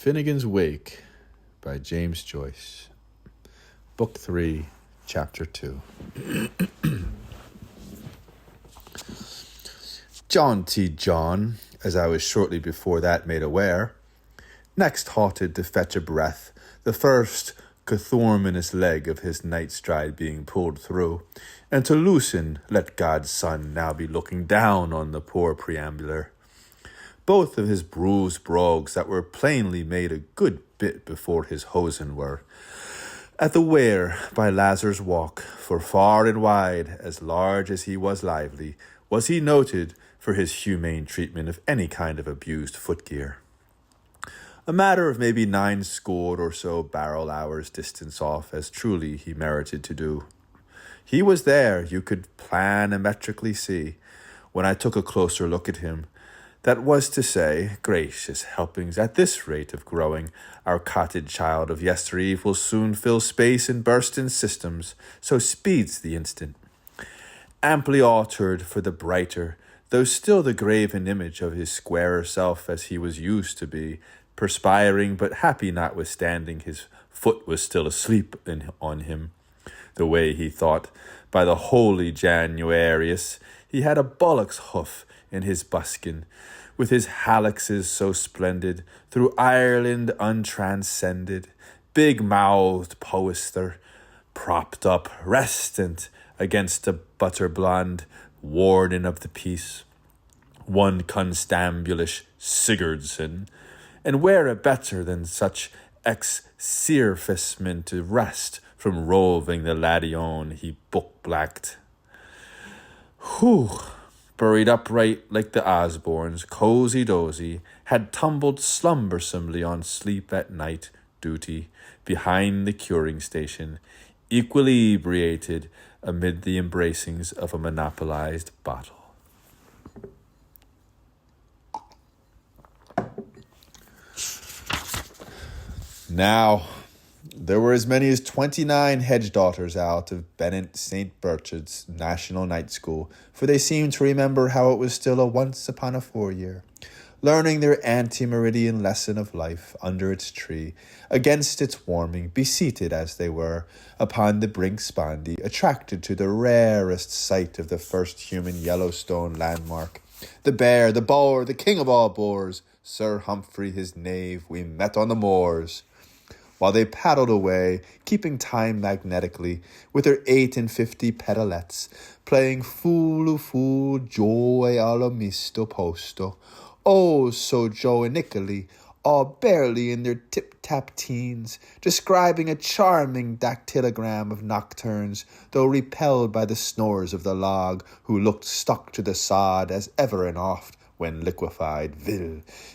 Finnegans Wake by James Joyce. Book 3, Chapter 2. Jaunty Jaun, as I was shortly before that made aware, next halted to fetch a breath, the first cathorminous leg of his night stride being pulled through, and to loosen, let God's son now be looking down on the poor preambular. Both of his bruised brogues that were plainly made a good bit before his hosen were at the wear by Lazar's walk, for far and wide, as large as he was lively, was he noted for his humane treatment of any kind of abused footgear. A matter of maybe 90 or so barrel hours distance off, as truly he merited to do. He was there, you could planimetrically see, when I took a closer look at him. That was to say, gracious helpings, at this rate of growing, our cottage child of yestereve will soon fill space and burst in systems, so speeds the instant. Amply altered for the brighter, though still the graven image of his squarer self as he was used to be, perspiring but happy notwithstanding his foot was still asleep on him. The way he thought, by the holy Januarius, he had a bullock's hoof in his buskin, with his hallexes so splendid, through Ireland untranscended, big-mouthed poester, propped up, restant, against a butter-blonde warden of the peace, one constambulish Sigurdsson, and where a better than such ex-surfacement to rest from roving the ladion he book-blacked. Whew! Buried upright like the Osborns, cozy-dozy, had tumbled slumbersomely on sleep at night duty behind the curing station, equilibrated amid the embracings of a monopolized bottle. Now, there were as many as 29 hedge daughters out of Bennett St. Burchard's National Night School, for they seemed to remember how it was still a once upon a 4-year, learning their ante-meridian lesson of life under its tree, against its warming, beseated as they were, upon the brink spondy, attracted to the rarest sight of the first human Yellowstone landmark, the bear, the boar, the king of all boars, Sir Humphrey his knave, we met on the moors. While they paddled away, keeping time magnetically, with their 8 and 50 pedalettes, playing fool joy alla misto posto, oh so jovinically, all barely in their tip-tap teens, describing a charming dactylogram of nocturnes, though repelled by the snores of the log, who looked stuck to the sod as ever and oft, when liquefied,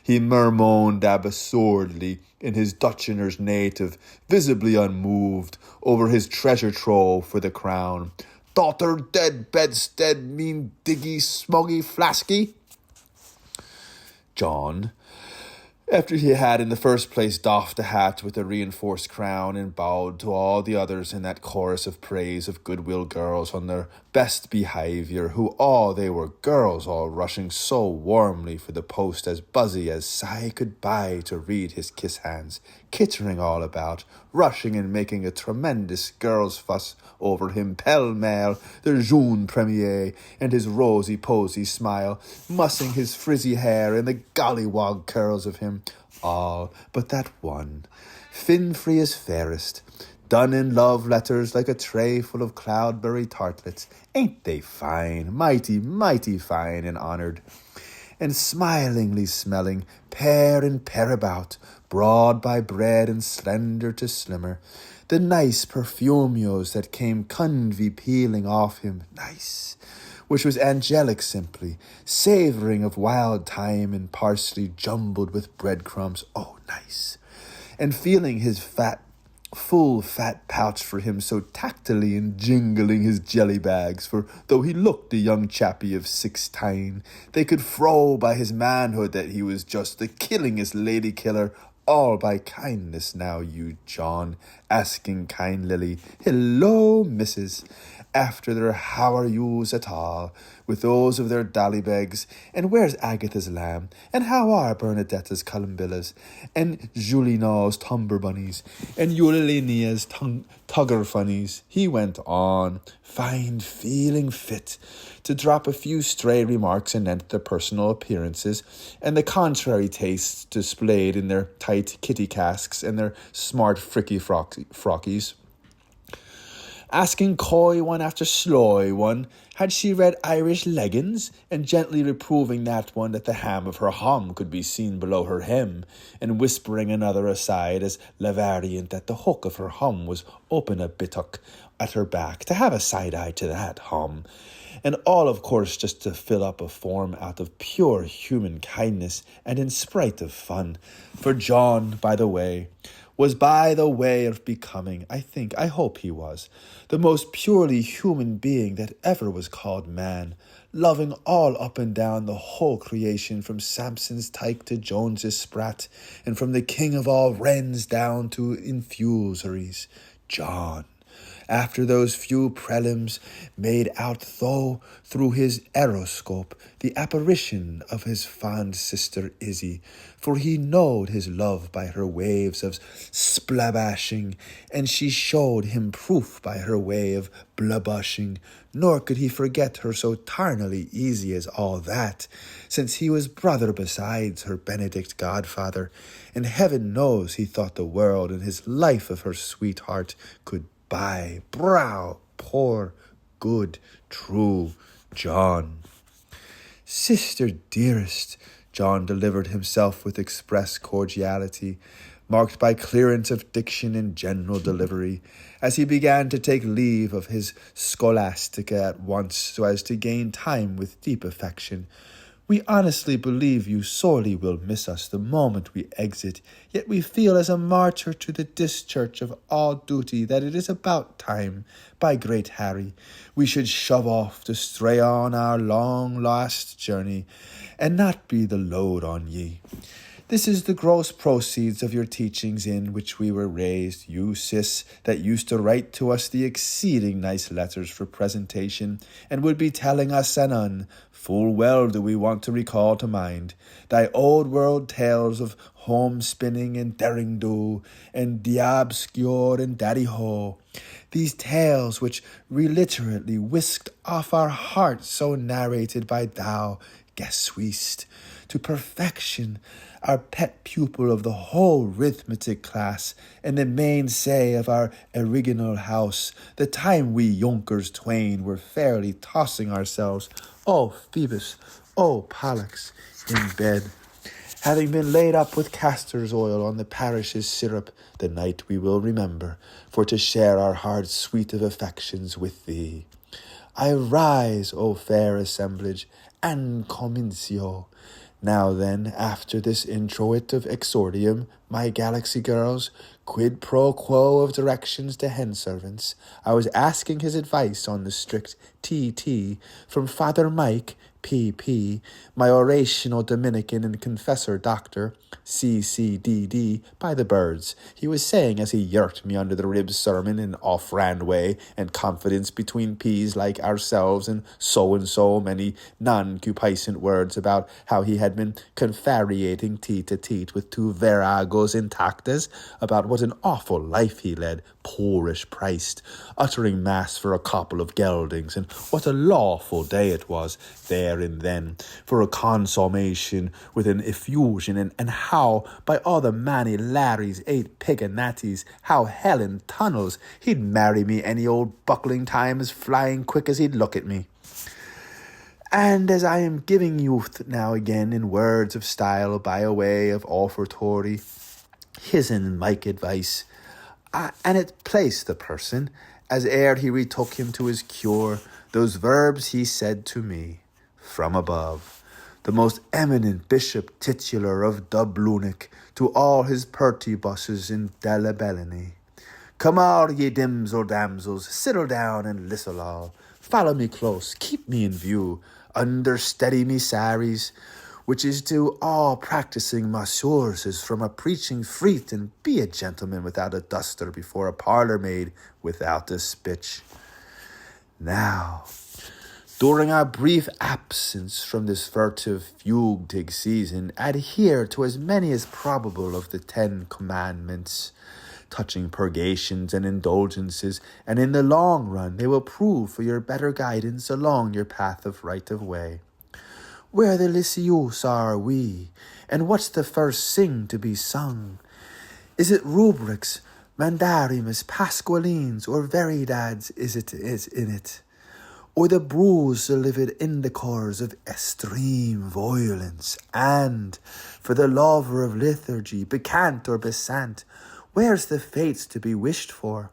he murmured absurdly in his Dutchener's native, visibly unmoved, over his treasure trove for the crown. Daughter dead bedstead mean diggy smuggy flasky? Jaun, after he had in the first place doffed the hat with the reinforced crown and bowed to all the others in that chorus of praise of goodwill girls on their best behaviour, who all they were girls all rushing so warmly for the post as buzzy as sigh goodbye to read his kiss hands, kittering all about, rushing and making a tremendous girl's fuss over him pell-mell, their Jaun premier, and his rosy-posy smile, mussing his frizzy hair and the gollywog curls of him, all but that one, Finfree is fairest, done in love letters like a tray full of cloudberry tartlets. Ain't they fine, mighty, mighty fine and honoured? And smilingly smelling, pair and pair about, broad by bread and slender to slimmer, the nice perfumios that came convy peeling off him, nice, which was angelic simply, savouring of wild thyme and parsley jumbled with breadcrumbs, oh nice, and feeling his full fat pouch for him so tactily and jingling his jelly bags, for though he looked a young chappie of 16, they could frow by his manhood that he was just the killingest lady killer, all by kindness now, you Jaun, asking kind Lily, hello, missus, after their how are yous at all, with those of their dollybegs, and where's Agatha's lamb, and how are Bernadetta's columbillas, and Julina's tumber bunnies, and Eulalinea's tugger funnies, he went on, feeling fit to drop a few stray remarks anent their personal appearances, and the contrary tastes displayed in their tight kitty casks and their smart fricky frockies. Asking coy one after sloy one, had she read Irish leggins, and gently reproving that one that the ham of her hom could be seen below her hem, and whispering another aside as lavariant that the hook of her hom was open a bittock at her back, to have a side-eye to that hom. And all, of course, just to fill up a form out of pure human kindness and in spite of fun. For Jaun, by the way, was by the way of becoming, I hope he was, the most purely human being that ever was called man, loving all up and down the whole creation, from Samson's tyke to Jones's sprat, and from the king of all wrens down to infusories, Jaun. After those few prelims made out through his aeroscope the apparition of his fond sister Issy, for he knowed his love by her waves of splabashing, and she showed him proof by her way of blubushing, nor could he forget her so tarnally easy as all that, since he was brother besides her Benedict godfather, and heaven knows he thought the world and his life of her sweetheart could by brow, poor, good, true Jaun. Sister dearest, Jaun delivered himself with express cordiality, marked by clearance of diction and general delivery, as he began to take leave of his scholastica at once, so as to gain time with deep affection. We honestly believe you sorely will miss us the moment we exit, yet we feel as a martyr to the discharge of all duty that it is about time, by great Harry, we should shove off to stray on our long-lost journey, and not be the load on ye. This is the gross proceeds of your teachings in which we were raised, you sis that used to write to us the exceeding nice letters for presentation, and would be telling us anon, full well do we want to recall to mind, thy old world tales of home spinning and derring-do, and diabscure and daddy-ho, these tales which reliterately whisked off our hearts, so narrated by thou, Gasweest, to perfection, our pet pupil of the whole arithmetic class, and the mainstay of our original house, the time we Yonkers twain were fairly tossing ourselves, oh Phoebus, oh Pollux, in bed, having been laid up with castor's oil on the parish's syrup, the night we will remember, for to share our hard sweet of affections with thee. I rise, O fair assemblage, and commencio. Now then, after this introit of exordium, my galaxy girls, quid pro quo of directions to hen servants, I was asking his advice on the strict T.T. from Father Mike, P.P., my orational Dominican and confessor doctor, C.C.D.D., by the birds, he was saying as he yerked me under the ribs sermon in off-brand way and confidence between peas like ourselves and so many non-cupissant words about how he had been confariating teat-to-teat with two viragos intactas, about what an awful life he led, poorish priced, uttering mass for a couple of geldings, and what a lawful day it was, there and then, for a consummation with an effusion, and how, by all the manny Larrys, 8 piganatties, how Helen tunnels, he'd marry me any old buckling time as flying quick as he'd look at me. And as I am giving youth now again in words of style by a way of offertory, his and Mike advice, and it placed the person, as ere he retook him to his cure, those verbs he said to me, from above, the most eminent bishop titular of Dublunic, to all his pertibusses in Delabellany. Come all ye damsels, settle down and listen all, follow me close, keep me in view, understeady me saries, which is to all practising masseurs is from a preaching freet, and be a gentleman without a duster before a parlour maid without a spitch. Now, during our brief absence from this furtive fugue season, adhere to as many as probable of the 10 commandments, touching purgations and indulgences, and in the long run they will prove for your better guidance along your path of right of way. Where the licious are we, and what's the first sing to be sung? Is it rubrics, mandarimus, pasqualines, or veridads is in it? Or the brews delivered indicors of extreme violence, and, for the lover of liturgy, becant or besant, where's the fates to be wished for?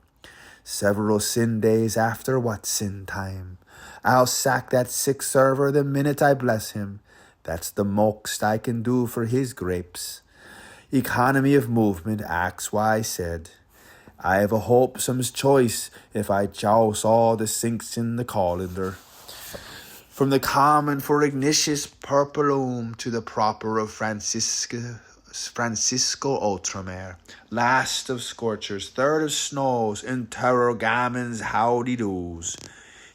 Several sin days after what sin time? I'll sack that sick server the minute I bless him. That's the most I can do for his grapes. Economy of movement acts why I said. I have a hopesome's choice if I jouse all the sinks in the colander. From the common for ignitius purpurum to the proper of Francisco Ultramare, last of scorchers, third of snows, interrogamens howdy-doos.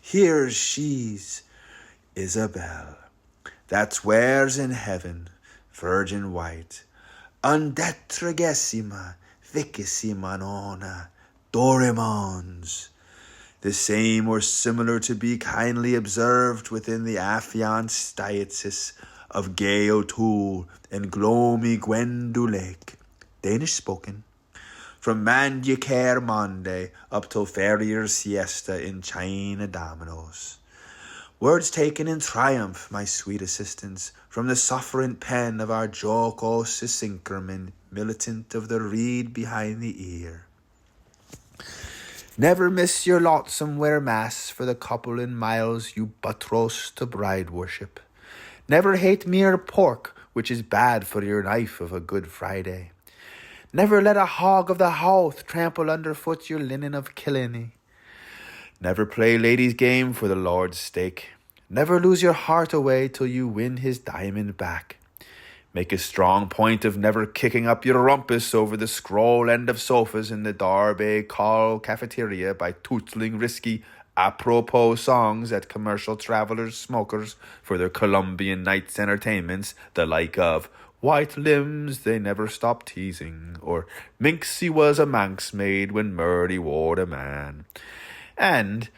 Here's she's Isabel, that's where's in heaven, virgin white, undetragessima, vicissima nona, dorimons. The same or similar to be kindly observed within the affianced diocese of Gay O'Toole and Gloamy Gwendulake, Danish spoken, from Manducare Monday up till Ferrier Siesta in China Dominoes. Words taken in triumph, my sweet assistants, from the sufferant pen of our jocose Sinkerman, militant of the reed behind the ear. Never miss your lot somewhere mass for the couple in miles you buttress to bride worship. Never hate mere pork, which is bad for your knife of a Good Friday. Never let a hog of the houth trample underfoot your linen of Killiney. Never play ladies' game for the Lord's stake. Never lose your heart away till you win his diamond back. Make a strong point of never kicking up your rumpus over the scroll end of sofas in the Derby Call cafeteria by tootling risky apropos songs at commercial travelers' smokers for their Colombian nights' entertainments, the like of White Limbs They Never Stop Teasing, or Minxie Was a Manx Maid When Murdy Wore a Man. And,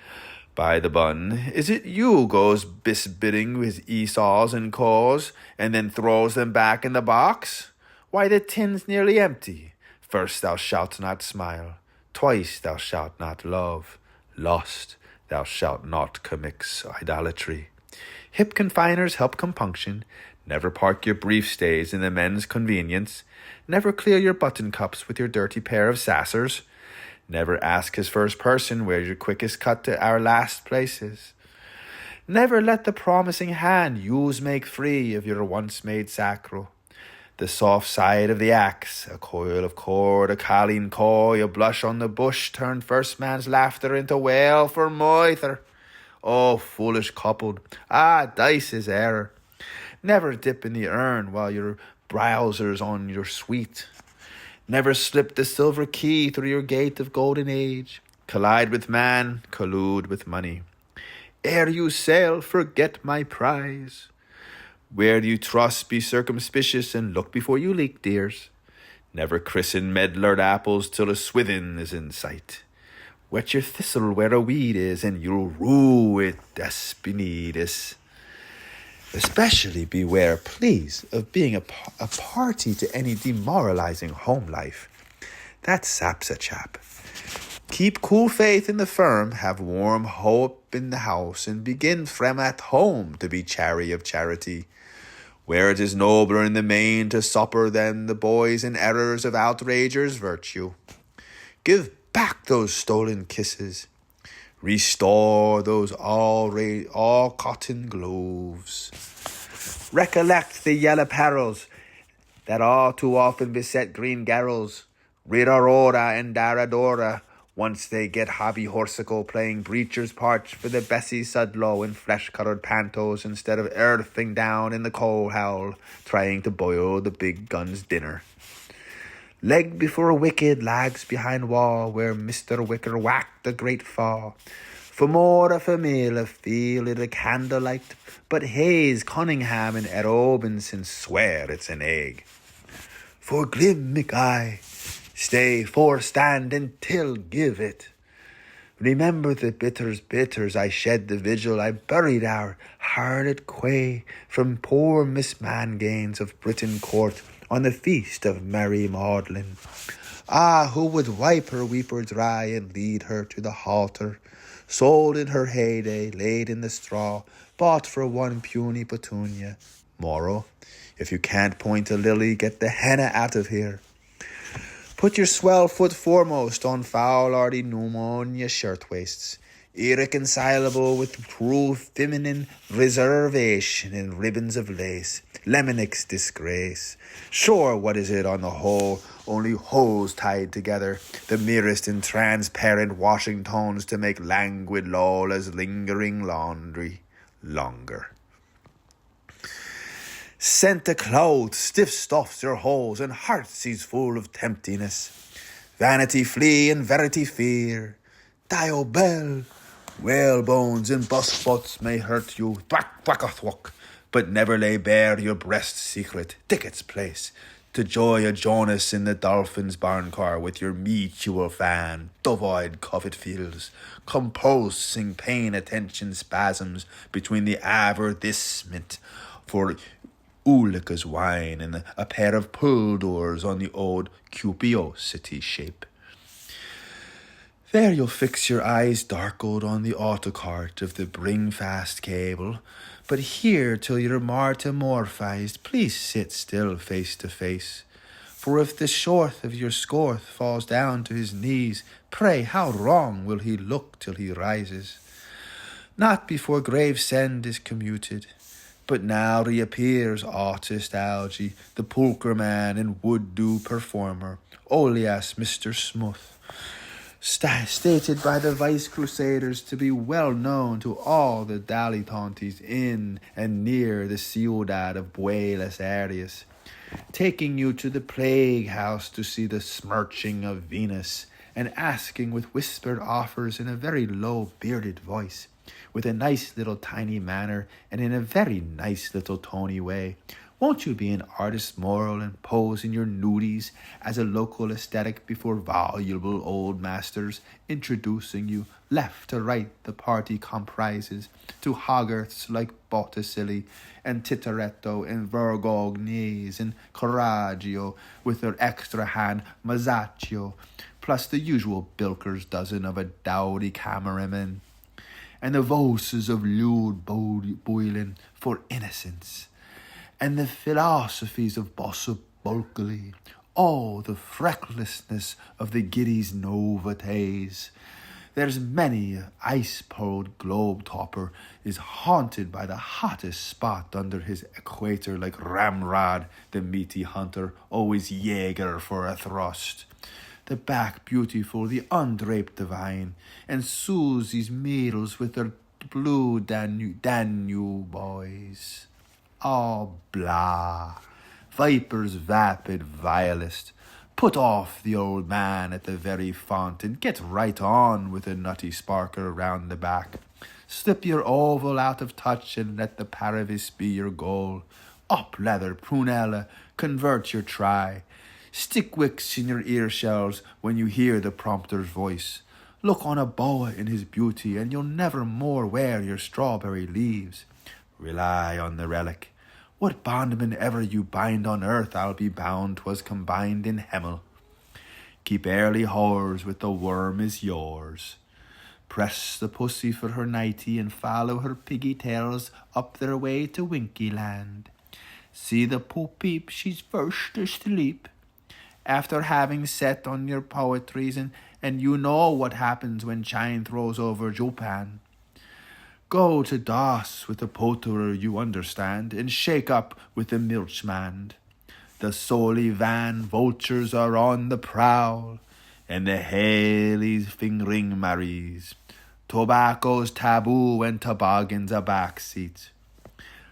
by the bun, is it you goes bisbidding with Esau's and Co's, and then throws them back in the box? Why, the tin's nearly empty. First thou shalt not smile, twice thou shalt not love, lust thou shalt not commix idolatry. Hip confiners help compunction. Never park your brief stays in the men's convenience. Never clear your button cups with your dirty pair of sassers. Never ask his first person where your quickest cut to our last places. Never let the promising hand use make free of your once made sacral. The soft side of the axe, a coil of cord, a colleen coy, a blush on the bush turned first man's laughter into wail for moither. Oh, foolish coupled, dice is error. Never dip in the urn while your browser's on your sweet. Never slip the silver key through your gate of golden age. Collide with man, collude with money. Ere you sail, forget my prize. Where you trust, be circumspicious and look before you leak, dears. Never christen medlared apples till a swithin is in sight. Wet your thistle where a weed is, and you'll rue it, Despinidis. Especially beware, please, of being a party to any demoralizing home life. That saps a chap. Keep cool faith in the firm, have warm hope in the house, and begin from at home to be chary of charity. Where it is nobler in the main to supper than the boys and errors of outragers' virtue. Give back those stolen kisses. Restore those all cotton gloves. Recollect the yellow perils that all too often beset green garrels. Ridorora and Daradora, once they get hobby horsicle playing breacher's parch for the Bessie Sudlow in flesh-coloured pantos instead of earthing down in the coal howl, trying to boil the big gun's dinner. Leg before wicked, lags behind wall, where Mr. Wicker whacked the great fall. For more of a meal, a feel it a candlelight, but Hayes, Cunningham, and Ed Robinson swear it's an egg. For Glimmick I stay for stand until give it. Remember the bitters, I shed the vigil, I buried our harlot quay from poor Miss Mangains of Britain Court on the feast of Mary Maudlin. Ah, who would wipe her weeper dry and lead her to the halter, sold in her heyday, laid in the straw, bought for one puny petunia. Moral, if you can't point a lily, get the henna out of here. Put your swell foot foremost on foul hardy pneumonia shirtwaists, irreconcilable with true feminine reservation in ribbons of lace, Lemonick's disgrace. Sure, what is it on the whole? Only hose tied together, the merest and transparent washing tones to make languid Lola's lingering laundry longer. Scent the clothes, stiff stuffs your holes, and hearts is full of temptiness. Vanity flee and verity fear. Dio bell, whalebones and busbutts may hurt you, thwack, but never lay bare your breast's secret, ticket's place, to joy a Jonas in the dolphin's barn car with your mutual fan, dove-eyed covet fields, compulsing pain attention spasms between the avertisement for Ulika's wine and a pair of pull doors on the old cupiosity shape. There you'll fix your eyes darkled on the autocart of the bring-fast cable, but here till you're metamorphized, please sit still face to face. For if the short of your scorth falls down to his knees, pray how wrong will he look till he rises? Not before Gravesend is commuted, but now reappears artist Algie, the poker man and wood-do performer, alias Mr. Smuth, stated by the Vice Crusaders to be well known to all the dilettantes in and near the ciudad of Buenos Aires, taking you to the plague house to see the smirching of Venus, and asking with whispered offers in a very low bearded voice, with a nice little tiny manner and in a very nice little tony way, won't you be an artist moral and pose in your nudies as a local aesthetic before voluble old masters, introducing you left to right the party comprises to Hogarths like Botticelli and Tintoretto and Vergognes and Correggio with their extra hand Masaccio, plus the usual bilker's dozen of a dowdy cameraman, and the voices of lewd Boylan for innocence, and the philosophies of Bossa Bulkley, all the frecklessness of the giddy's novates. There's many a ice-pulled globe-topper is haunted by the hottest spot under his equator, like Ramrod, the meaty hunter, always Jaeger for a thrust. The back beautiful, the undraped divine, and Susie's meals with their blue Danube boys. Oh, blah. Vipers vapid vilest. Put off the old man at the very font and get right on with a nutty sparkler round the back. Slip your oval out of touch and let the paravis be your goal. Up leather, prunella, convert your try. Stick wicks in your ear shells when you hear the prompter's voice. Look on a boa in his beauty, and you'll never more wear your strawberry leaves. Rely on the relic. What bondman ever you bind on earth, I'll be bound 'twas combined in Hemel. Keep early whores with the worm is yours. Press the pussy for her nighty and follow her piggy tails up their way to Winkyland. See the poop-peep, she's first asleep. After having set on your poetries, and you know what happens when Chine throws over Japan. Go to Das with the poterer you understand, and shake up with the milchman. The Soli Van vultures are on the prowl, and the Haleys fingering Maries. Tobacco's taboo and toboggan's a backseat.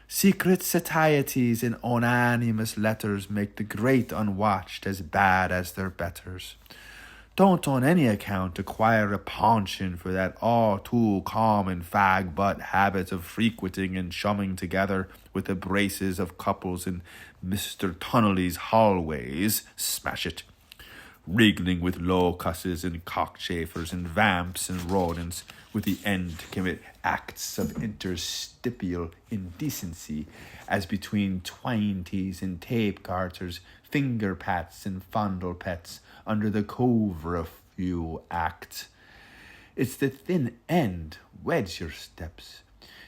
Secret satieties and unanimous letters make the great unwatched as bad as their betters. Don't on any account acquire a penchant for that all too common fag-butt habit of frequenting and chumming together with the braces of couples in Mr. Tunnelly's hallways. Smash it. Wriggling with locusts and cockchafers and vamps and rodents, with the end to commit acts of interstitial indecency, as between twinties and tape garters, finger pats and fondle pets, under the cover of few act. It's the thin end wedge your steps.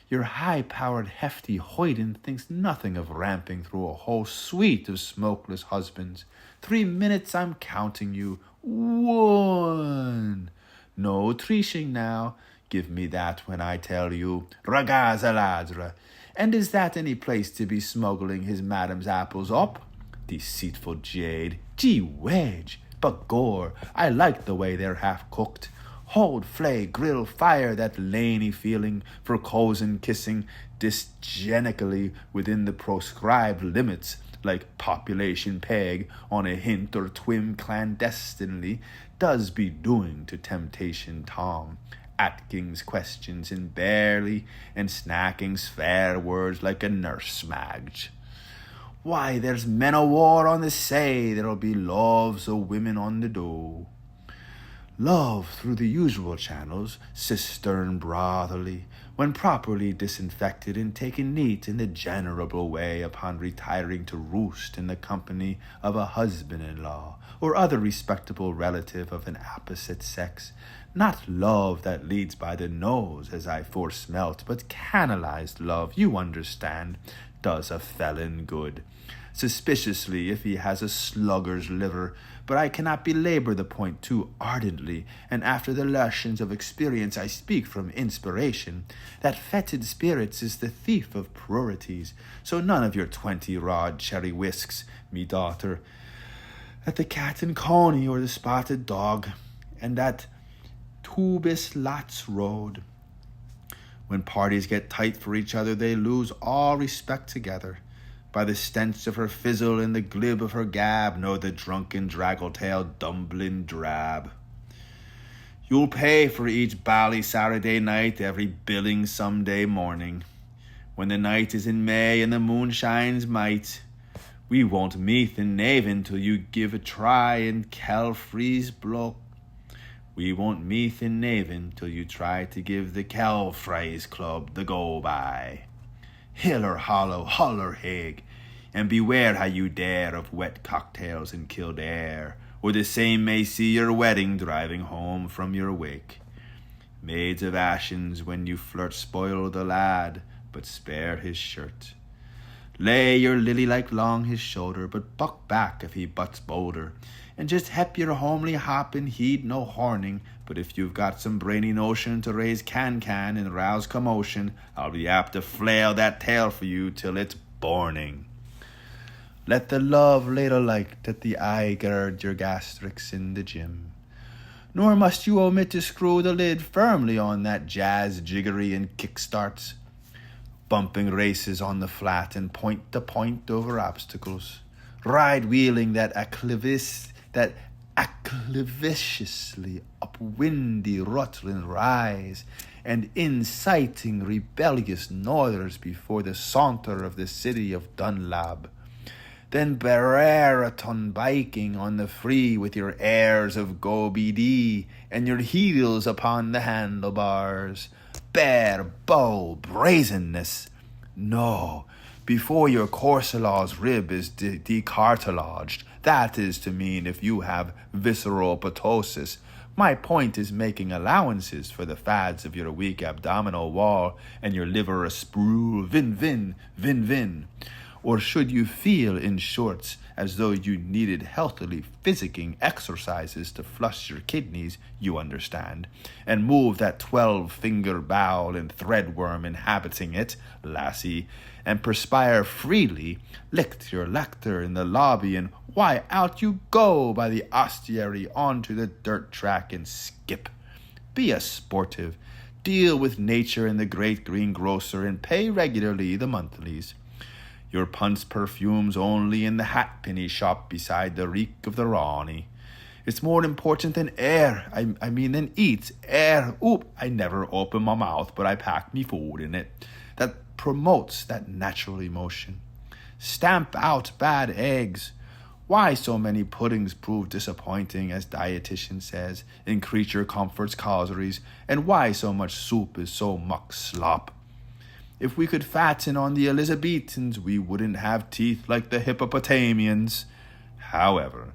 Your high-powered hefty hoyden thinks nothing of ramping through a whole suite of smokeless husbands. 3 minutes, I'm counting you. 1. No treashing now. Give me that when I tell you. Ragazaladra. And is that any place to be smuggling his madam's apples up? Deceitful jade. Gee wedge. But gore, I like the way they're half-cooked. Hold, flay, grill, fire that laney feeling for cozen kissing dysgenically within the proscribed limits, like population peg on a hint or twim clandestinely does be doing to temptation Tom. Atkins questions in barely and snacking's fair words like a nurse smagged. Why, there's men o' war on the say, there'll be loves o' women on the dough. Love through the usual channels, cistern brotherly, when properly disinfected and taken neat in the generable way upon retiring to roost in the company of a husband-in-law or other respectable relative of an opposite sex. Not love that leads by the nose, as I foresmelt, but canalized love, you understand, does a felon good. Suspiciously if he has a slugger's liver, but I cannot belabor the point too ardently, and after the lessons of experience I speak from inspiration, that fetid spirits is the thief of prurities, so none of your 20-rod cherry whisks, me daughter, at the cat and coney or the spotted dog, and that Tubis Lots Road. When parties get tight for each other, they lose all respect together. By the stench of her fizzle and the glib of her gab, know the drunken draggle-tailed dumbling drab. You'll pay for each bally Saturday night every billing Sunday morning. When the night is in May and the moon shines might, we won't meet in Navan till you give a try in Kelfrey's block. We won't meet in Navan till you try to give the Kelfrey's Club the go-by. Hill or hollow, hull or hig, and beware how you dare of wet cocktails in Kildare, or the same may see your wedding driving home from your wake. Maids of Ashens, when you flirt, spoil the lad, but spare his shirt. Lay your lily like long his shoulder, but buck back if he butts bolder, and just hep your homely hop and heed no horning. But if you've got some brainy notion to raise can-can and rouse commotion, I'll be apt to flail that tail for you till it's borning. Let the love ladle like that the eye gird your gastrics in the gym. Nor must you omit to screw the lid firmly on that jazz jiggery and kick-starts. Bumping races on the flat and point to point over obstacles. Ride wheeling that accliviciously upwindy Rutland rise, and inciting rebellious northers before the saunter of the city of Dunlab. Then Brereton biking on the free with your airs of go-be-dee and your heels upon the handlebars. Bare bow brazenness. No, before your corselaw's rib is decartilaged, that is to mean if you have visceral ptosis. My point is making allowances for the fads of your weak abdominal wall and your liver a sprue vin. Or should you feel, in shorts, as though you needed healthily physicking exercises to flush your kidneys, you understand, and move that 12-finger bowel and threadworm inhabiting it, lassie, and perspire freely, lick your lector in the lobby, and why, out you go by the ostiary onto the dirt track and skip. Be a sportive, deal with nature and the great greengrocer, and pay regularly the monthlies. Your punts perfumes only in the halfpenny shop beside the reek of the Rawny. It's more important than air. I mean than eat. Air. Oop, I never open my mouth, but I pack me food in it. That promotes that natural emotion. Stamp out bad eggs. Why so many puddings prove disappointing, as dietitian says, in creature comforts causeries, and why so much soup is so muck slop. If we could fatten on the Elizabethans, we wouldn't have teeth like the Hippopotamians. However,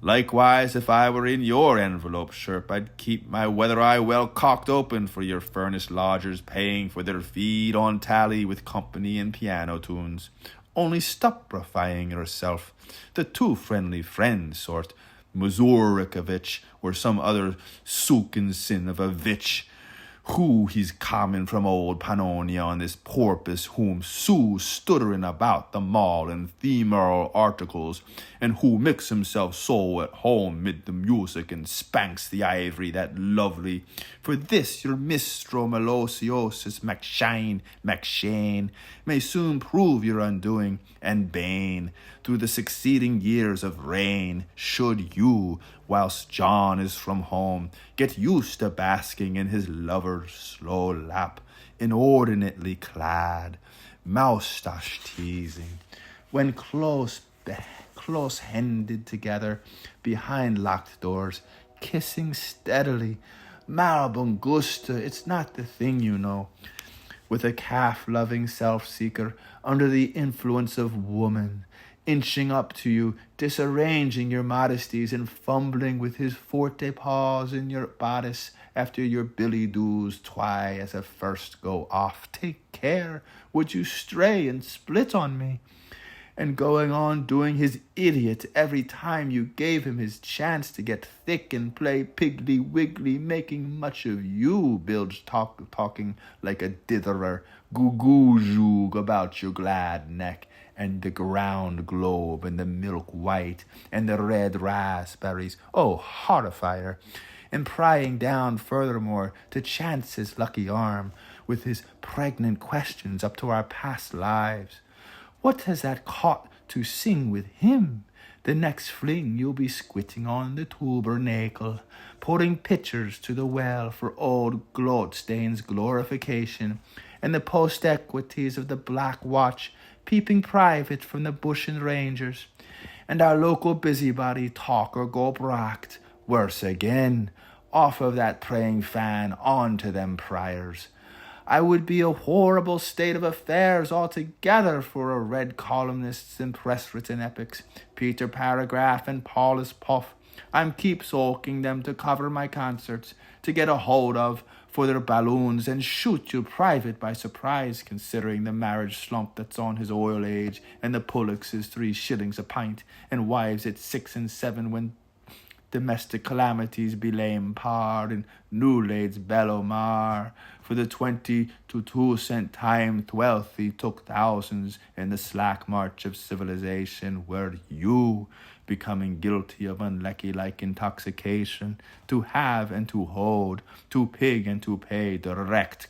likewise, if I were in your envelope, Sherp, I'd keep my weather eye well cocked open for your furnished lodgers paying for their feed on tally with company and piano tunes. Only stupefying yourself, the too friendly friend sort, Mazurikovich, or some other sukin sin of a vitch, who he's common from old Pannonia on this porpoise whom Sue stuttering about the mall and femoral articles, and who mix himself so at home mid the music and spanks the ivory that lovely. For this your mistro melosiosis McShane may soon prove your undoing and bane through the succeeding years of reign, should you, whilst Jaun is from home, get used to basking in his lover's slow lap, inordinately clad, moustache teasing, when close-handed together behind locked doors, kissing steadily. Malabungusta, it's not the thing, you know, with a calf-loving self-seeker under the influence of woman, inching up to you, disarranging your modesties and fumbling with his forte paws in your bodice after your billy-doos twy as a first go off. Take care, would you stray and split on me? And going on doing his idiot every time you gave him his chance to get thick and play piggly-wiggly, making much of you, Bilge talking like a ditherer, goo-goo-joog about your glad neck, and the ground globe, and the milk white, and the red raspberries, oh, horrifier, and prying down furthermore to chance his lucky arm with his pregnant questions up to our past lives. What has that caught to sing with him? The next fling you'll be squitting on the tubernacle, pouring pitchers to the well for old Glotstein's glorification, and the post-equities of the Black Watch peeping private from the bush and rangers, and our local busybody talk or go bracht, worse again, off of that praying fan onto them priors. I would be a horrible state of affairs altogether for a red columnists and press-written epics, Peter Paragraph and Paulus Puff. I'm keep soaking them to cover my concerts, to get a hold of for their balloons and shoot you private by surprise, considering the marriage slump that's on his oil age, and the pullocks is 3 shillings a pint, and wives at 6 and 7 when domestic calamities be lame par, and new laids bellow mar. For the 20 to 2 cent time 12th he took thousands in the slack march of civilization, were you becoming guilty of unlucky-like intoxication, to have and to hold, to pig and to pay, direct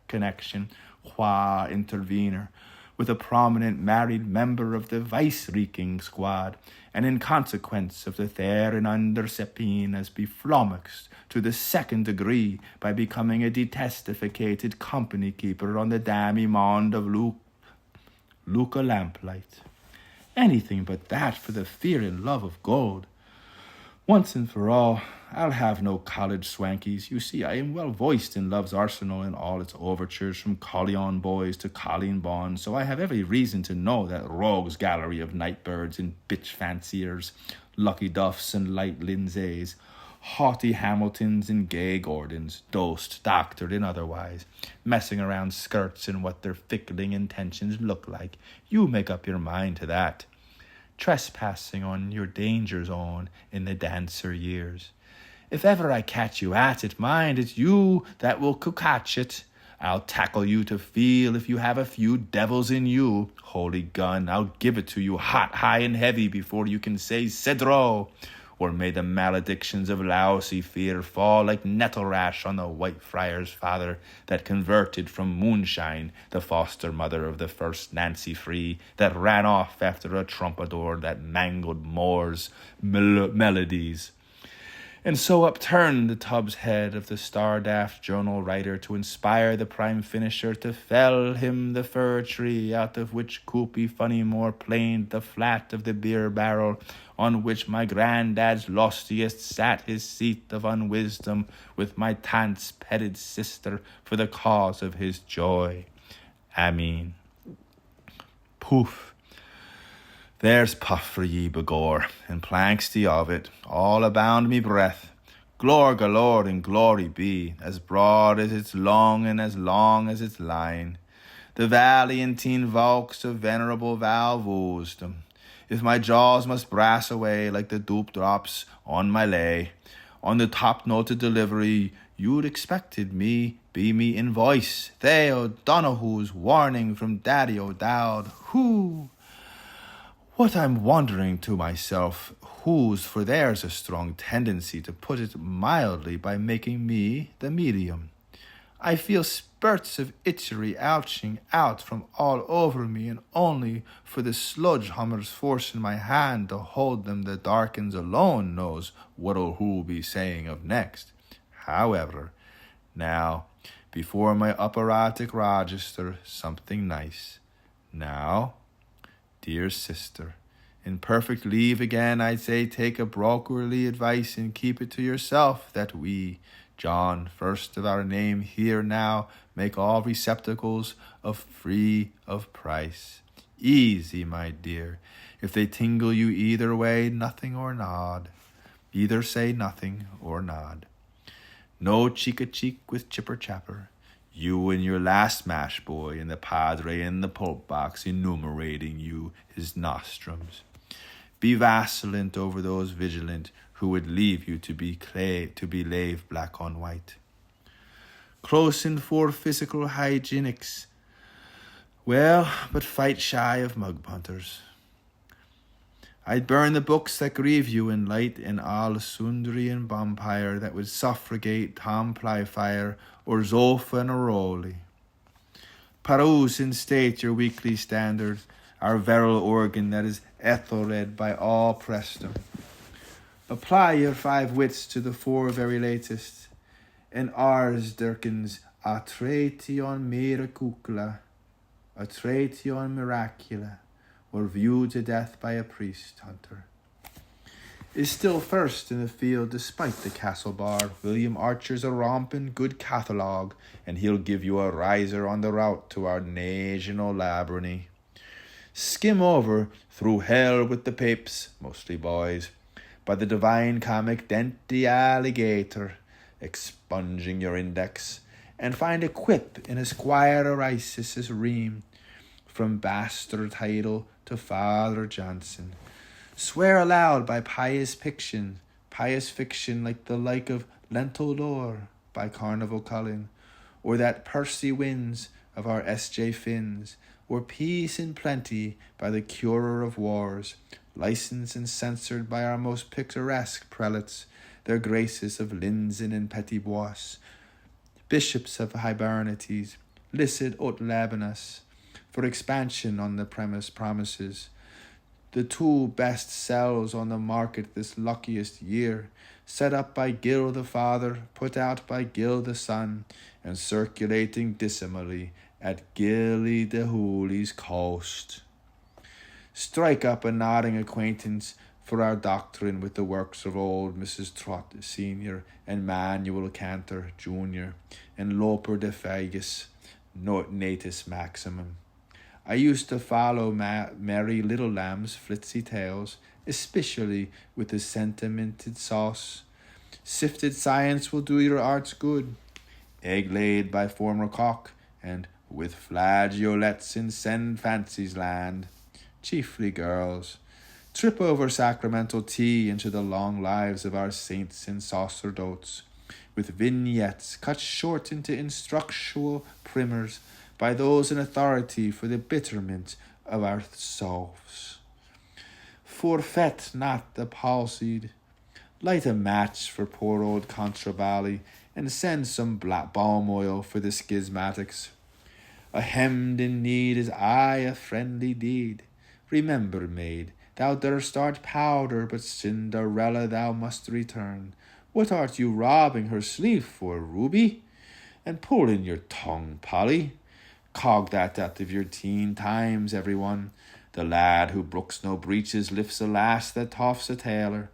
connection, qua intervener, with a prominent married member of the vice-reeking squad, and in consequence of the there and under sepine as be flummoxed to the 2nd degree by becoming a detestificated company keeper on the demi-monde of Luca Lamplight. Anything but that for the fear and love of gold. Once and for all, I'll have no college swankies. You see, I am well voiced in love's arsenal in all its overtures, from Colleon boys to Colleen Bond, so I have every reason to know that rogues gallery of nightbirds and bitch fanciers, Lucky Duffs and light Lindsays, haughty Hamiltons and gay Gordons, dosed, doctored, and otherwise, messing around skirts and what their fickling intentions look like. You make up your mind to that. Trespassing on your danger zone in the dancer years. If ever I catch you at it, mind, it's you that will catch it. I'll tackle you to feel if you have a few devils in you. Holy gun, I'll give it to you hot, high, and heavy before you can say Cedro. Or may the maledictions of lousy fear fall like nettle rash on the white friar's father that converted from moonshine, the foster mother of the first Nancy Free, that ran off after a trumpeador that mangled Moore's melodies. And so upturned the tub's head of the star-daft journal writer to inspire the prime finisher to fell him the fir tree, out of which Coopy Funnymore planed the flat of the beer barrel, on which my granddad's lustiest sat his seat of unwisdom with my tant's petted sister for the cause of his joy. Amen. Poof. There's puff for ye, begore, and planksty of it, all abound me breath. Glor galore and glory be, as broad as it's long and as long as it's line. The valiantine valks of venerable Val wisdom. If my jaws must brass away like the doop drops on my lay, on the top note of delivery, you'd expected me be me in voice. They O'Donoghue's warning from Daddy O'Dowd. Who? What I'm wondering to myself, whose, for there's a strong tendency to put it mildly by making me the medium. I feel spurts of itchery ouching out from all over me, and only for the sludge hummer's force in my hand to hold them the darkens alone knows what'll who be saying of next. However, now, before my operatic register, something nice. Now, dear sister, in perfect leave again, I'd say take a brokerly advice and keep it to yourself, that we, Jaun, first of our name here now, make all receptacles of free of price. Easy, my dear. If they tingle you either way, nothing or nod. Either say nothing or nod. No cheek-a-cheek with chipper-chapper. You and your last mash boy, and the padre in the pulp box enumerating you his nostrums. Be vacillant over those vigilant who would leave you to be lave black on white. Close in for physical hygienics. Well, but fight shy of mug punters. I'd burn the books that grieve you and light an all sundry and bonfire that would suffragate Tom Plyfire or Zolfa and Oroli. Peruse in state your weekly standard, our virile organ that is ethelred by all Preston. Apply your 5 wits to the 4 very latest, and Ars Dirkins a traition miracula, a traition miracula, or viewed to death by a priest hunter, is still first in the field despite the castle bar. William Archer's a rompin' good catalogue, and he'll give you a riser on the route to our national labyrinth. Skim over through hell with the papes, mostly boys, by the divine comic Denty Alligator, expunging your index, and find a quip in Esquire Oricis's ream, from bastard title to Father Johnson. Swear aloud by pious fiction like the like of Lentil Lore by Carnival Cullen, or that Percy Wins of our S.J. Finns, or Peace in Plenty by the Curer of Wars, licensed and censored by our most picturesque prelates, their graces of Linsen and Petitbois, bishops of Hibernities, licit aut Labanus, for expansion on the promises. The 2 best sells on the market this luckiest year, set up by Gil the Father, put out by Gil the Son, and circulating dismally at Gilly de Hooley's coast. Strike up a nodding acquaintance for our doctrine with the works of old Mrs. Trot Sr. and Manuel Cantor Jr. and Loper de Fagus, Natus Maximum. I used to follow Merry Little Lamb's flitzy tales, especially with the sentimented sauce. Sifted science will do your arts good. Egg laid by former cock, and with flageolets in Send Fancy's land, chiefly girls. Trip over sacramental tea into the long lives of our saints and sacerdotes, with vignettes cut short into instructional primers by those in authority for the betterment of our souls. Forfeit not the palsied. Light a match for poor old Contrabally, and send some black balm oil for the schismatics. A hemmed in need is aye a friendly deed. Remember, maid, thou durst art powder, but Cinderella thou must return. What art you robbing her sleeve for, Ruby? And pull in your tongue, Polly. Cog that out of your teen times, everyone. The lad who brooks no breeches lifts a lass that toffs a tailor.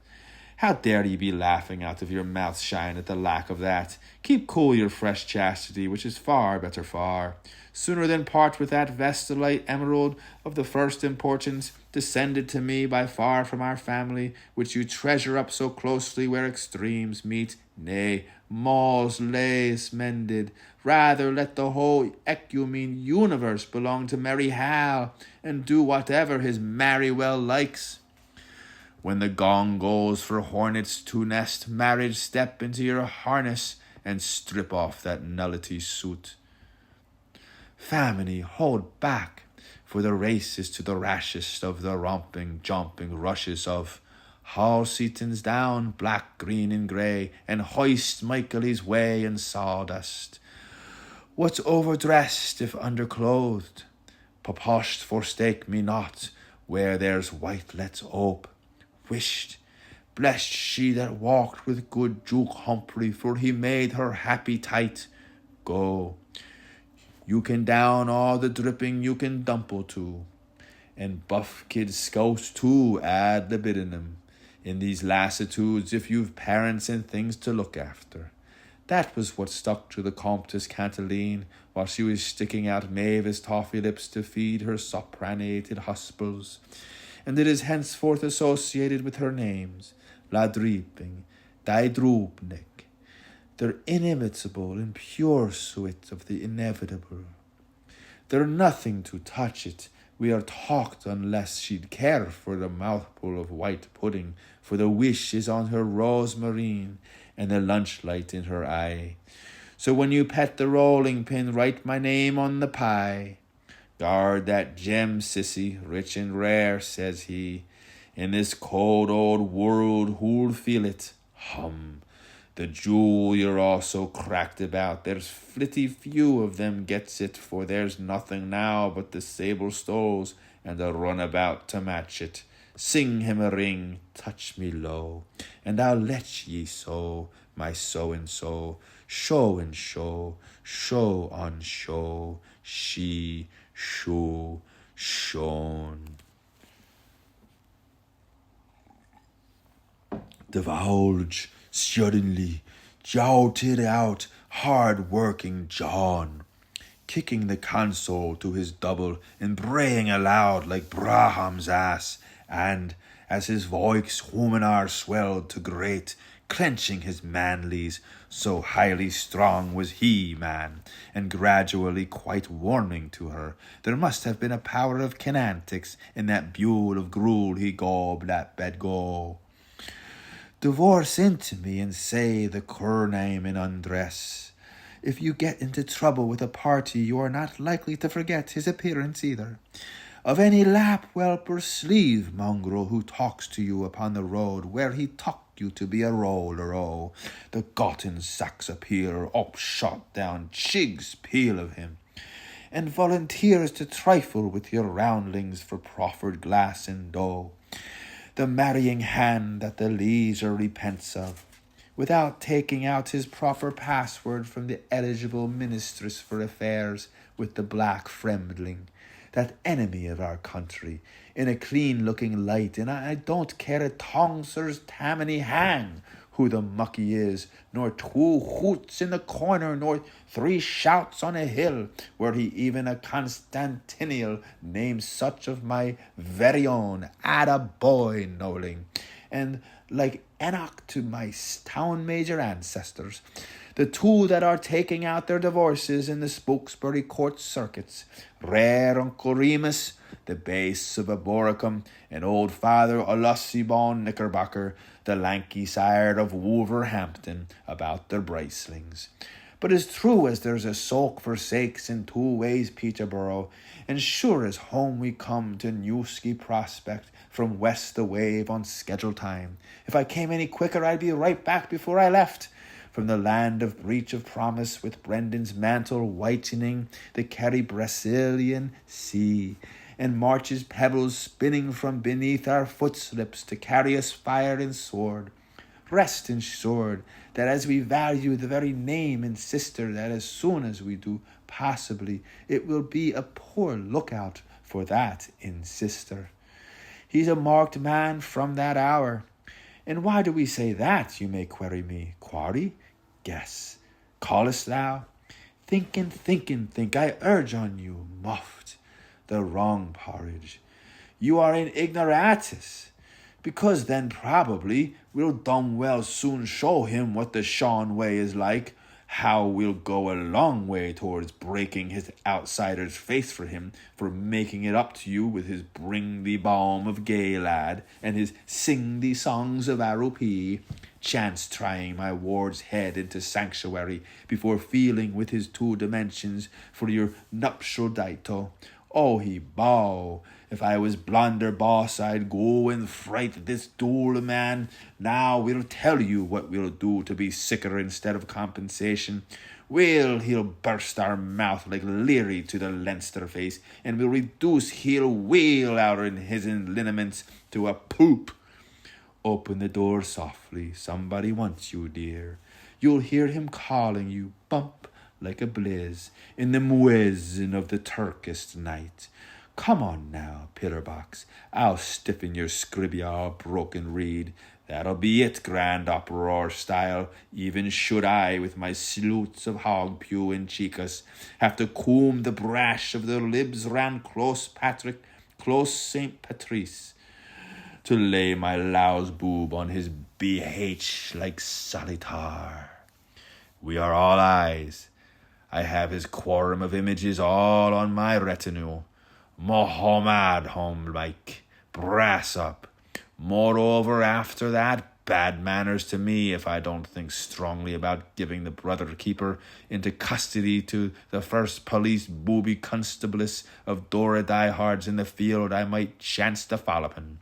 How dare ye be laughing out of your mouth shine at the lack of that? Keep cool your fresh chastity, which is far better far. Sooner than part with that vestalite emerald of the first importance, descended to me by far from our family, which you treasure up so closely where extremes meet, nay, mauls lace mended. Rather let the whole ecumene universe belong to merry Hal, and do whatever his marry well likes. When the gong goes for hornets to nest, marriage step into your harness and strip off that nullity suit. Family, hold back, for the race is to the rashest of the romping, jumping rushes of haul Setons down, black, green, and grey, and hoist Michael his way in sawdust. What's overdressed if underclothed? Paposhed forsake me not, where there's white let's ope. Wished, blessed she that walked with good Duke Humphrey, for he made her happy tight. Go, you can down all the dripping you can dumple to, and buff kid scouts too ad libidinum, in these lassitudes if you've parents and things to look after. That was what stuck to the Comtesse Cantaline while she was sticking out Mavis toffee lips to feed her sopranated huspels, and it is henceforth associated with her names, La Dripping, Die Drubnik, their inimitable and pure suite of the inevitable. They're nothing to touch it. We are talked unless she'd care for the mouthful of white pudding, for the wish is on her rosemarine, and the lunch light in her eye. So when you pet the rolling pin, write my name on the pie. Guard that gem, sissy, rich and rare, says he. In this cold old world, who'll feel it? Hum. The jewel you're all so cracked about, there's flitty few of them gets it, for there's nothing now but the sable stoles and a runabout to match it. Sing him a ring, touch me low, and I'll let ye so, my so-and-so, show and show, show on show, she, show, Shaun. Divulge suddenly, jouted out, hard-working Jaun, kicking the console to his double and braying aloud like Braham's ass, and, as his voice humanar swelled to great, clenching his manlies, so highly strong was he, man, and gradually quite warming to her. There must have been a power of kinantics in that buell of gruel he gobbed at bedgo. Divorce into me and say the name in undress. If you get into trouble with a party, you are not likely to forget his appearance either. Of any lap whelp or sleeve mongrel who talks to you upon the road where he tuck you to be a roller, oh, the gotten sacks appear, upshot down chigs peel of him, and volunteers to trifle with your roundlings for proffered glass and dough. The marrying hand that the leisure repents of, without taking out his proper password from the eligible ministress for affairs with the black fremdling, that enemy of our country, in a clean-looking light, and I don't care a tongser's tammany hang who the mucky is, nor 2 hoots in the corner, nor 3 shouts on a hill, were he even a Constantinial, names such of my very own, boy knowling, and like Enoch to my town major ancestors, the 2 that are taking out their divorces in the Spokesbury court circuits, rare Uncle Remus, the base of Aboracum, and old Father Olussibon Knickerbocker, the lanky sire of Wolverhampton, about their bracelings. But as true as there's a soak for sakes in 2 ways Peterborough, and sure as home we come to Newski Prospect from west the wave on schedule time. If I came any quicker, I'd be right back before I left. From the land of breach of promise, with Brendan's mantle whitening the Kerry Brazilian sea, and March's pebbles spinning from beneath our footslips to carry us fire and sword. Rest assured that as we value the very name and sister, that as soon as we do, possibly, it will be a poor lookout for that in sister. He's a marked man from that hour. And why do we say that, you may query me? Quarry? Guess. Callest thou? Think, I urge on you, muffed, the wrong porridge. You are in ignoratus, because then probably we'll dumb well soon show him what the Shaun way is like, how we'll go a long way towards breaking his outsider's face for him, for making it up to you with his bring thee balm of gay lad, and his sing thee songs of arupee, chance trying my ward's head into sanctuary before feeling with his 2 dimensions for your nuptial dito. Oh, he bow. If I was blonder boss, I'd go and fright this duel man. Now we'll tell you what we'll do to be sicker instead of compensation. He'll burst our mouth like Leary to the Leinster face, and we'll reduce heel wheel out in his lineaments to a poop. Open the door softly. Somebody wants you, dear. You'll hear him calling you, bump, like a blizz, in the muezzin of the Turkish night. Come on now, Pitterbox. I'll stiffen your scribia broken reed. That'll be it, grand uproar style, even should I, with my sleuths of hogpew and chicas, have to comb the brash of the libs round close St. Patrice, to lay my low's boob on his BH like solitar. We are all eyes. I have his quorum of images all on my retinue. Mohammed home like, brass up. Moreover, after that, bad manners to me if I don't think strongly about giving the brother keeper into custody to the first police booby constabliss of Dora diehards in the field I might chance to fall upon.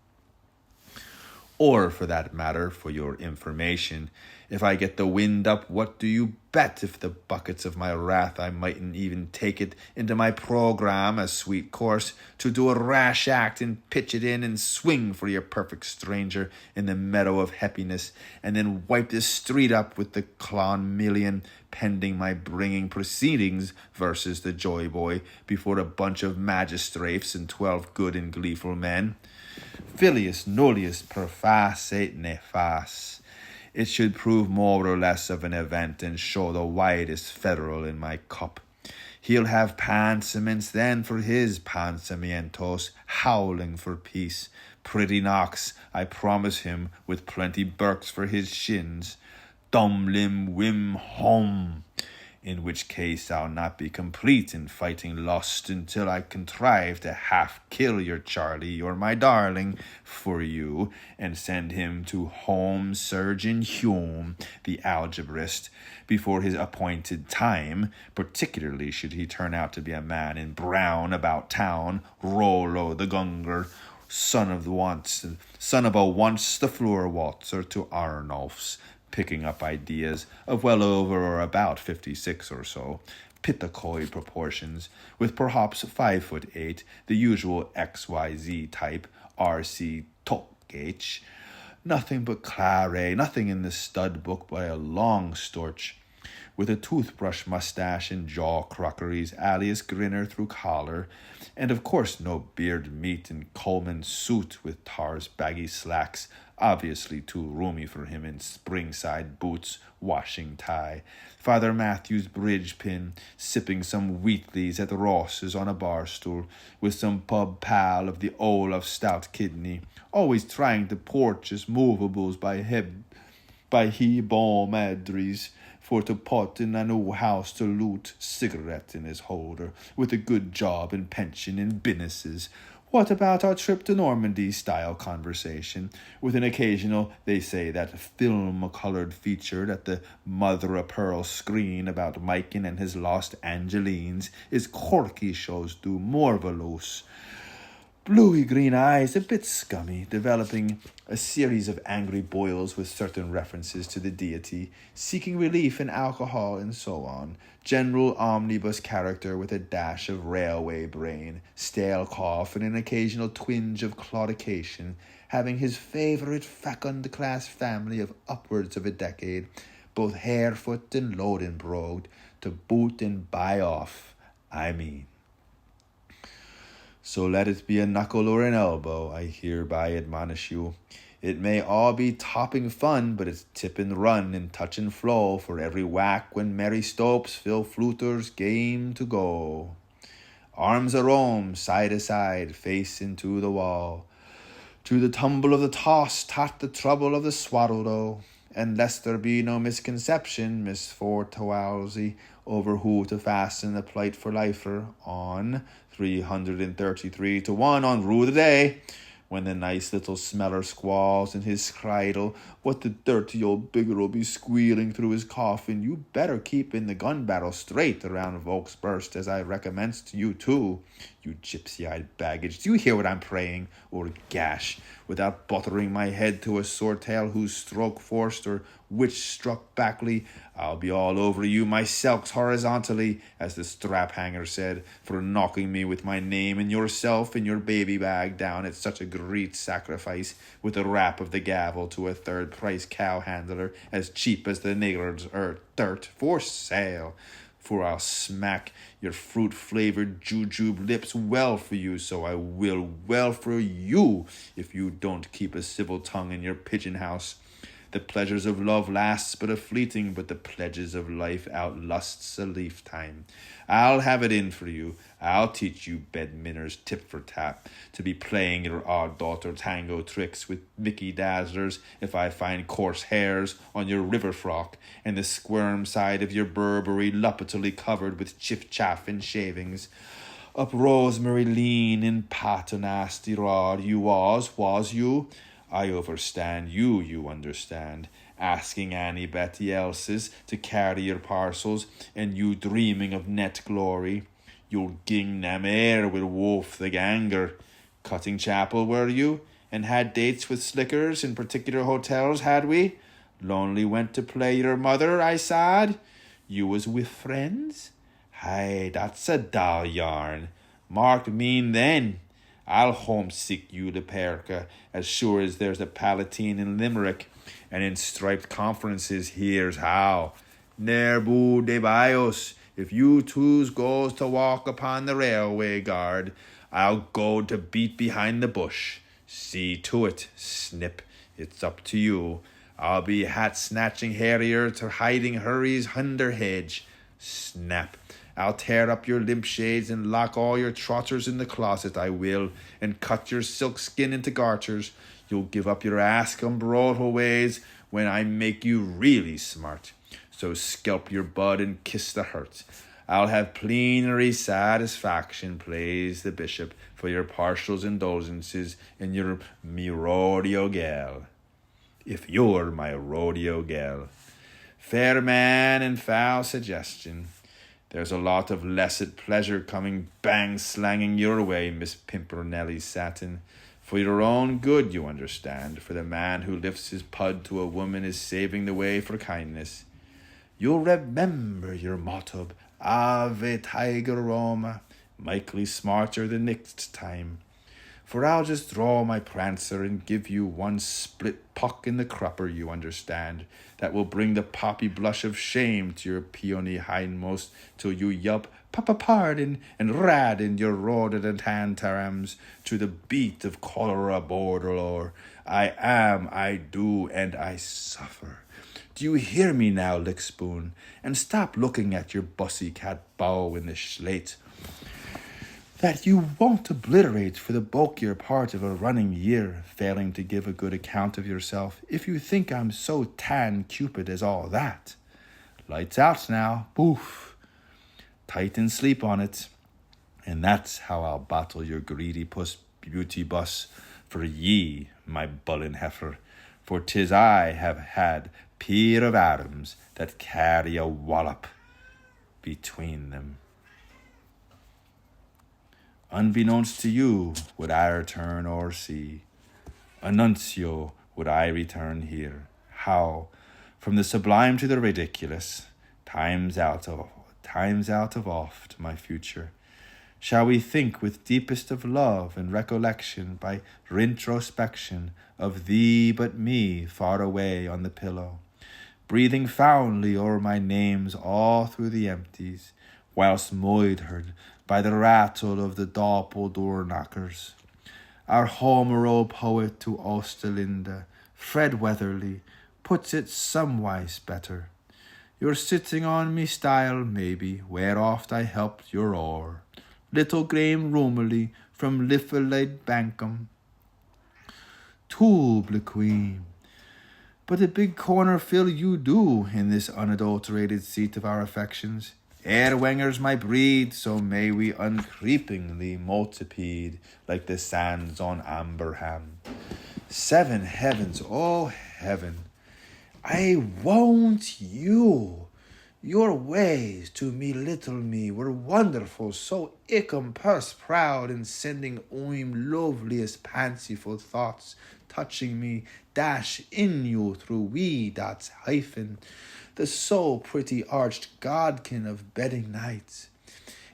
Or, for that matter, for your information, if I get the wind up, what do you bet if the buckets of my wrath I mightn't even take it into my program, a sweet course, to do a rash act and pitch it in and swing for your perfect stranger in the meadow of happiness, and then wipe the street up with the Clonmillion pending my bringing proceedings versus the Joy Boy before a bunch of magistrates and 12 good and gleeful men. Filius nullius per fas et nefas. It should prove more or less of an event and show the widest federal in my cup. He'll have pansaments then for his pansamientos, howling for peace. Pretty knocks, I promise him, with plenty Burks for his shins. Dum lim wim hom. In which case I'll not be complete in fighting lust until I contrive to half-kill your Charlie or my darling for you, and send him to home Surgeon Hume, the algebrist, before his appointed time, particularly should he turn out to be a man in brown about town, Rollo the Gunger, son of a once the floor waltzer to Arnulf's, picking up ideas of well over or about 56 or so, pithecoid proportions, with perhaps 5'8", the usual XYZ type, RC Tokh, nothing but claret, nothing in the stud book by a long storch, with a toothbrush mustache and jaw crockeries, alias grinner through collar, and of course no beard meat and Coleman suit with Tar's baggy slacks, obviously too roomy for him in springside boots, washing tie, Father Matthew's bridge pin, sipping some Wheatleys at Ross's on a bar stool, with some pub pal of the Olaf stout kidney, always trying to purchase movables by he bon madries, for to put in a new house to loot, cigarette in his holder, with a good job and pension and businesses. What about our trip to Normandy style conversation, with an occasional, they say, that film-colored feature at the mother-of-pearl screen about Miken and his lost Angelines is corky shows do more veloce. bluey-green eyes, a bit scummy, developing a series of angry boils with certain references to the deity, seeking relief in alcohol and so on. General omnibus character with a dash of railway brain, stale cough and an occasional twinge of claudication, having his favourite fecund-class family of upwards of a decade, both harefoot and lodenbrogued, to boot and buy off, I mean. So let it be a knuckle or an elbow, I hereby admonish you. It may all be topping fun, but it's tip and run and touch and flow for every whack when merry stopes fill fluters game to go. Arms a-roam, side to side, face into the wall. To the tumble of the toss, tot the trouble of the swaddle-do. And lest there be no misconception, Miss Fortowalsy, over who to fasten the plight for lifer on 333 to 1 on rue the day, when the nice little smeller squalls in his skridle what the dirty old bigger'll be squealing through his coffin. You better keep in the gun battle straight around Volk's burst, as I recommends to you too, you gypsy-eyed baggage. Do you hear what I'm praying, or gash, without buttering my head to a swordtail whose stroke forced or which struck backly? I'll be all over you myself horizontally, as the strap-hanger said, for knocking me with my name and yourself and your baby bag down at such a great sacrifice, with a rap of the gavel to a third-price cow-handler as cheap as the niggers dirt for sale. For I'll smack your fruit-flavored jujube lips well for you, so I will well for you, if you don't keep a civil tongue in your pigeon house. The pleasures of love lasts but a fleeting, but the pledges of life outlusts a lifetime. I'll have it in for you. I'll teach you bedminners tip for tap to be playing your odd daughter tango tricks with Mickey Dazzlers if I find coarse hairs on your river frock and the squirm side of your Burberry luppetily covered with chiff-chaff and shavings. Up Rosemary lean in paternosty rod you was you? I overstand you, you understand, asking Annie Betty else's to carry your parcels, and you dreaming of net glory. You'll ging nam air with Wolf the Ganger. Cutting chapel, were you? And had dates with slickers in particular hotels, had we? Lonely went to play your mother, I sad? You was with friends? Hey, that's a dull yarn. Mark mean then. I'll homesick you to Perka, as sure as there's a Palatine in Limerick, and in striped conferences here's how. Nerbu de Bios, if you twos goes to walk upon the railway guard, I'll go to beat behind the bush. See to it, Snip, it's up to you. I'll be hat-snatching Harrier to hiding hurries under hedge. Snap. I'll tear up your limp shades and lock all your trotters in the closet, I will, and cut your silk skin into garters. You'll give up your ask-umbrotal ways when I make you really smart. So scalp your bud and kiss the hurt. I'll have plenary satisfaction, plays the bishop, for your partial indulgences in your me rodeo gal. If you're my rodeo gal. Fair man and foul suggestion. There's a lot of blessed pleasure coming bang-slanging your way, Miss Pimpernelly Satin. For your own good, you understand, for the man who lifts his pud to a woman is saving the way for kindness. You'll remember your motto, Ave Tiger Roma, mikely smarter the next time. For I'll just draw my prancer and give you one split puck in the crupper, you understand, that will bring the poppy blush of shame to your peony hindmost till you yelp Papa pardon and rad in your rodent tantarams to the beat of cholera borderlore. I am, I do, and I suffer. Do you hear me now, Lickspoon? And stop looking at your bussy cat bow in the slate. That you won't obliterate for the bulkier part of a running year, failing to give a good account of yourself, if you think I'm so tan cupid as all that. Lights out now, boof. Tight and sleep on it. And that's how I'll bottle your greedy puss beauty bus for ye, my bullin heifer, for 'tis I have had peer of Adams that carry a wallop between them. Unbeknownst to you would I return o'er sea. Annuncio would I return here. How, from the sublime to the ridiculous, times out of oft, my future, shall we think with deepest of love and recollection by retrospection of thee but me far away on the pillow, breathing foully o'er my names all through the empties, whilst moithered by the rattle of the doppel door knockers. Our Homero poet to Osterlinde, Fred Weatherly, puts it somewise better. You're sitting on me stile, maybe, where oft I helped your oar. Little Graham Romilly from Liffelaid Bankum. Tooble Queen. But a big corner fill you do in this unadulterated seat of our affections. Airwangers my breed, so may we uncreepingly multipede like the sands on Amberham. 7 heavens, oh heaven, I won't you. Your ways to me, little me, were wonderful, so icum purse proud in sending oim loveliest fanciful thoughts, touching me, dash in you through wee dots hyphen, the so pretty arched godkin of bedding nights.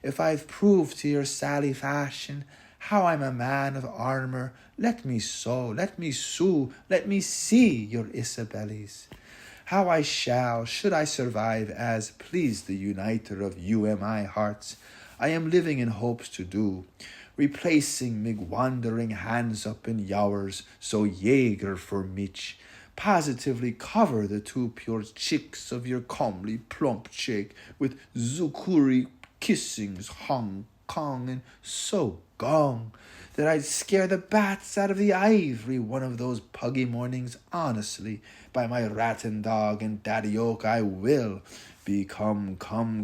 If I've proved to your Sally fashion how I'm a man of armour, let me sew, let me sue, let me see your Isabellies. How I shall, should I survive as please the uniter of UMI hearts, I am living in hopes to do, replacing mig wandering hands up in yowers, so Jaeger for mich, positively cover the 2 pure chicks of your comely plump cheek with Zukuri kissings Hong Kong, and so gong that I'd scare the bats out of the ivory one of those puggy mornings. Honestly, by my rattan dog and daddy oak, I will become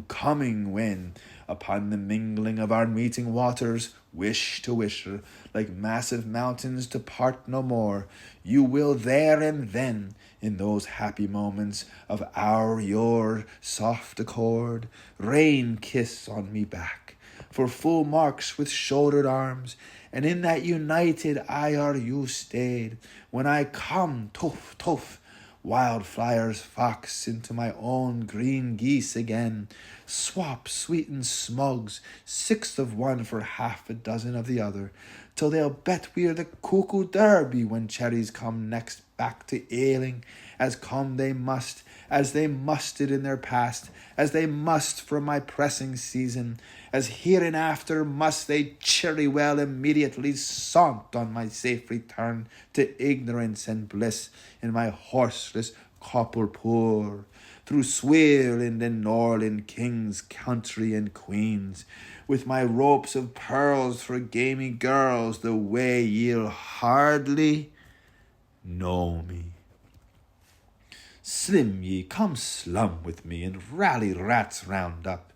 coming when, upon the mingling of our meeting waters, wish to wisher, like massive mountains to part no more, you will there and then, in those happy moments of your soft accord, rain kiss on me back, for full marks with shouldered arms, and in that united ire you stayed, when I come, tough, wildflowers fox into my own green geese again, swap sweetened smugs, 6th of one for half a dozen of the other, till they'll bet we're the cuckoo derby when cherries come next back to ailing, as come they must, as they musted in their past, as they must for my pressing season, as hereinafter must they cherry well immediately saunt on my safe return to ignorance and bliss in my horseless copper poor, through Swearland and Norland, kings, country and queens, with my ropes of pearls for gamey girls, the way ye'll hardly know me. Slim ye, come slum with me, and rally rats round up.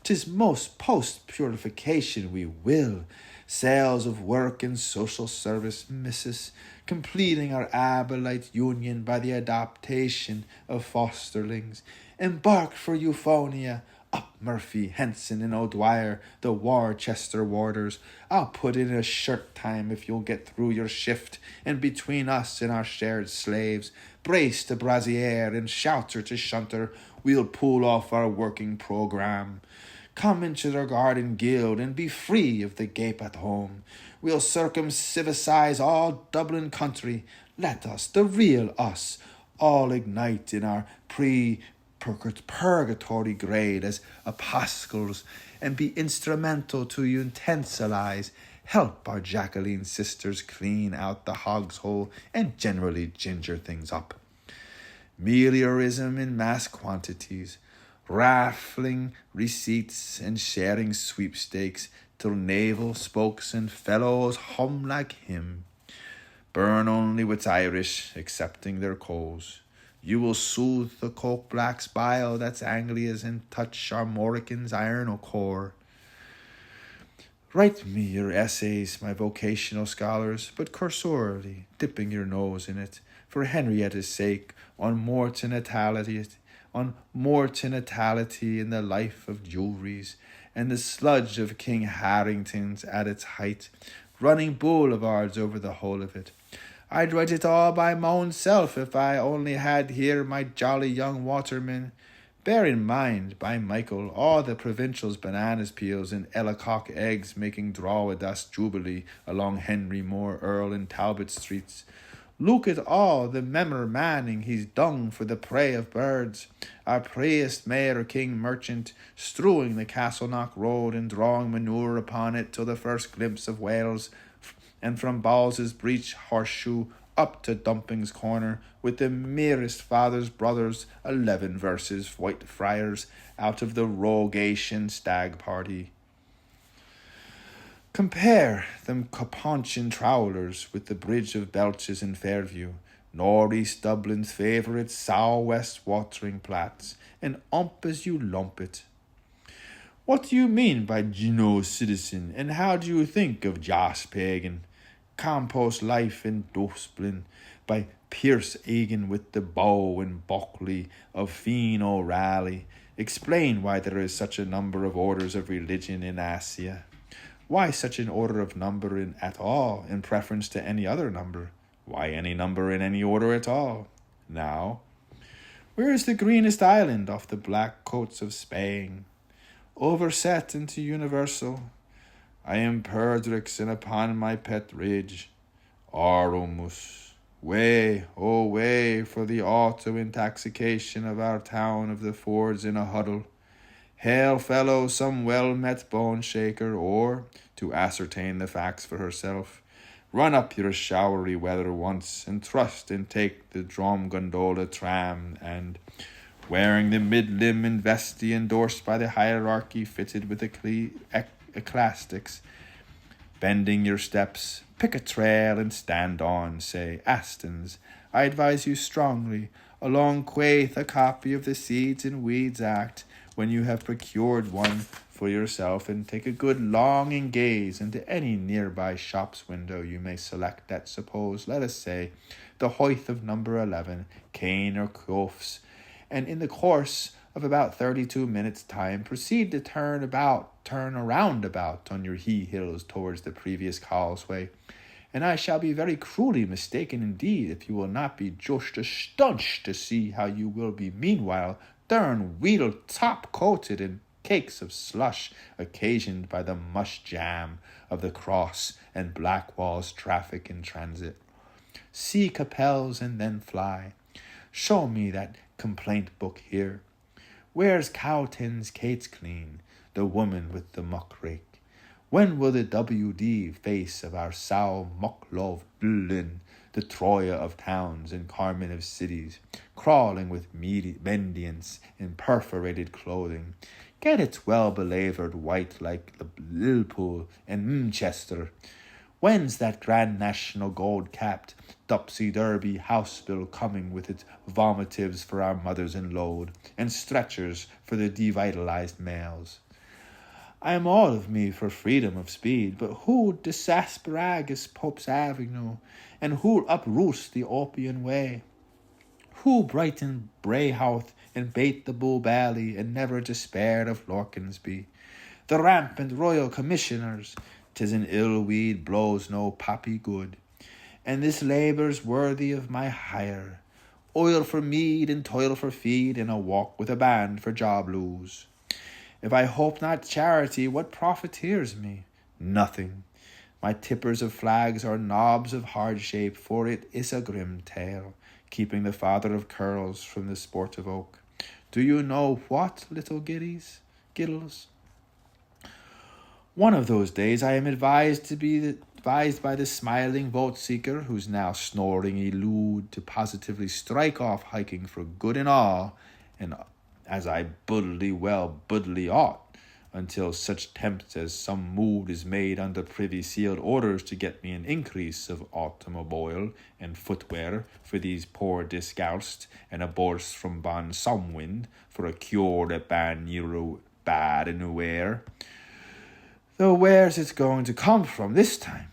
'Tis most post-purification we will, sales of work and social service, missus, completing our Abolite union by the adoption of fosterlings. Embark for Euphonia, up Murphy, Henson, and O'Dwyer, the Worcester warders. I'll put in a shirt time if you'll get through your shift, and between us and our shared slaves, brace to brassiere and shouter to shunter, we'll pull off our working programme. Come into their garden guild and be free of the gape at home. We'll circumcivicize all Dublin country. Let us, the real us, all ignite in our purgatory grade as apostles and be instrumental to utensilize, help our Jacqueline sisters clean out the hog's hole and generally ginger things up. Meliorism in mass quantities, raffling receipts and sharing sweepstakes till naval spokes and fellows hum like him. Burn only what's Irish, accepting their coals. You will soothe the coke black's bile that's Anglia's and touch our Morrican's iron o' core. Write me your essays, my vocational scholars, but cursorily, dipping your nose in it, for Henrietta's sake, on mortality, on mortality in the life of jewelries, and the sludge of King Harrington's at its height, running boulevards over the whole of it. I'd write it all by my own self if I only had here my jolly young watermen. Bear in mind, by Michael, all the provincials' bananas peels and Ellicock eggs making draw a dust jubilee along Henry Moore, Earl, and Talbot streets. Look at all the memmer manning he's dung for the prey of birds. Our prayest mayor king merchant, strewing the Castleknock road and drawing manure upon it till the first glimpse of Wales, and from Balls's breech horseshoe up to Dumping's corner, with the merest father's brothers, 11 verses, white friars, out of the Rogation stag party. Compare them Caponchian trowlers with the bridge of Belches in Fairview, Northeast Dublin's favourite sou'west watering plats, and ump as you lump it. What do you mean by citizen, and how do you think of Jas Pagan? Compost life in Dublin by Pierce Egan with the bow and Buckley of Fiann O'Reilly. Explain why there is such a number of orders of religion in Asia. Why such an order of number at all, in preference to any other number? Why any number in any order at all? Now, where is the greenest island off the black coats of Spain? Overset into universal. I am Perdrix, and upon my pet ridge, Arumus. Way, oh way, for the auto-intoxication of our town of the Fords in a huddle. Hail fellow, some well-met bone-shaker, or, to ascertain the facts for herself, run up your showery weather once, and trust and take the Dromgondola tram, and, wearing the mid-limb and vesty endorsed by the hierarchy fitted with ecclesiastics, bending your steps, pick a trail and stand on, say, Aston's. I advise you strongly, along quaith a copy of the Seeds and Weeds Act, when you have procured one for yourself, and take a good longing gaze into any nearby shop's window you may select that suppose, let us say, the height of number 11, Cane or Crofts, and in the course of about 32 minutes' time, proceed to turn around about on your he-hills towards the previous causeway, and I shall be very cruelly mistaken indeed if you will not be just astonished to see how you will be meanwhile darn wheedle top-coated in cakes of slush occasioned by the mush jam of the Cross and Blackwall's traffic in transit. See Capels and then fly. Show me that complaint book here. Where's Cowton's Kate's Clean, the woman with the muck-rake? When will the W.D. face of our sow muck-love Dublin, the Troya of towns and Carmen of cities, crawling with mendiants in perforated clothing, get its well-belaboured white like Liverpool and Manchester? When's that grand national gold-capped Dupsy Derby house bill coming with its vomitives for our mothers in load, and stretchers for the devitalized males? I am all of me for freedom of speed, but who'd disasparagus Pope's Avenue, and who'll uproot the Opian Way? Who brighten Brayhouth and bait the Bull Bally, and never despaired of Lorkinsby? The rampant royal commissioners, 'tis an ill weed blows no poppy good, and this labour's worthy of my hire. Oil for mead and toil for feed, and a walk with a band for job loos. If I hope not charity, what profiteers me? Nothing. My tippers of flags are knobs of hard shape, for it is a grim tale, keeping the father of curls from the sport of oak. Do you know what, little giddles? One of those days I am advised by the smiling vote-seeker, who's now snoring elude, to positively strike off hiking for good and all, and as I buddily ought, until such temps as some move is made under privy sealed orders to get me an increase of automobile and footwear for these poor disgust, and a bourse from Bon Somwind for a cure at Ban Euro bad and aware. Though where's it going to come from this time?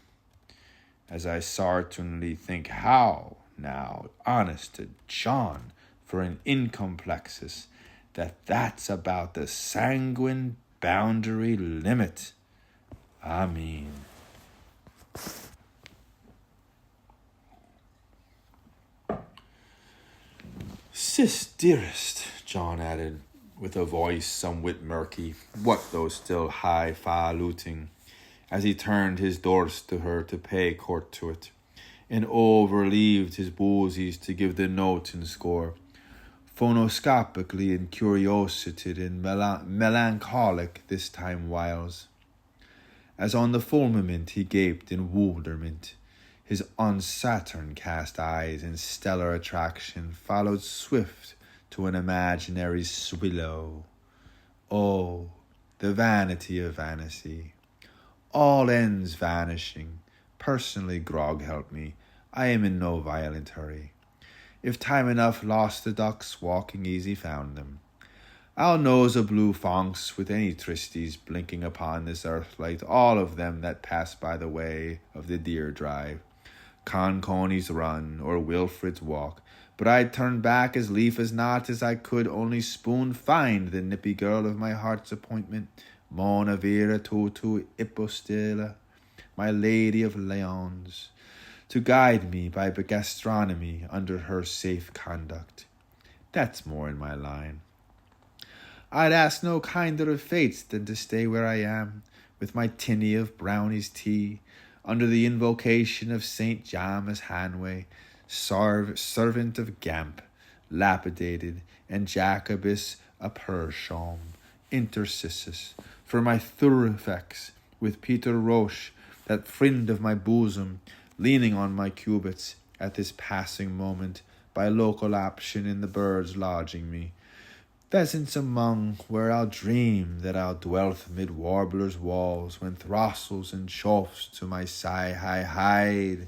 As I certainly think how, now, honest to Jaun, for an incomplexus, that's about the sanguine boundary limit. Amen. Sis, dearest, Jaun added, with a voice somewhat murky, what though still high-faluting, as he turned his dorse to her to pay court to it, and overleaved his boosies to give the note and score, phonoscopically and curiosity and melancholic this time whiles. As on the firmament he gaped in wonderment, his on-Saturn cast eyes in stellar attraction followed swift to an imaginary swallow. Oh, the vanity of vanity. All ends vanishing. Personally, grog help me. I am in no violent hurry. If time enough lost the ducks, walking easy found them. I'll nose a blue fonks with any tristies blinking upon this earthlight, all of them that pass by the way of the deer drive. Conconey's run, or Wilfred's walk, but I'd turn back as lief as not, as I could only spoon find the nippy girl of my heart's appointment, Mona Vera Totu Ipostela, my lady of Leons, to guide me by gastronomy under her safe conduct. That's more in my line. I'd ask no kinder of fates than to stay where I am, with my tinny of brownie's tea, under the invocation of St. James Hanway, servant of Gamp, lapidated, and Jacobus Apersham, intercissus, for my thurifex, with Peter Roche, that friend of my bosom, leaning on my cubits at this passing moment, by local option in the birds lodging me. Pheasants among, where I'll dream that I'll dwellth mid warblers' walls, when throstles and choughs to my sigh hide,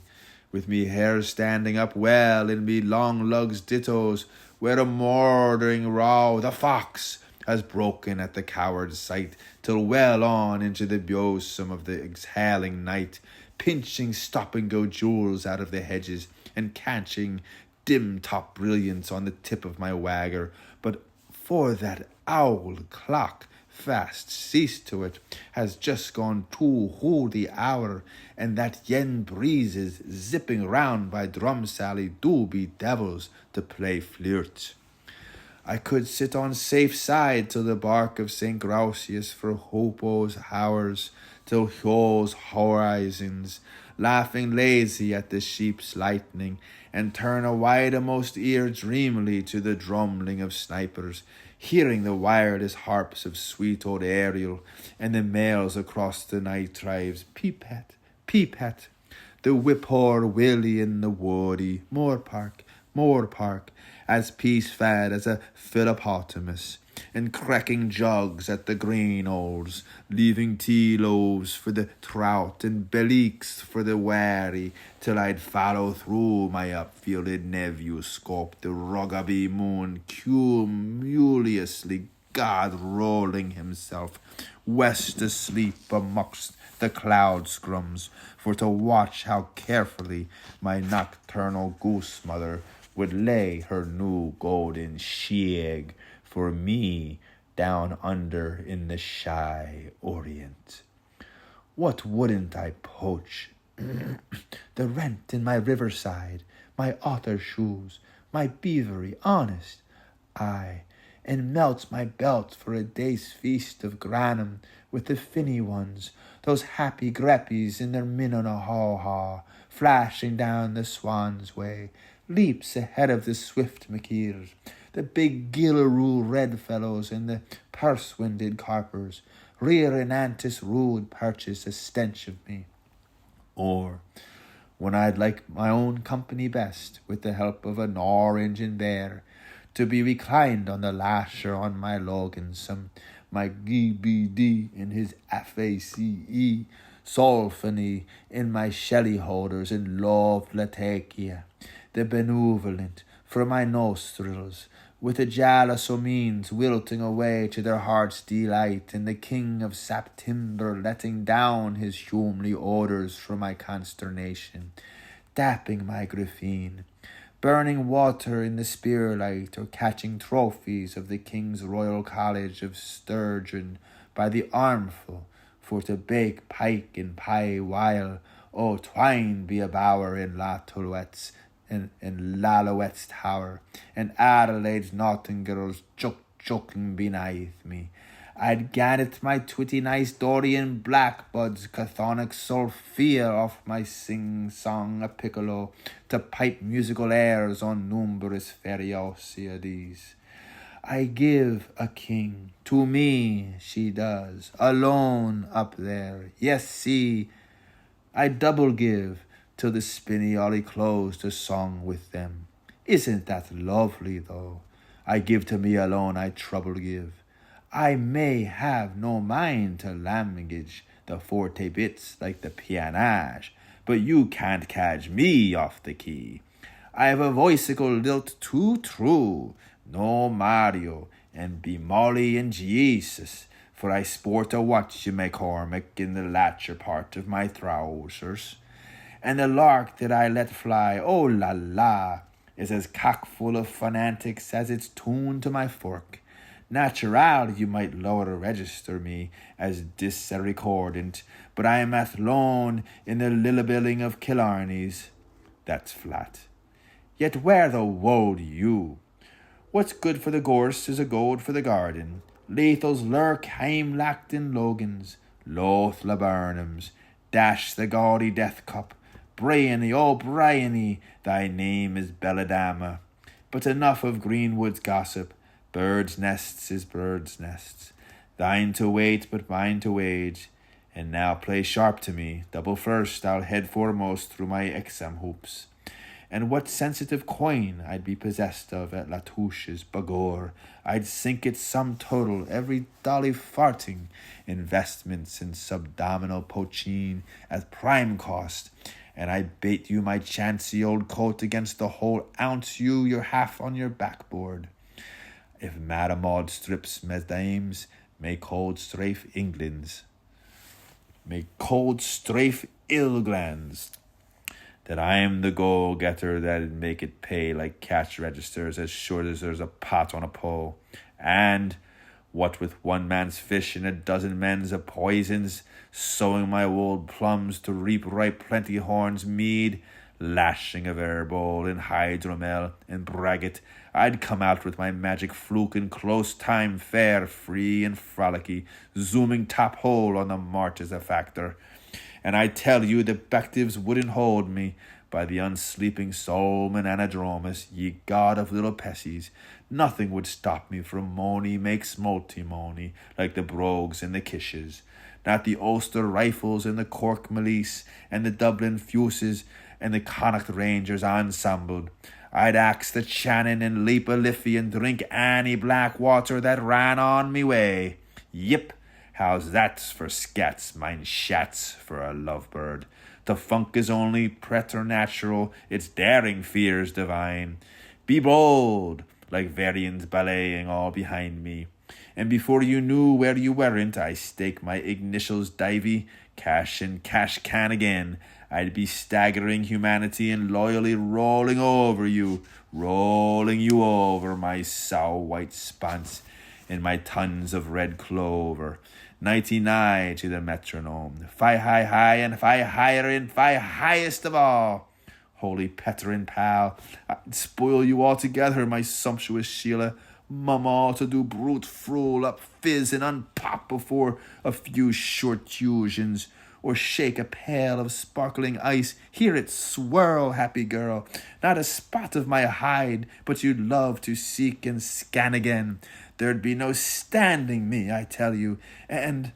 with me hair standing up well in me long lugs dittos, where a mordering row, the fox, has broken at the coward's sight, till well on into the bosom of the exhaling night, pinching stop-and-go jewels out of the hedges, and catching dim-top brilliance on the tip of my wagger, but for that owl clock, fast ceased to it, has just gone to the hour, and that yen breezes zipping round by Drumsally do be devils to play flirt. I could sit on safe side till the bark of St. Graucius for Hopo's hours, till Hyo's horizons, laughing lazy at the sheep's lightning, and turn a wide-amost ear dreamily to the drumming of snipers, hearing the wireless harps of sweet old Ariel, and the males across the night drives peep-het, peep-het, the whip-whore Willie in the woody, moor park, as peace-fed as a Philippotamus, and cracking jugs at the green olds, leaving tea loaves for the trout and belliques for the wary, till I'd follow through my upfielded nephew scope the rugby moon cumulously God-rolling himself west asleep amongst the cloud scrums, for to watch how carefully my nocturnal goose mother would lay her new golden sheg for me down under in the shy Orient. What wouldn't I poach? The rent in my riverside, my otter shoes, my beavery honest, aye, and melts my belt for a day's feast of granum with the finny ones, those happy greppies in their minona haw-haw, flashing down the Swan's way, leaps ahead of the swift McKeers, the big gillaroo red fellows and the purse-winded carpers, rear in antis rude purchase a stench of me. Or, when I'd like my own company best, with the help of an orange and bear, to be reclined on the lasher on my Logansome, my GBD in his FACE, Solfany in my Shelley holders in Love Latakia, the benevolent for my nostrils, with the jalosomines wilting away to their heart's delight, and the king of September letting down his humely orders for my consternation, dapping my graphene, burning water in the spearlight, or catching trophies of the King's Royal College of Sturgeon by the armful, for to bake pike and pie while, twine be a bower in Lalouette's tower, and Adelaide's Nottinghams jucking beneath me. I'd gannet my twitty nice Dorian blackbuds, Cathonic Sophia off my sing-song a piccolo, to pipe musical airs on numerous Feriosiades. I give a king, to me she does, alone up there. Yes, see, I double give, till the spinny closed a song with them. Isn't that lovely, though? I give to me alone, I trouble give. I may have no mind to language the forte bits like the pianage, but you can't catch me off the key. I've a voicicle lilt too true, no Mario, and be Molly and Jesus, for I sport a watch you may Cormac in the latcher part of my trousers. And the lark that I let fly, oh la la, is as cockful of fanatics as it's tuned to my fork. Natural, you might lower register me as disrecordant, but I am athlone in the lillabilling of Killarney's. That's flat. Yet where the wold you? What's good for the gorse is a goad for the garden. Lethal's lurk heim lacked in Logans, Loth laburnums, dash the gaudy death cup. Briany, oh Briany, thy name is Belladama. But enough of Greenwood's gossip. Birds' nests is birds' nests. Thine to wait, but mine to wage. And now play sharp to me. Double first, I'll head foremost through my exam hoops. And what sensitive coin I'd be possessed of at Latouche's Bagor. I'd sink it sum total, every dolly farting. Investments in subdominal poachine at prime cost. And I bait you my chancy old coat against the whole ounce you're half on your backboard. If Madam Maud strips mesdames, may cold strafe England's. May cold strafe Ilglands. That I'm the go-getter that'd make it pay like cash registers as sure as there's a pot on a pole. And, what with one man's fish and a dozen men's of poisons, sowing my old plums to reap ripe plenty horns mead, lashing of airball and hydromel and braggot, I'd come out with my magic fluke in close time fair, free and frolicky, zooming top hole on the march as a factor. And I tell you the bectives wouldn't hold me, by the unsleeping Solomon Anadromus, ye god of little pessies. Nothing would stop me from mony makes multi-mony, like the brogues and the kishes. Not the Ulster rifles and the Cork milice, and the Dublin fuses, and the Connacht Rangers ensembled. I'd axe the Shannon and leap a Liffey and drink any black water that ran on me way. Yip, how's that for scats, mine shats, for a lovebird? The funk is only preternatural, its daring fears divine. Be bold, like Varian's balleting all behind me. And before you knew where you weren't, I stake my initials divey, cash and cash can again. I'd be staggering humanity and loyally rolling you over, my sow-white sponce, in my tons of red clover. 99 to the metronome, fi high, and fi higher and fi highest of all. Holy Petrin pal, I'd spoil you altogether, my sumptuous Sheila. Mama to do brute fool up fizz and unpop before a few short fusions, or shake a pail of sparkling ice, hear it swirl, happy girl. Not a spot of my hide, but you'd love to seek and scan again. There'd be no standing me, I tell you. And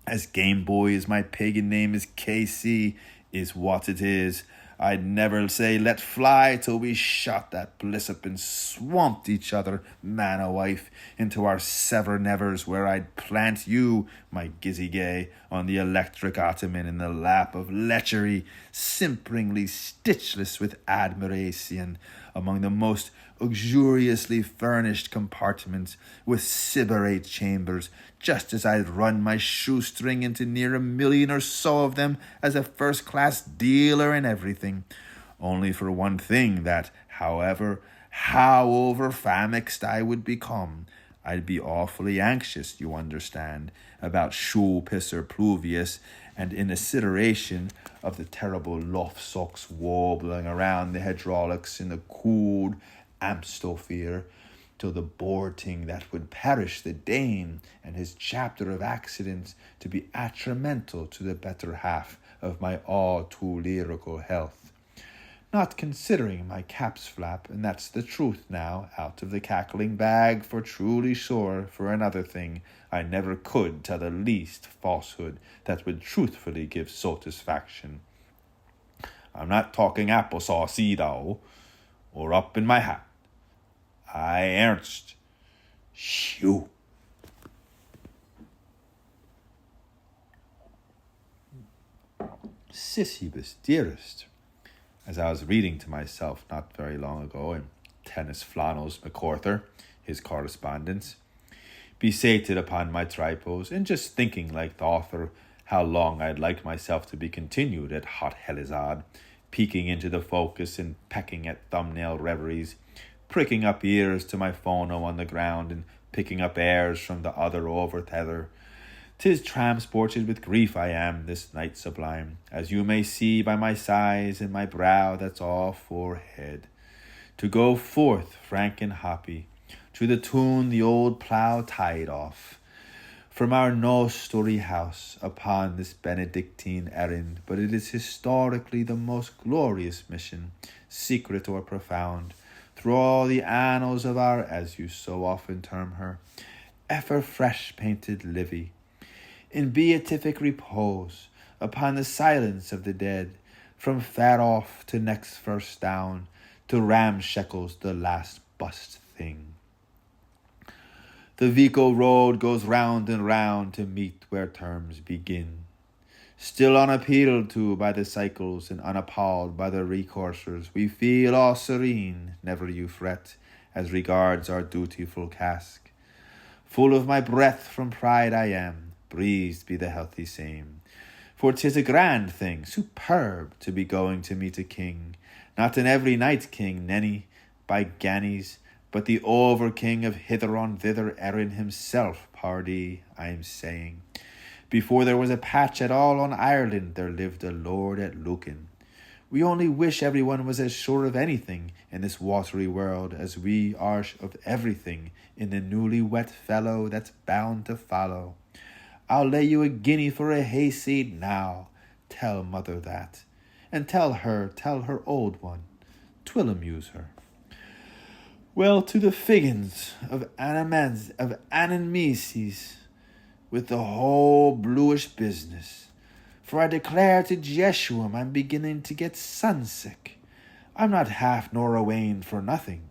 as Game Boy as my pagan name is KC, is what it is. I'd never say let fly till we shot that bliss up and swamped each other, man or wife, into our sever nevers, where I'd plant you, my gizzy gay, on the electric ottoman in the lap of lechery, simperingly stitchless with admiration, among the most luxuriously furnished compartments, with sybarite chambers, just as I'd run my shoestring into near 1 million or so of them as a first-class dealer in everything. Only for one thing, that However, how over-famixt I would become, I'd be awfully anxious, you understand, about shoe pisser pluvius and in consideration of the terrible loftsocks wobbling around the hydraulics in the cool amstosphere, till the borting that would perish the Dane and his chapter of accidents to be atrimental to the better half of my all too lyrical health. Not considering my cap's flap, and that's the truth now, out of the cackling bag, for truly sure, for another thing, I never could tell the least falsehood that would truthfully give satisfaction. I'm not talking applesauce, though, or up in my hat. I ernst. Shoo. Sisyphus, dearest, as I was reading to myself not very long ago in Tennis Flannels MacArthur, his correspondence, besated upon my tripos, and just thinking like the author how long I'd like myself to be continued at Hot Helizad, peeking into the focus and pecking at thumbnail reveries, pricking up ears to my phono on the ground and picking up airs from the other over tether. 'Tis transported with grief I am this night sublime, as you may see by my sighs and my brow that's all forehead, to go forth frank and happy, to the tune the old plough tied off, from our no-story house upon this Benedictine errand, but it is historically the most glorious mission, secret or profound, through all the annals of our, as you so often term her, ever fresh-painted Livy, in beatific repose, upon the silence of the dead, from far off to next first down, to ramshackles the last bust thing. The Vico road goes round and round to meet where terms begin. Still unappealed to by the cycles and unappalled by the recoursers, we feel all serene, never you fret, as regards our dutiful cask. Full of my breath from pride I am, breathed be the healthy same. For 'tis a grand thing, superb, to be going to meet a king, not an every night king, nenny, by gannies, but the over-king of hither on thither Erin himself, pardie, I'm saying. Before there was a patch at all on Ireland, there lived a lord at Lucan. We only wish everyone was as sure of anything in this watery world as we are of everything in the newly wet fellow that's bound to follow. I'll lay you a guinea for a hayseed now. Tell mother that. And tell her old one. 'Twill amuse her. Well, to the Finnegans of Ananmeses, with the whole bluish business. For I declare to Jeshuam I'm beginning to get sunsick. I'm not half Norrowain for nothing.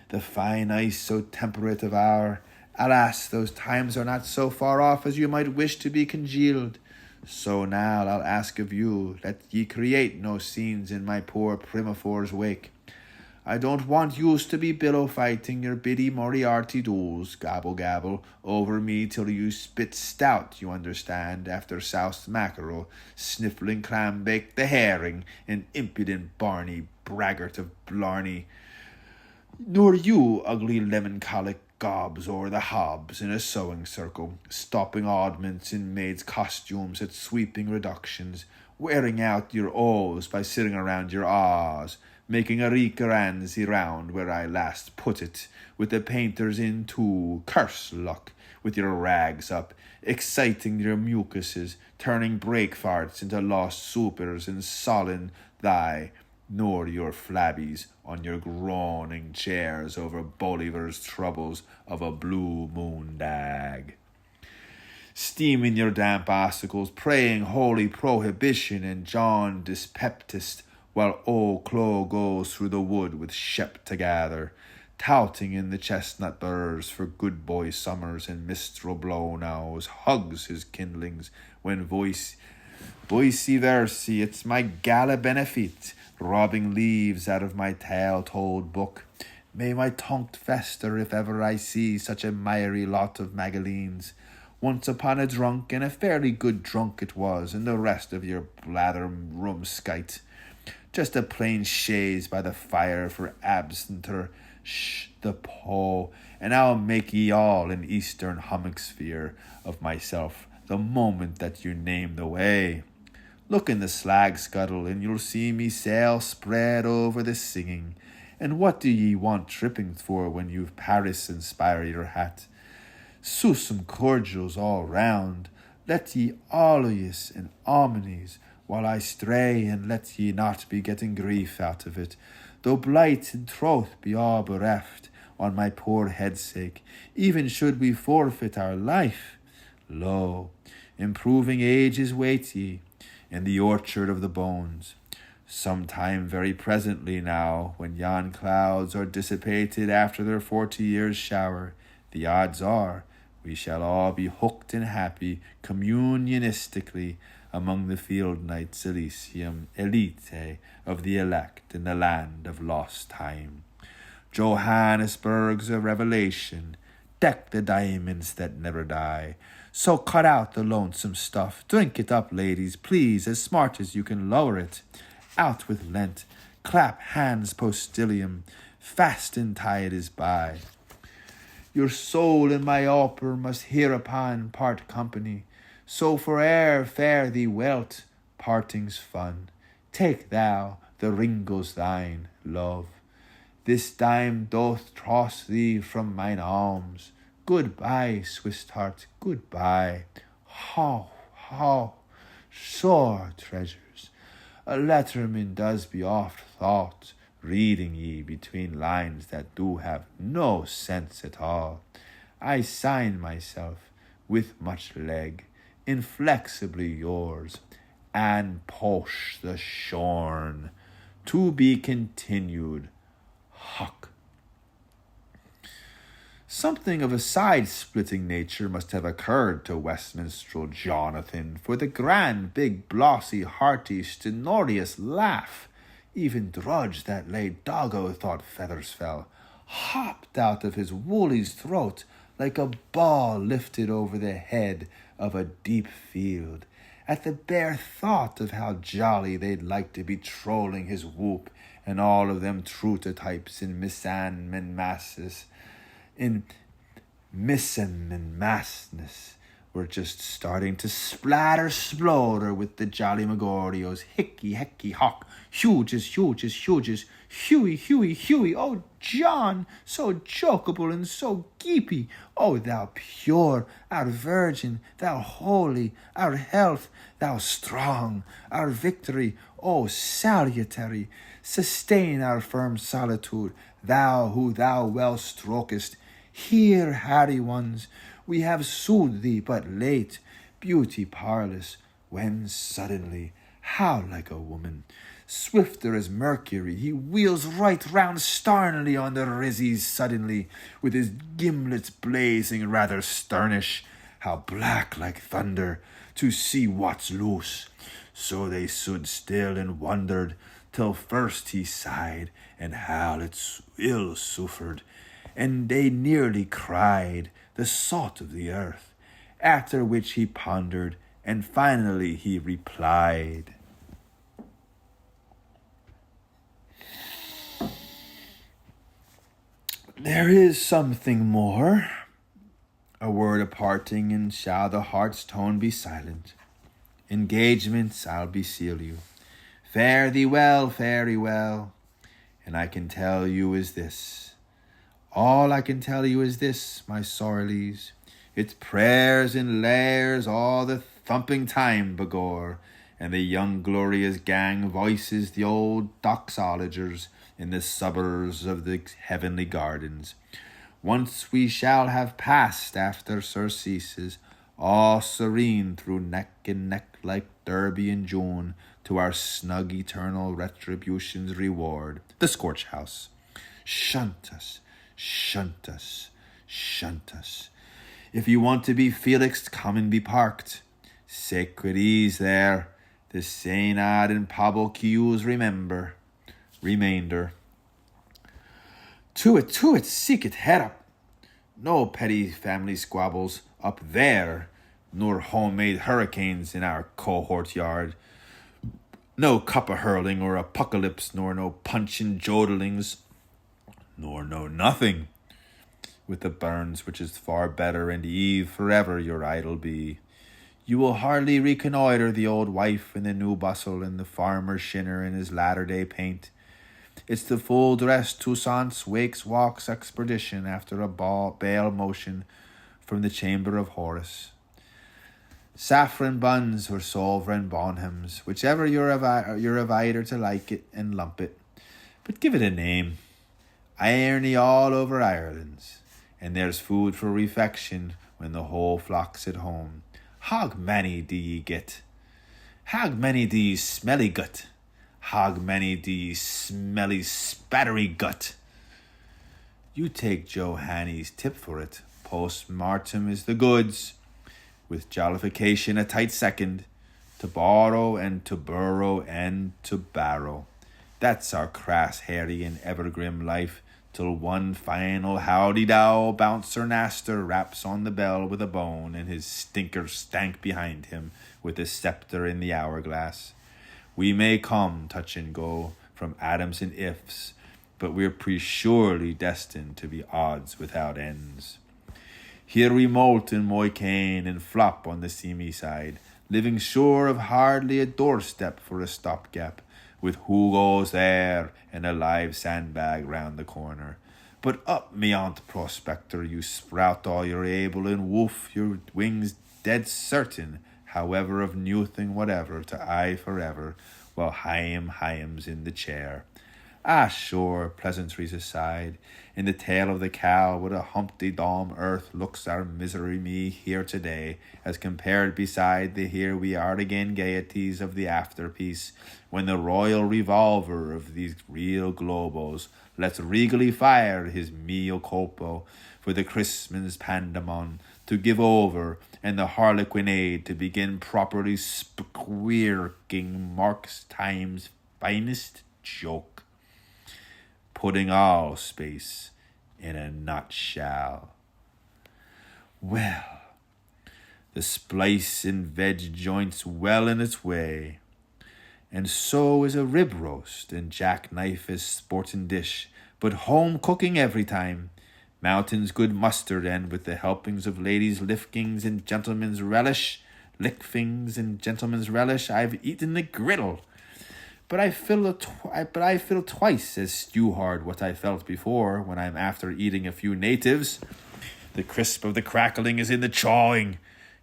The fine ice so temperate of our, alas, those times are not so far off as you might wish to be congealed. So now I'll ask of you, let ye create no scenes in my poor Primaphor's wake. I don't want yous to be billow fighting your biddy Moriarty duels, gabble gabble, over me till you spit stout, you understand, after soused mackerel, sniffling clam-baked the herring, and impudent Barney, braggart of Blarney. Nor you, ugly lemon-colic gobs o'er the hobs in a sewing circle, stopping oddments in maids' costumes at sweeping reductions, wearing out your O's by sitting around your ahs, making a reekeranzy round where I last put it, with the painters in too, curse luck, with your rags up, exciting your mucuses, turning brake farts into lost supers and sullen thigh, nor your flabbies on your groaning chairs over Bolivar's troubles of a blue moon dag. Steaming your damp icicles, praying holy prohibition and Jaun dyspeptist, while old Clo goes through the wood with Shep to gather, touting in the chestnut burrs for good boy summers and mistral blow nows, hugs his kindlings when voicey versy, it's my gala benefit, robbing leaves out of my tale-told book. May my tongue fester if ever I see such a miry lot of Magdalenes. Once upon a drunk, and a fairly good drunk it was, and the rest of your blather rumskite. just a plain chaise by the fire for absenter the po, and I'll make ye all an eastern hemisphere of myself the moment that you name the way. Look in the slag scuttle, and you'll see me sail spread over the singing. And what do ye want tripping for when you've Paris inspire your hat? Susum cordials all round, let ye all of yous and omnies, while I stray, and let ye not be getting grief out of it, though blight and troth be all bereft on my poor head's sake, even should we forfeit our life. Lo, improving ages wait ye, in the orchard of the bones. Sometime very presently now, when yon clouds are dissipated after their 40 years' shower, the odds are we shall all be hooked and happy communionistically among the field knights Elysium elite of the elect in the land of lost time. Johannesburg's a revelation. Deck the diamonds that never die. So cut out the lonesome stuff. Drink it up, ladies, please, as smart as you can lower it. Out with Lent. Clap hands postilium. Fast and tide is by. Your soul and my opera must hereupon part company. So for e'er fare thee welt, parting's fun. Take thou, the ring goes thine, love. This dime doth toss thee from mine arms. Goodbye, sweetheart, goodbye. How, sore treasures. A letterman does be oft thought, reading ye between lines that do have no sense at all. I sign myself, with much leg, inflexibly yours, and posh the Shaun. To be continued, Huck. Something of a side-splitting nature must have occurred to Westminster Jonathan, for the grand, big, blossy, hearty, stentorious laugh, even Drudge that laid doggo thought feathers fell, hopped out of his woolly's throat like a ball lifted over the head of a deep field, at the bare thought of how jolly they'd like to be trolling his whoop, and all of them troototypes in Missan and Masses, in Missem and Massness, were just starting to splodder with the jolly Magorios. Hickey, hecky, hock, huges, Huey, oh, Jaun, so jokeable and so geepy. Oh, thou pure, our virgin, thou holy, our health, thou strong, our victory, oh, salutary. Sustain our firm solitude, thou who thou well strokest. Hear, hardy ones, we have sued thee but late, beauty parlous, when suddenly, how like a woman, swifter as Mercury, he wheels right round starnly on the rizzies suddenly, with his gimlets blazing rather sternish, how black like thunder, to see what's loose. So they stood still and wondered, till first he sighed, and how it's ill suffered, and they nearly cried, the salt of the earth. After which he pondered, and finally he replied, there is something more. A word of parting, and shall the heart's tone be silent. Engagements, I'll beseal you. Fare thee well, and I can tell you is this. All I can tell you is this, my sorrelies. It's prayers in layers all the thumping time, begore, and the young glorious gang voices the old doxologers in the suburbs of the heavenly gardens. Once we shall have passed after surceases, all serene through neck and neck like Derby and Jaun, to our snug eternal retribution's reward, the scorch house. Shunt us. If you want to be Felixed, come and be parked. Sacred ease there, the Sainad and Pablo Q's remainder. To it, seek it, head up. No petty family squabbles up there, nor homemade hurricanes in our cohort yard. No cup-a-hurling or apocalypse, nor no punching jodelings, nor no nothing. With the burns which is far better, and Eve forever your idol be. You will hardly reconnoitre the old wife in the new bustle, and the farmer shinner in his latter-day paint. It's the full-dressed Toussaint's wakes walks expedition after a bail motion from the chamber of Horus. Saffron buns or sovereign bonhams, whichever you're a vider to like it and lump it. But give it a name. Irony all over Ireland's, and there's food for refection when the whole flock's at home. Hog many do ye get? Hog many do ye smelly gut? Hog many do ye smelly spattery gut? You take Joe Hanny's tip for it. Post-mortem is the goods, with jollification a tight second, to borrow and to burrow and to barrow. That's our crass, hairy, and ever-grim life, till one final howdy-dow bouncer Naster raps on the bell with a bone, and his stinker stank behind him with a scepter in the hourglass. We may come touch and go from atoms and ifs, but we're surely destined to be odds without ends. Here we moult in Moycane and flop on the seamy side, living sure of hardly a doorstep for a stopgap, with who goes there and a live sandbag round the corner. But up, me aunt prospector, you sprout all you're able, and woof your wings dead certain, however of newthing whatever, to eye forever, while Hyam's in the chair. Ah, sure, pleasantries aside, in the tail of the cow, what a Humpty Dom earth looks our misery me here today, as compared beside the here we are again gaieties of the afterpiece, when the royal revolver of these real globos lets regally fire his mio colpo for the Christmas pandemon to give over, and the harlequinade to begin properly squeaking Mark's Time's finest joke, putting all space in a nutshell. Well, the splice and veg joint's well in its way, and so is a rib roast and jackknife as sporting dish, but home cooking every time. Mountain's good mustard, and with the helpings of ladies' lickings and gentlemen's relish, I've eaten the griddle. But I feel twice as stew-hard what I felt before when I'm after eating a few natives. The crisp of the crackling is in the chawing.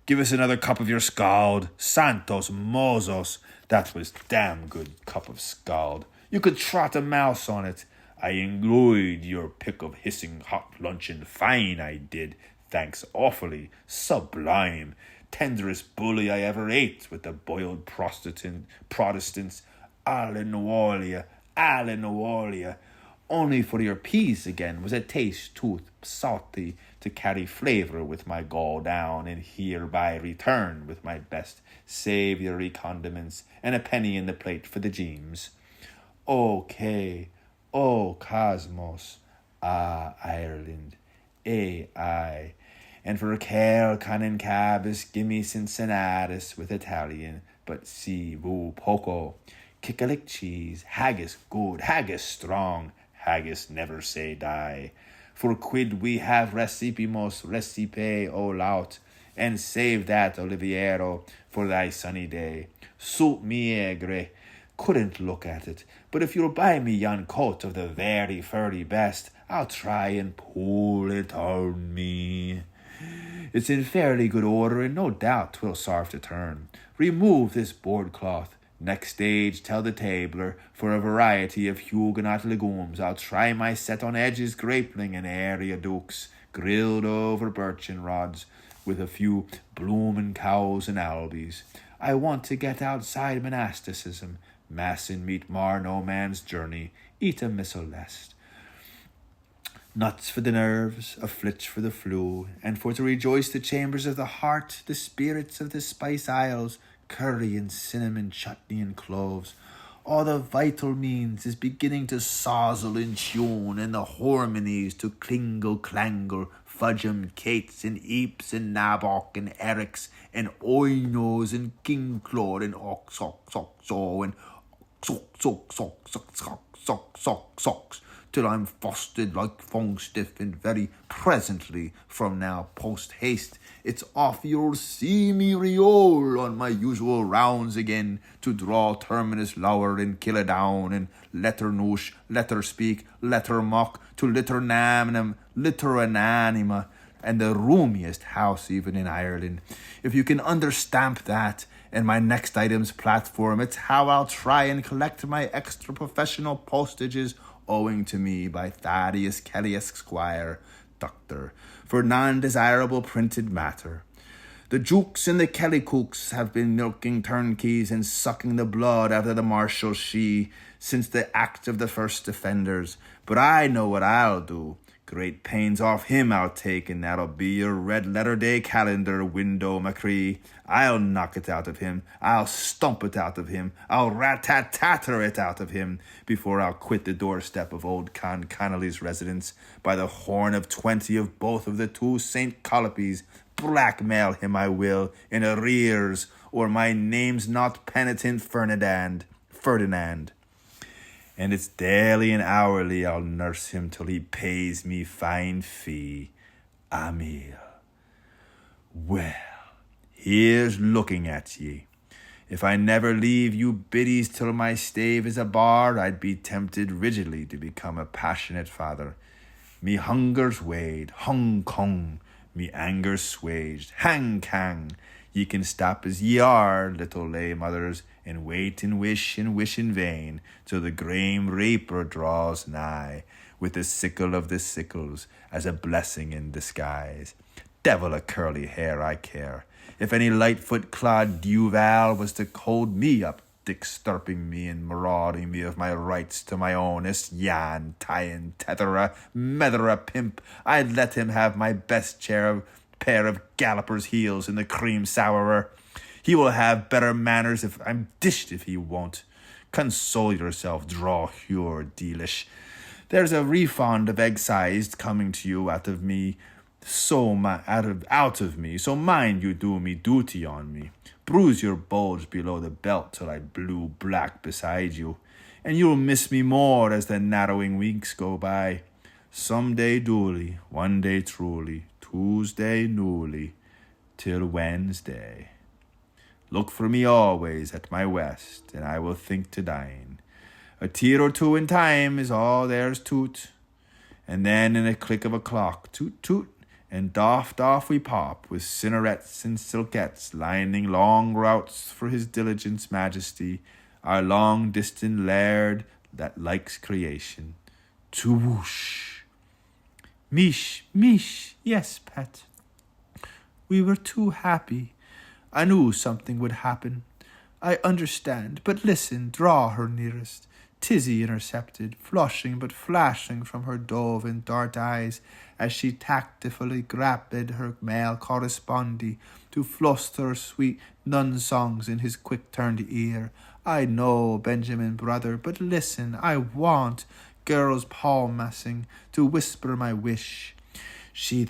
Give us another cup of your scald. Santos mozos. That was damn good cup of scald. You could trot a mouse on it. I enjoyed your pick of hissing hot luncheon. Fine, I did. Thanks awfully. Sublime. Tenderest bully I ever ate with the boiled Protestants. Alleluia. Only for your peas again was a taste tooth salty to carry flavour with my gall down, and hereby return with my best savoury condiments and a penny in the plate for the Jeems. Okay, oh Cosmos, ah Ireland, aye. And for Cal Canon Cabis, gimme Cincinnatus with Italian, but si vu poco. Kickalick cheese, haggis good, haggis strong, haggis never say die. For quid we have recipimos recipe o laut, and save that Oliviero for thy sunny day. Soup miegre, couldn't look at it, but if you'll buy me yon coat of the very furry best, I'll try and pull it on me. It's in fairly good order, and no doubt 'twill sarve to turn. Remove this boardcloth. Next stage, tell the tabler, for a variety of Huguenot legumes, I'll try my set on edges, grapeling and area dukes, grilled over birchen rods, with a few bloomin' cows and albies. I want to get outside monasticism. Mass and meat mar no man's journey. Eat a missile lest. Nuts for the nerves, a flitch for the flu, and for to rejoice the chambers of the heart, the spirits of the Spice Isles, curry and cinnamon, chutney and cloves. All the vital means is beginning to sozzle and tune, and the harmonies to clingle, fudgem, cates and eeps and nabok and erics and oinos and king claude and oxoxoxo and socks, till I'm frosted like fong stiff, and very presently from now post haste it's off you'll see me reol on my usual rounds again, to draw terminus lower and kill a down, and letter noosh, letter speak, letter mock, to litter namnum, litter ananima, and the roomiest house even in Ireland. If you can understamp that and my next item's platform, it's how I'll try and collect my extra professional postages owing to me by Thaddeus Kelly Esquire, Doctor, for non-desirable printed matter. The Jukes and the Kellycooks have been milking turnkeys and sucking the blood out of the Marshalsea since the act of the first offenders, but I know what I'll do. Great pains off him I'll take, and that'll be your red letter day calendar, Window Macree. I'll knock it out of him. I'll stomp it out of him. I'll rat-tat-tatter it out of him before I'll quit the doorstep of old Con Connolly's residence. By the horn of 20 of both of the two St. Colopes, blackmail him I will, in arrears, or my name's not penitent Ferdinand. And it's daily and hourly I'll nurse him till he pays me fine fee. Emile. Well, here's looking at ye. If I never leave you biddies till my stave is a bar, I'd be tempted rigidly to become a passionate father. Me hunger's weighed, Hong Kong, me anger's swaged, Hang Kang. Ye can stop as ye are, little lay mothers, and wait and wish in vain, till the grame raper draws nigh, with the sickle of the sickles, as a blessing in disguise. Devil a curly hair I care. If any lightfoot Claude Duval was to hold me up, disturbing me and marauding me of my rights to my ownest, yan, tyin, tethera, methera pimp, I'd let him have my best pair of gallopers' heels in the cream sourer. He will have better manners if I'm dished if he won't. Console yourself, draw your delish. There's a refund of egg-sized coming to you out of me, so mind you do me duty on me. Bruise your bulge below the belt till I blue black beside you, and you'll miss me more as the narrowing weeks go by. Some day duly, one day truly, Tuesday newly, till Wednesday. Look for me always at my west, and I will think to dine. A tear or two in time is all there's to't, and then in a click of a clock, toot toot, and doff we pop, with cinnarettes and silkettes, lining long routes for his diligence majesty, our long-distant laird that likes creation. To whoosh. Mish, yes, pet. We were too happy. I knew something would happen. I understand, but listen, draw her nearest. Tizzy intercepted, flushing but flashing from her dove and dart eyes, as she tactfully grabbed her male correspondee to fluster sweet nun songs in his quick-turned ear. I know, Benjamin, brother, but listen, I want girls palm-massing to whisper my wish. She,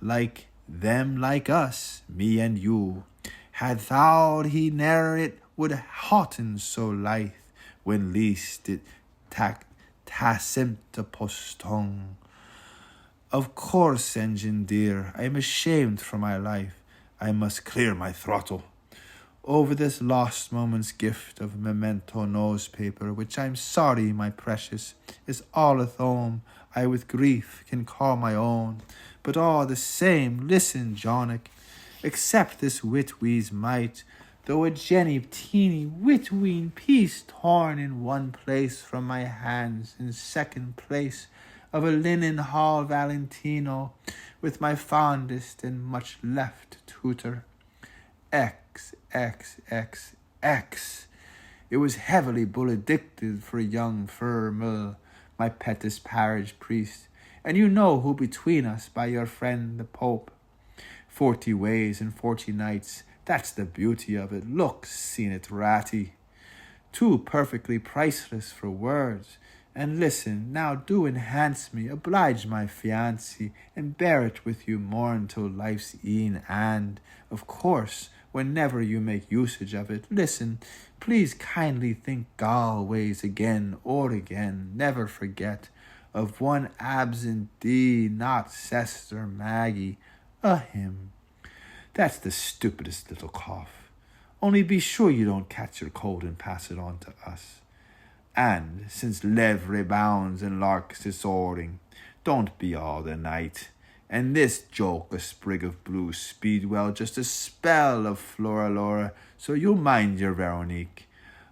like them like us, me and you, had thought he ne'er it would hotten so lithe, when least it tacit postung. Of course, engine dear, I am ashamed for my life. I must clear my throttle over this lost moment's gift of memento nosepaper, which I'm sorry, my precious, is all at home I with grief can call my own. But all the same, listen, Jaunic, accept this witwee's mite, though a jenny teeny witween piece torn in one place from my hands, in second place of a linen hall Valentino, with my fondest and much left tutor. X. It was heavily bulledicted for a young fur mill, my pettis parish priest, and you know who between us by your friend the Pope. 40 ways and 40 nights, that's the beauty of it. Look, seen it ratty. Too perfectly priceless for words. And listen, now do enhance me, oblige my fiancé, and bear it with you more until life's e'en, and, of course, whenever you make usage of it. Listen, please kindly think always again or again, never forget, of one absentee, not Sister Maggie, a him. That's the stupidest little cough. Only be sure you don't catch your cold and pass it on to us. And, since lev rebounds and larks is soaring, don't be all the night. And this joke a sprig of blue speedwell, just a spell of Flora Laura, so you'll mind your Veronique.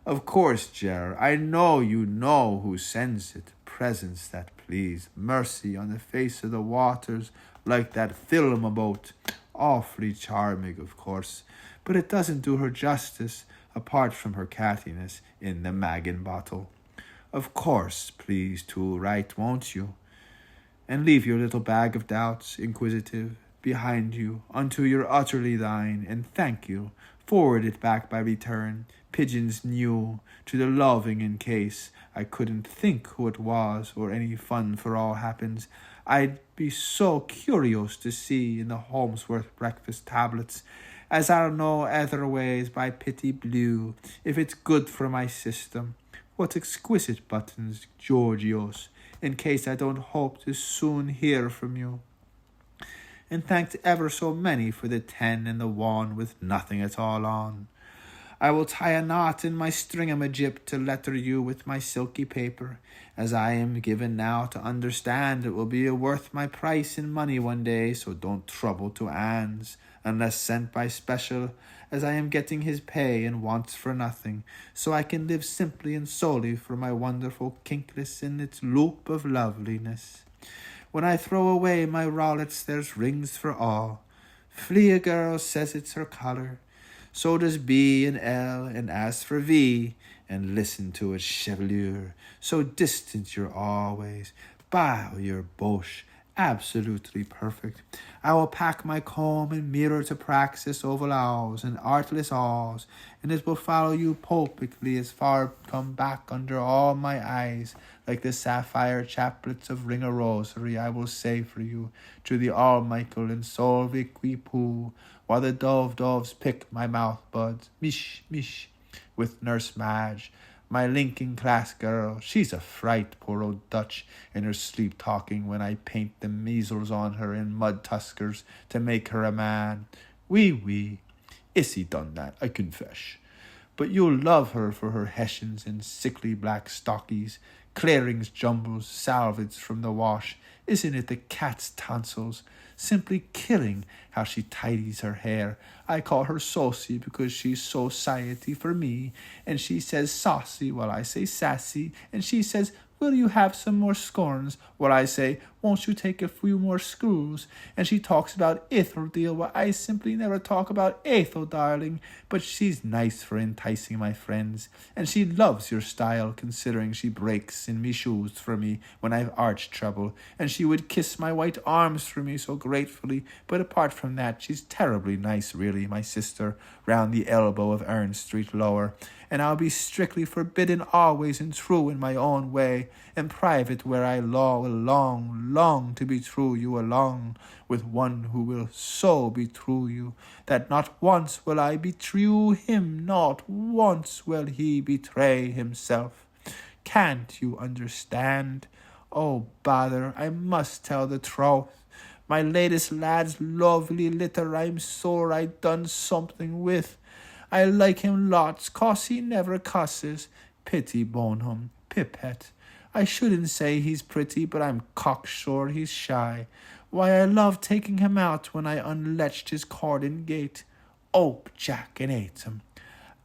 Of course, Ger, I know you know who sends it. Presents that please, mercy on the face of the waters, like that film about. Awfully charming, of course, but it doesn't do her justice, apart from her cattiness in the Maggin bottle. Of course, please to write, won't you? And leave your little bag of doubts, inquisitive, behind you, unto your utterly thine, and thank you. Forward it back by return, pigeons new, to the loving in case I couldn't think who it was, or any fun for all happens. I'd be so curious to see in the Holmesworth breakfast tablets, as I'll know other ways by pity blue, if it's good for my system. What exquisite buttons, Georgios, in case I don't hope to soon hear from you. And thanks ever so many for the 10 and the 1 with nothing at all on. I will tie a knot in my stringamajip to letter you with my silky paper, as I am given now to understand it will be worth my price in money one day, so don't trouble to Anne's, unless sent by special, as I am getting his pay and wants for nothing, so I can live simply and solely for my wonderful kinkless in its loop of loveliness. When I throw away my rollets, there's rings for all. Flea girl says it's her colour. So does B and L, and as for V, and listen to it, chevelure, so distant you're always. Bow your boche, absolutely perfect. I will pack my comb and mirror to praxis oval owls and artless aws, and it will follow you popically as far come back under all my eyes, like the sapphire chaplets of ring a rosary I will say for you, to the all-Michael and solve qui poo, while the doves pick my mouth buds, mish, mish, with Nurse Madge, my Lincoln class girl. She's a fright, poor old Dutch, in her sleep talking when I paint the measles on her in mud tuskers to make her a man. Oui, Issy done that, I confess. But you'll love her for her hessians and sickly black stockies, clearings, jumbles, salvage from the wash. Isn't it the cat's tonsils? Simply killing how she tidies her hair. I call her saucy because she's society for me, and she says saucy while I say sassy, and she says, will you have some more scorns? While I say, won't you take a few more screws? And she talks about Ethel deal, while I simply never talk about Ethel, darling. But she's nice for enticing my friends, and she loves your style, considering she breaks in me shoes for me when I've arch trouble, and she would kiss my white arms for me so gratefully. But apart from that, she's terribly nice, really, my sister, round the elbow of Ern Street Lower, and I'll be strictly forbidden always and true in my own way, and private where I long to be true you along with one who will so be true you, that not once will I betray him, not once will he betray himself. Can't you understand? Oh, bother, I must tell the truth. My latest lad's lovely litter I'm sore I done something with. I like him lots, 'cause he never cusses. Pity Bonham, pipette. I shouldn't say he's pretty, but I'm cocksure he's shy. Why, I loved taking him out when I unlatched his cordon gate. Ope Jack and ate him.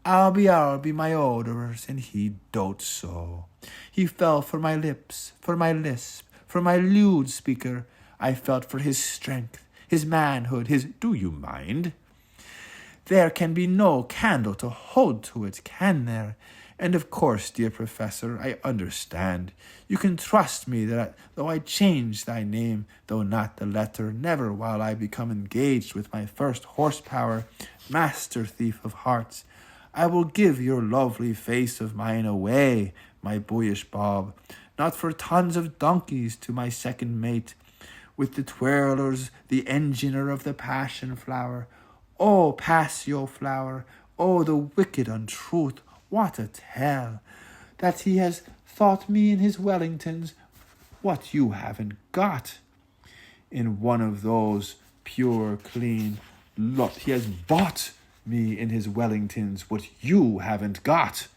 I'll be my odorers, and he dotes so. He fell for my lips, for my lisp, for my lewd speaker. I felt for his strength, his manhood, his do you mind? There can be no candle to hold to it, can there? And of course, dear Professor, I understand. You can trust me that though I change thy name, though not the letter, never while I become engaged with my first horsepower, master thief of hearts, I will give your lovely face of mine away, my boyish Bob, not for tons of donkeys to my second mate, with the twirlers, the engineer of the passion flower. Oh, Passio flower, oh, the wicked untruth, what a tale! That he has thought me in his Wellingtons what you haven't got. In one of those pure, clean, he has bought me in his Wellingtons what you haven't got.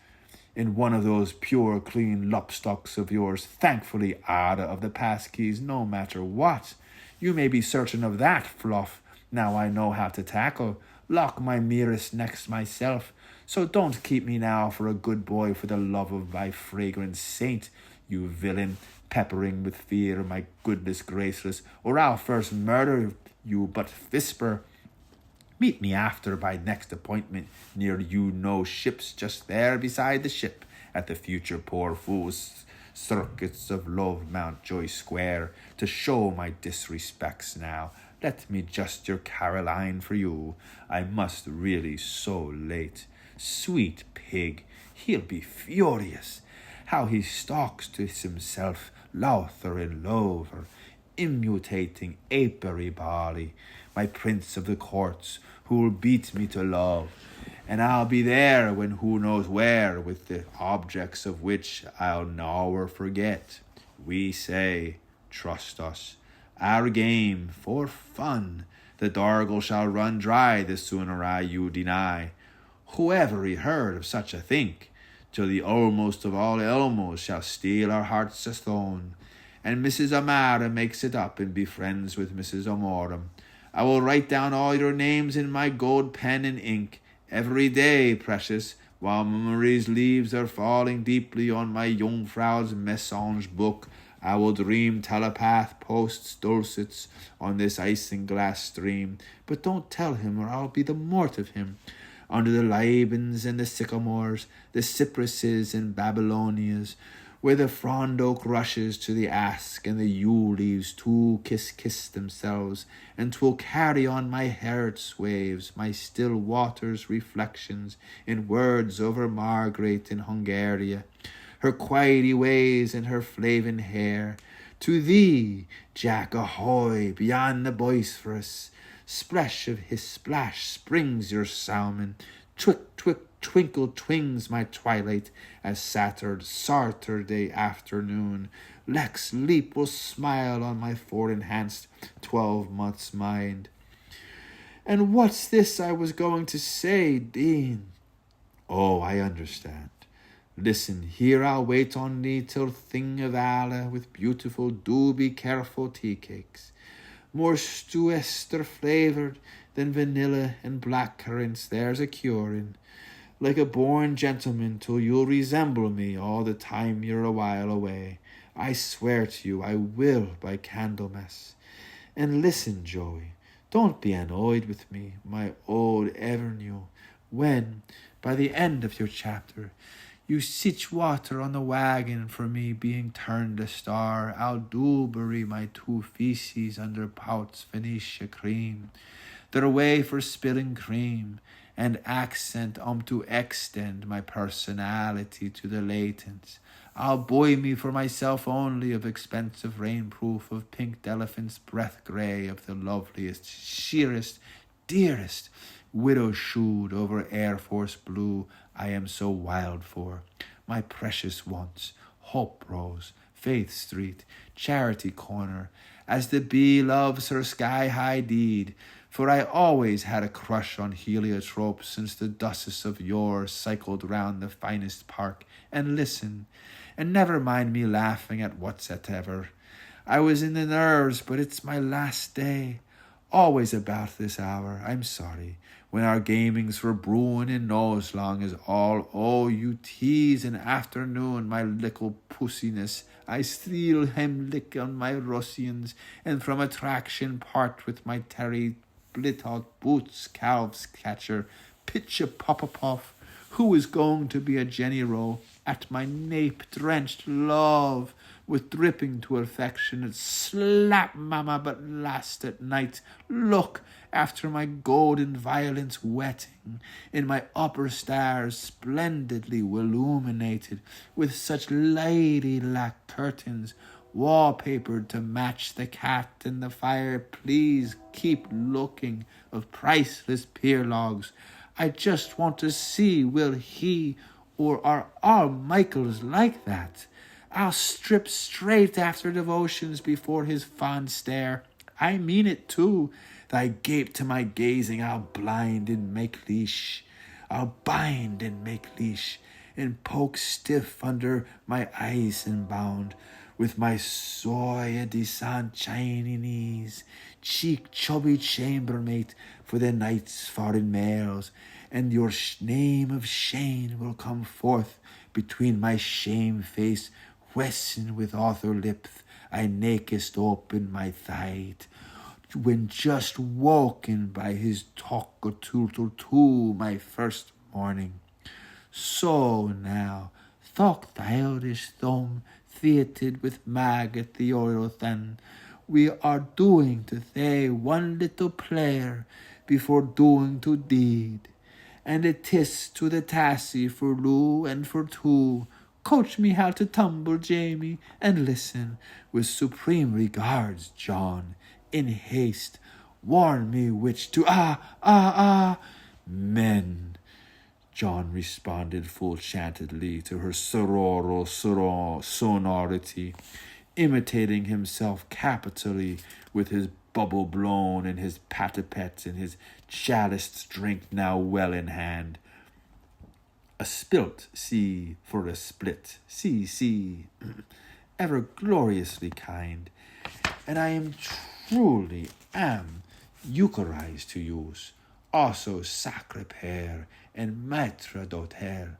In one of those pure, clean lopstocks of yours, thankfully, Ada of the passkeys, no matter what. You may be certain of that, Fluff. Now I know how to tackle. Lock my merest next myself. So don't keep me now for a good boy for the love of my fragrant saint, you villain, peppering with fear my goodness graceless, or I'll first murder you but whisper. Meet me after by next appointment near you know ships just there beside the ship at the future poor fool's circuits of Love Mountjoy Square to show my disrespects now. Let me just your Caroline for you. I must really so late. Sweet pig, he'll be furious. How he stalks to himself, louther and lover, immutating apiary body, my prince of the courts, who'll beat me to love, and I'll be there when who knows where, with the objects of which I'll nowhere forget. We say, trust us, our game for fun, the Dargle shall run dry the sooner I you deny. Whoever he heard of such a think, till the almost of all Elmos shall steal our hearts a stone, and Mrs. Amara makes it up and be friends with Mrs. Amorum. I will write down all your names in my gold pen and ink every day, precious, while memory's leaves are falling deeply on my Jungfrau's Message book. I will dream telepath posts dulcets on this isinglass stream, but don't tell him or I'll be the mort of him. Under the Libans and the sycamores, the cypresses and Babylonias, where the frond oak rushes to the ask and the yew leaves too kiss themselves, and 'twill carry on my heart's waves, my still waters' reflections in words over Margaret in Hungaria, her quiety ways and her flaven hair. To thee, Jack, ahoy, beyond the boisterous splash of his splash springs your salmon. Twinkle twings my twilight as Saturday afternoon. Lex Leap will smile on my fore-enhanced 12 months' mind. And what's this I was going to say, Dean? Oh, I understand. Listen, here I'll wait on thee till thing of Allah with beautiful do be careful tea cakes, more stewester flavoured than vanilla and black currants there's a cure in, like a born gentleman till you'll resemble me all the time you're a while away. I swear to you I will by Candlemas. And listen, Joey, don't be annoyed with me, my old Evernew, when, by the end of your chapter, you sitch water on the wagon for me being turned a star. I'll do bury my 2 feces under Pout's Venetia cream. They're way for spilling cream, and accent to extend my personality to the latents. I'll buy me for myself only of expensive rainproof of pink elephant's breath grey of the loveliest, sheerest, dearest, widow-shoed over Air Force blue I am so wild for. My precious wants, Hope Rose, Faith Street, Charity Corner, as the bee loves her sky-high deed, for I always had a crush on heliotrope since the Duchess of yore cycled round the finest park. And listen, and never mind me laughing at whatsoever. I was in the nerves, but it's my last day. Always about this hour, I'm sorry, when our gamings were brewing in nose long as all, oh, you tease in afternoon, my little pussiness, I steal hem lick on my Russians, and from attraction part with my Terry split-out boots, calves catcher, pitch a pop-a-puff, who is going to be a Jenny Rowe at my nape-drenched love, with dripping to affectionate slap mamma, but last at night, look, after my golden violence wetting, in my upper stars splendidly illuminated, with such lady-lack curtains, wallpapered to match the cat in the fire. Please keep looking of priceless pier logs. I just want to see, will he or are all Michaels like that? I'll strip straight after devotions before his fond stare. I mean it too. Thy gape to my gazing I'll blind and make leash. I'll bind and make leash, and poke stiff under my eyes and bound, with my soya de sunshiny knees, cheek chubby chambermaid for the night's foreign mails, and your name of Shane will come forth between my shame-face wesson with author lips I nakest open my thigh, when just woken by his talk or too my first morning. So now, thought the Irish thumb theated with mag at the Orothan, we are doing to say one little prayer before doing to deed, and it is to the tassie for Lou and for two. Coach me how to tumble, Jamie, and listen with supreme regards, John. In haste, warn me which to men. John responded full chantedly to her sororo sonority, imitating himself capitally with his bubble blown and his patapets and his chaliced drink now well in hand. A spilt, see, for a split, see, ever gloriously kind, and I am truly Eucharized to use, also sacre père and maître d'hôtel.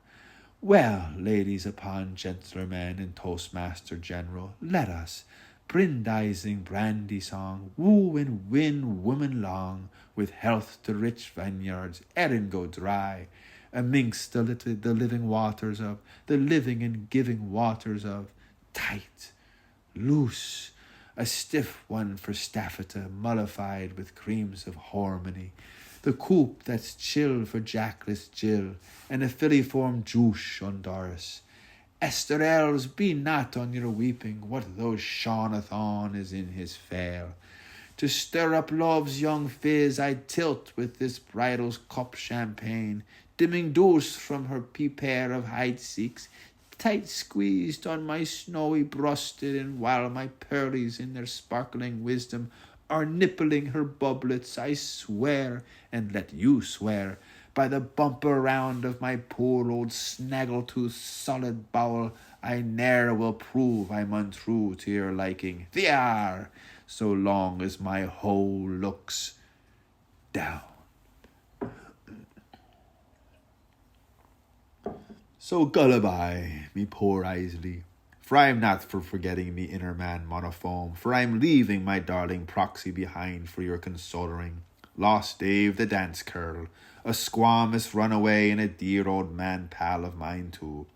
Well, ladies upon gentlemen and toastmaster general, let us, brindising brandy song, woo and win woman long, with health to rich vineyards, erin go dry, amongst the living waters of, the living and giving waters of, tight, loose, a stiff one for staffeta, mollified with creams of harmony, the coop that's chill for jackless Jill, and a filiform juice on Doris. Esterels, be not on your weeping, what though Shaun is in his fair. To stir up love's young fizz, I tilt with this bridal's cup champagne, dimming dose from her pair of hide seeks, tight squeezed on my snowy brusted, and while my pearlies in their sparkling wisdom are nippling her bublets, I swear, and let you swear, by the bumper round of my poor old snaggletooth solid bowel, I ne'er will prove I'm untrue to your liking, thear, so long as my hoe looks down. So gullaby, me poor Isley, for I am not for forgetting me inner man monophone, for I am leaving my darling proxy behind for your consoling. Lost Dave the Dancekerl, a squamous runaway and a dear old man pal of mine too.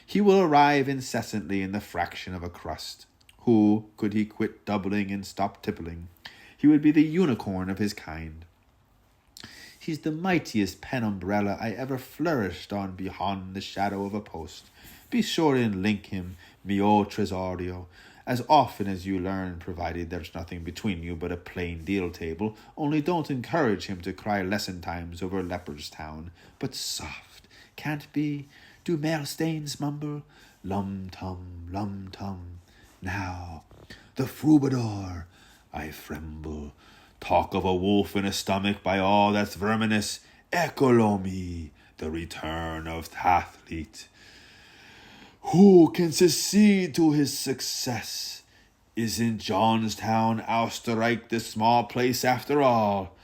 He will arrive incessantly in the fraction of a crust, who, could he quit doubling and stop tippling, he would be the unicorn of his kind. He's the mightiest pen umbrella I ever flourished on beyond the shadow of a post. Be sure and link him, mio tresorio, as often as you learn, provided there's nothing between you but a plain deal table. Only don't encourage him to cry lesson times over Leopardstown, but soft, can't be. Do mail stains mumble? Lum-tum, lum-tum. Now, the frubador, I fremble. Talk of a wolf in a stomach, by all that's verminous. Ecolomi, the return of Tathlete. Who can succeed to his success? Isn't Johnstown, Oostenrijk, the small place after all?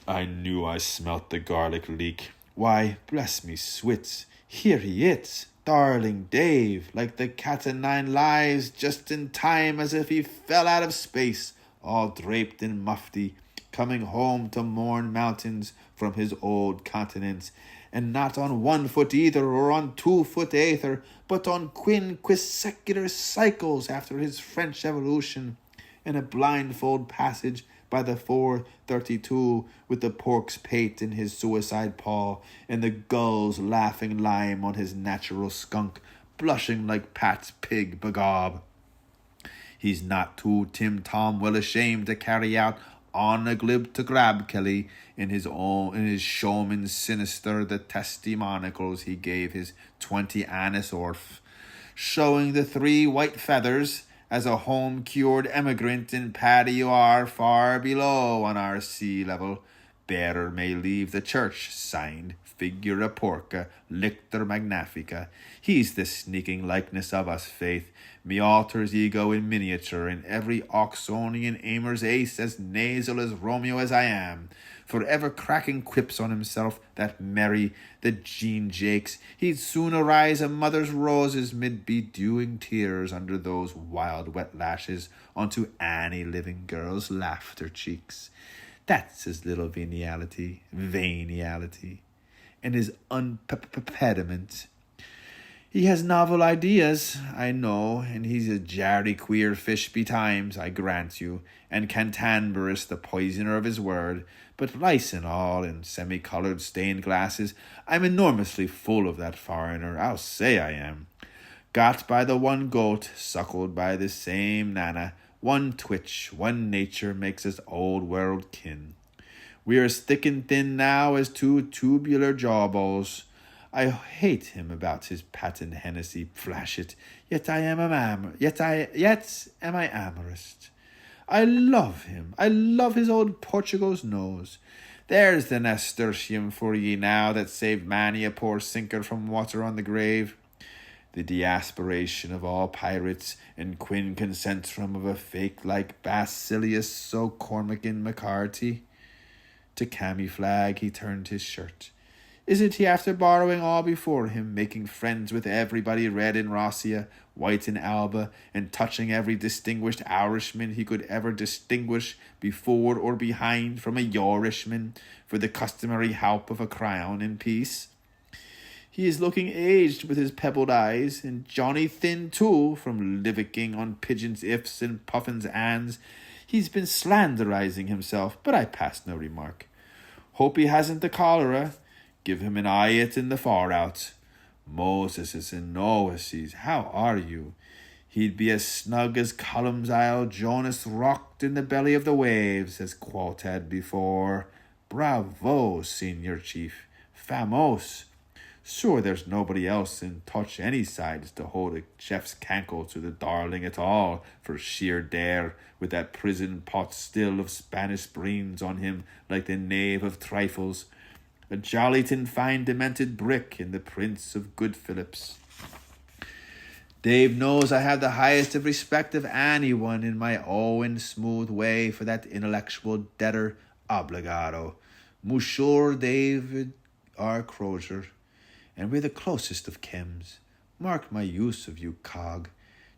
I knew I smelt the garlic leak. Why, bless me swits, here he is, darling Dave, like the cat o' nine lives, just in time as if he fell out of space, all draped in mufti, coming home to Mourne Mountains from his old continents, and not on 1 foot either, or on 2 foot either, but on quinquisecular cycles after his French evolution, in a blindfold passage by the 432, with the pork's pate in his suicide paw, and the gull's laughing lime on his natural skunk, blushing like Pat's pig begob. He's not too Tim Tom well ashamed to carry out on a glib to grab Kelly in his showman sinister the testimonials he gave his 20 annis orf, showing the 3 white feathers as a home-cured emigrant in Paddy you are far below on our sea level. Bearer may leave the church, signed Figura Porca, Lictor Magnifica. He's the sneaking likeness of us, faith. Me alter's ego in miniature, and every Oxonian aimer's ace as nasal as Romeo as I am. Forever cracking quips on himself, that merry, the Jean Jakes. He'd soon arise a mother's roses mid bedewing tears under those wild wet lashes onto any living girl's laughter cheeks. That's his little veniality, and his unpediment. He has novel ideas, I know, and he's a jarry queer fish betimes, I grant you, and Cantanberus the poisoner of his word, but rice and all, in semi-coloured stained glasses, I'm enormously full of that foreigner, I'll say I am. Got by the one goat, suckled by the same nana, one twitch, one nature makes us old world kin. We are as thick and thin now as 2 tubular jawballs. I hate him about his patent Hennessy, flash it, yet am I amorous. I love him. I love his old Portugal's nose. There's the nasturtium for ye now that saved many a poor sinker from water on the grave. The deaspiration of all pirates and quincentrum of a fake like Basilius so Cormac in McCarty. To camouflage he turned his shirt. Isn't he after borrowing all before him, making friends with everybody red in Rossia, white in Alba, and touching every distinguished Irishman he could ever distinguish before or behind from a Yorishman for the customary help of a crown in peace? He is looking aged with his pebbled eyes, and Johnny thin too, from livicking on pigeons' ifs and puffins' ands. He's been slanderizing himself, but I pass no remark. Hope he hasn't the cholera. Give him an eye it in the far out. Moses and Noases, how are you? He'd be as snug as Cullum's Isle Jonas rocked in the belly of the waves, as Qualt had before. Bravo, Senior Chief. Famos. Sure, there's nobody else in touch any sides to hold a chef's cankle to the darling at all, for sheer dare, with that prison pot still of Spanish brains on him like the knave of trifles. A jollyton fine demented brick in the Prince of Good Phillips. Dave knows I have the highest of respect of anyone in my own smooth way for that intellectual debtor obligado, Monsieur David R. Crozier, and we're the closest of chems. Mark my use of you, cog.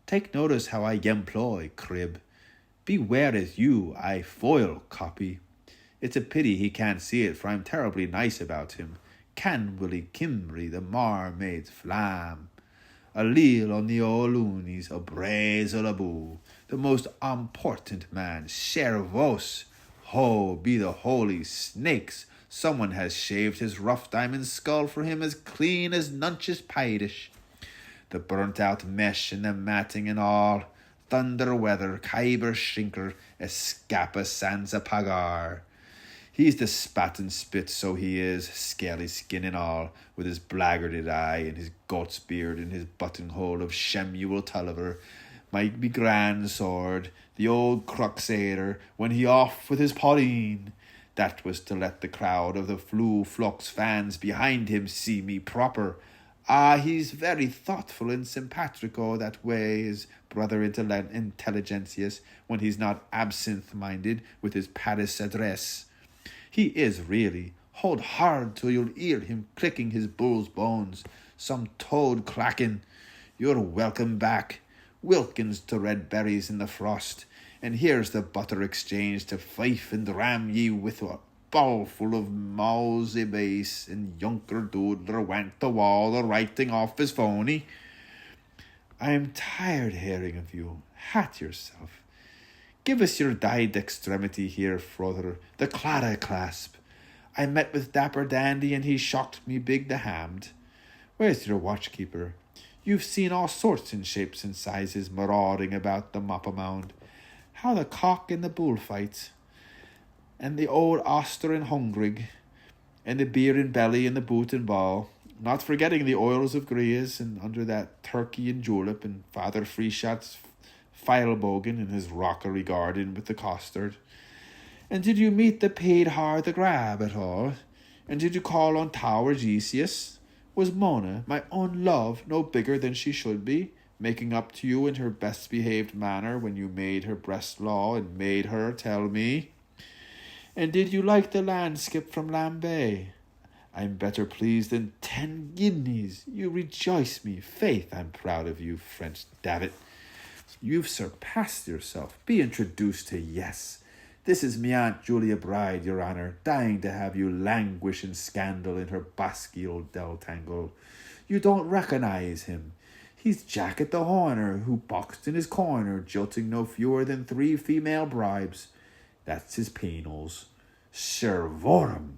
Take notice how I employ crib. Beware as you I foil copy. It's a pity he can't see it, for I'm terribly nice about him. Can Willie Kimry, the marmaid's flam. A leal on the old loonies, a braze a la boo. The most important man, Chervos. Ho, be the holy snakes. Someone has shaved his rough diamond skull for him as clean as Nunch's Piedish. The burnt-out mesh and the matting and all. Thunder weather, Kyber shrinker, escapa sansa pagar. He's the spat and spit, so he is, scaly skin and all, with his blackguarded eye and his goat's beard and his buttonhole of Shemuel Tulliver. Might be grand sword, the old crusader, when he off with his Pauline. That was to let the crowd of the Flu Flux fans behind him see me proper. Ah, he's very thoughtful and sympatrico that way, is brother intelligentius, when he's not absinthe-minded with his Paris address. He is really. Hold hard till you'll hear him clicking his bull's bones. Some toad clacking. You're welcome back. Wilkins to red berries in the frost. And here's the butter exchange to fife and ram ye with a bowl full of mousy base, and Junker Doodler went to wall the writing off his phony. I am tired hearing of you. Hat yourself. Give us your dyed extremity here, Frother, the Clara clasp. I met with Dapper Dandy, and he shocked me big the hammed. Where's your watchkeeper? You've seen all sorts and shapes and sizes marauding about the Moppa Mound. How the cock and the bullfight, and the old Oster and Hungrig, and the beer and belly and the boot and ball, not forgetting the oils of Greas, and under that turkey and julep, and Father Freeshot's filebogan in his rockery garden with the costard. And did you meet the paid har the grab at all? And did you call on Tower Gesius? Was Mona, my own love, no bigger than she should be, making up to you in her best behaved manner when you made her breast law and made her tell me? And did you like the landskip from Lambay? I'm better pleased than 10 guineas. You rejoice me. Faith, I'm proud of you, French David. You've surpassed yourself. Be introduced to Yes. This is me Aunt Julia Bride, your honour, dying to have you languish in scandal in her basky old Deltangle. You don't recognise him. He's Jack at the Horner, who boxed in his corner, jilting no fewer than 3 female bribes. That's his penals. Servorum.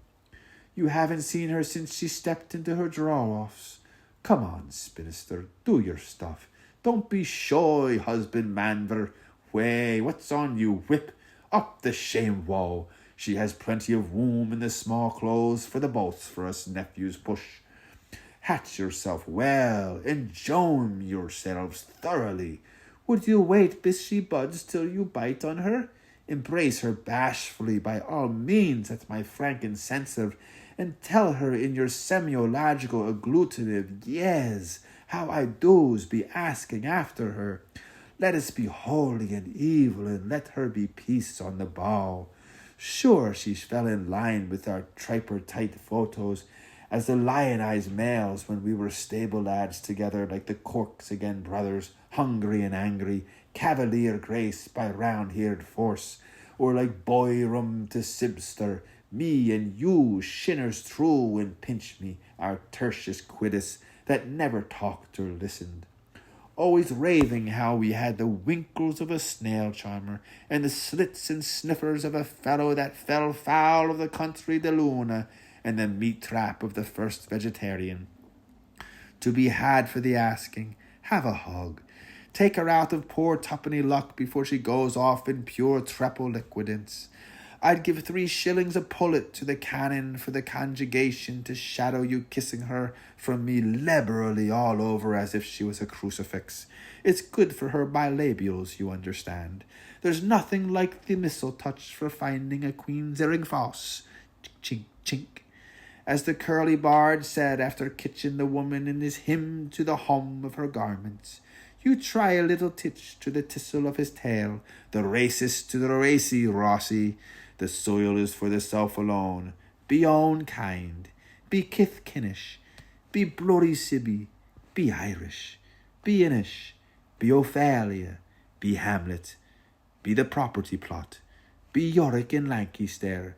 You haven't seen her since she stepped into her draw-offs. Come on, spinster, do your stuff. Don't be shy, husband-manver. Way, what's on you, whip? Up the shame wall. She has plenty of room in the small clothes for the bolts for us nephews push. Hatch yourself well, enjoy yourselves thoroughly. Would you wait bis she buds till you bite on her? Embrace her bashfully by all means at my frankincensive, and tell her in your semiological agglutinative, yes, how I does be asking after her. Let us be holy and evil, and let her be peace on the bow. Sure, she fell in line with our tripartite photos as the lionized males when we were stable lads together like the Corks again brothers, hungry and angry, cavalier grace by round-haired force, or like Boyrum to Sibster, me and you shinners true and pinch me, our tertius quidus that never talked or listened. Always raving how we had the winkles of a snail charmer, and the slits and sniffers of a fellow that fell foul of the country de Luna, and the meat trap of the first vegetarian. To be had for the asking. Have a hug. Take her out of poor twopenny luck before she goes off in pure treble liquidance. I'd give 3 shillings a pullet to the canon for the conjugation to shadow you kissing her from me liberally all over as if she was a crucifix. It's good for her bilabials, you understand. There's nothing like the missile touch for finding a queen's earring false. Chink, chink. As the curly bard said after kitching the woman in his hymn to the hum of her garments. You try a little titch to the tissel of his tail, the racist to the racy, Rossi. The soil is for the self alone. Be own kind. Be kith kinnish. Be bloody sibby. Be Irish. Be Inish. Be Ophalia. Be Hamlet. Be the property plot. Be Yorick and Lancaster.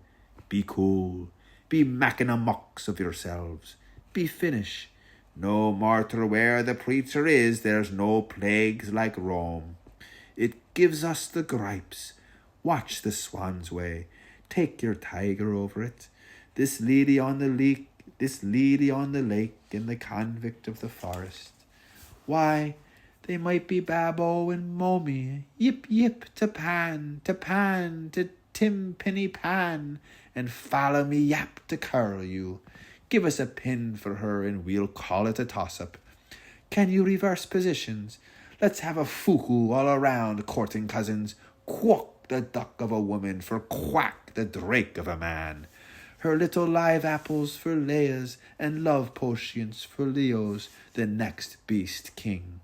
Be cool. Be macking a mocks of yourselves. Be Finnish. No matter where the preacher is, there's no plagues like Rome. It gives us the gripes. Watch the swan's way. Take your tiger over it. This lady on the lake, and the convict of the forest. Why, they might be Babbo and Momi. Yip yip to Pan, to Tim Penny Pan, and follow me yap to curl you. Give us a pin for her and we'll call it a toss-up. Can you reverse positions? Let's have a fuku all around, courting cousins. Quack the duck of a woman for quack the drake of a man. Her little live apples for Leah's and love potions for Leo's, the next beast king.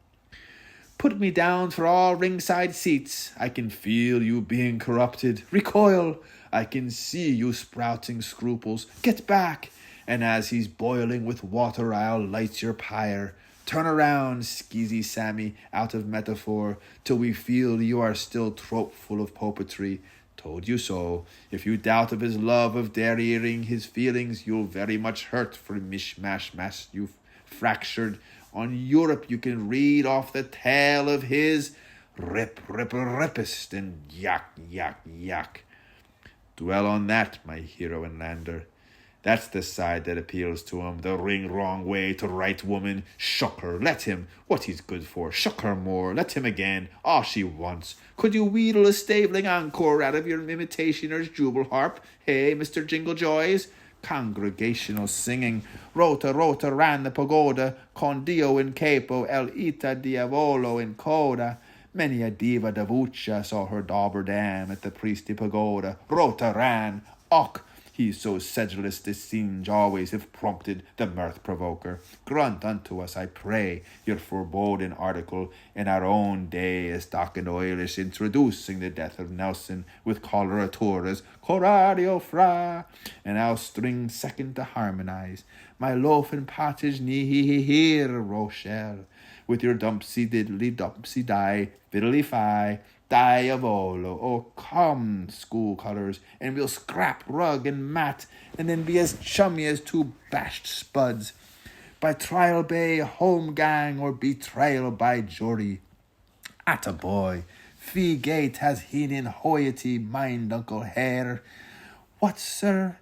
Put me down for all ringside seats. I can feel you being corrupted. Recoil. I can see you sprouting scruples. Get back. And as he's boiling with water, I'll light your pyre. Turn around, skeezy Sammy, out of metaphor, till we feel you are still tropeful of poetry. Told you so. If you doubt of his love of dairying his feelings, you'll very much hurt for mishmash mass you've fractured. On Europe you can read off the tale of his ripist and yak. Dwell on that, my hero and lander. That's the side that appeals to him. The ring wrong way to right woman. Shuck her. Let him. What he's good for. Shuck her more. Let him again. All she wants. Could you wheedle a stabling encore out of your imitationer's jubal harp? Hey, Mr. Jinglejoys? Congregational singing. Rota, rota, ran the pagoda. Con Dio in capo, el ita diavolo in coda. Many a diva davuccia saw her dauber dam at the priestly pagoda. Rota ran. Och, he's so sedulous this singe always have prompted the mirth-provoker. Grant unto us, I pray, your foreboding article in our own day as Doc and Oilish introducing the death of Nelson with coloratura as Coradio fra, and our string second to harmonize. My loaf and pottage ni here, Rochelle, with your dumpsy diddly dumpsy die, fiddly fi, diavolo. Oh, come, school colours, and we'll scrap rug and mat, and then be as chummy as two bashed spuds. By trial bay, home gang, or betrayal by jury. Atta boy, fee gate has heen in hoiety, mind Uncle Hare. What, sir?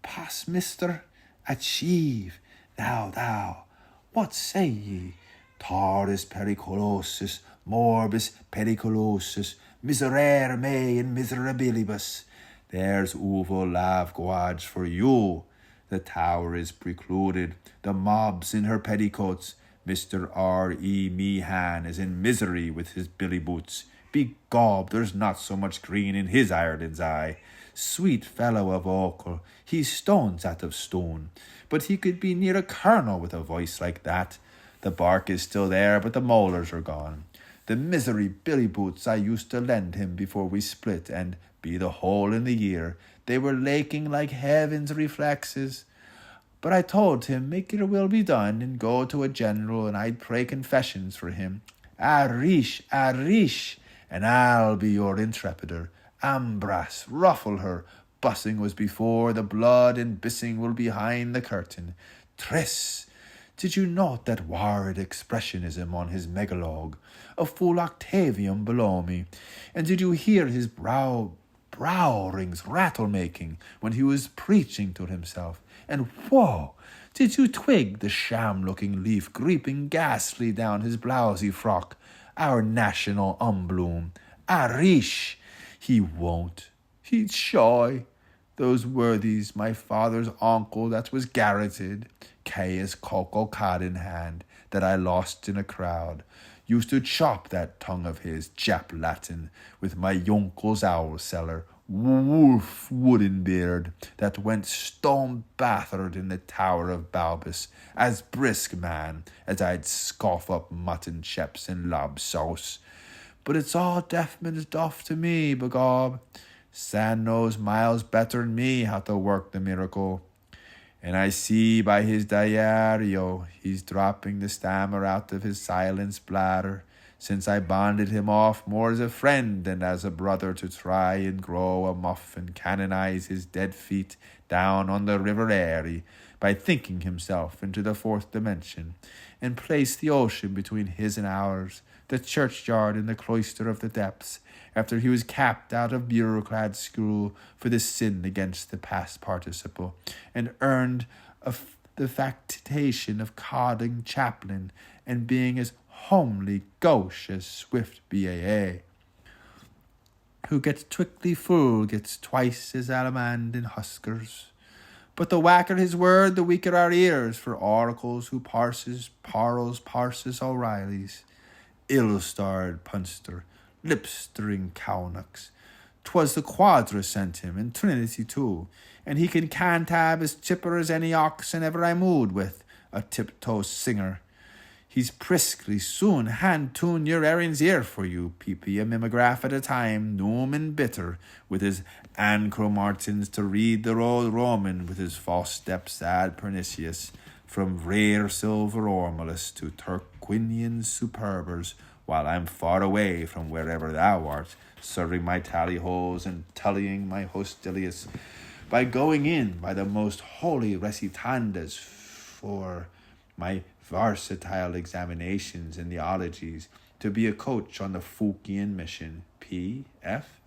Pass, mister? Achieve. Thou, what say ye? Taurus periculosus, morbis periculosus, miserere me in miserabilibus. There's uvo lav guage for you. The tower is precluded, the mob's in her petticoats. Mr. R.E. Meehan is in misery with his billy boots. Begob, there's not so much green in his Ireland's eye. Sweet fellow of Ochil, he's stones out of stone, but he could be near a colonel with a voice like that. The bark is still there, but the molars are gone. The misery billy boots I used to lend him before we split, and, be the whole in the year, they were laking like heaven's reflexes. But I told him, make your will be done, and go to a general, and I'd pray confessions for him. Arish, and I'll be your intrepider. Ambras, ruffle her. Bussing was before the blood, and bissing will behind the curtain. Tris, did you note that worried expressionism on his megalogue? A full octavium below me. And did you hear his brow rings rattle-making when he was preaching to himself? And whoa, did you twig the sham-looking leaf creeping ghastly down his blousy frock? Our national umbloom. Arish, he won't. He's shy. Those worthies, my father's uncle that was garroted, Caius cocoa cod in hand, that I lost in a crowd, used to chop that tongue of his, Jap Latin, with my uncle's owl cellar, wolf wooden beard, that went stone-battered in the tower of Balbus, as brisk, man, as I'd scoff up mutton chops and lob sauce. But it's all deafman's duff to me, begob. San knows miles better'n me how to work the miracle. And I see by his diario he's dropping the stammer out of his silenced bladder, since I bonded him off more as a friend than as a brother to try and grow a muff and canonize his dead feet down on the river Erie by thinking himself into the fourth dimension, and place the ocean between his and ours, the churchyard and the cloister of the depths, after he was capped out of bureaucrat school for the sin against the past participle, and earned the factitation of codding chaplain, and being as homely gauche as swift BAA. Who gets twickly full gets twice as alamand in huskers. But the whacker his word, the weaker our ears, for oracles who parses O'Reillys, ill-starred punster, lip-stirring cownocks. 'Twas the Quadra sent him, and Trinity too, and he can cantab as chipper as any oxen ever I mooed with, a tiptoe singer. He's priskly soon hand-tune your errands here for you, PP a mimeograph at a time, noom and bitter, with his Ancromartins to read the old Roman with his false steps ad pernicious, from rare silver ormulus to Turquinian superbers, while I'm far away from wherever thou art, serving my tally-holes and tullying my hostilius, by going in by the most holy recitandas for my versatile examinations in the ologies, to be a coach on the Fouquian mission, P.F.,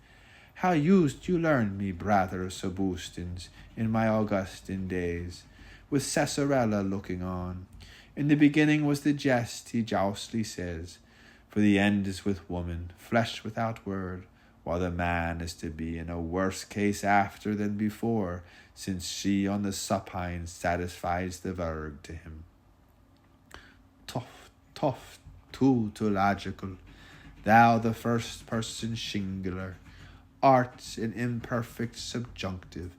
How used you learn me, brother Sebustins, in my Augustin days, with Cesarella looking on. In the beginning was the jest, he joustly says, for the end is with woman, flesh without word, while the man is to be in a worse case after than before, since she on the supine satisfies the verg to him. Tough, tautological, thou the first person singular, art an imperfect subjunctive,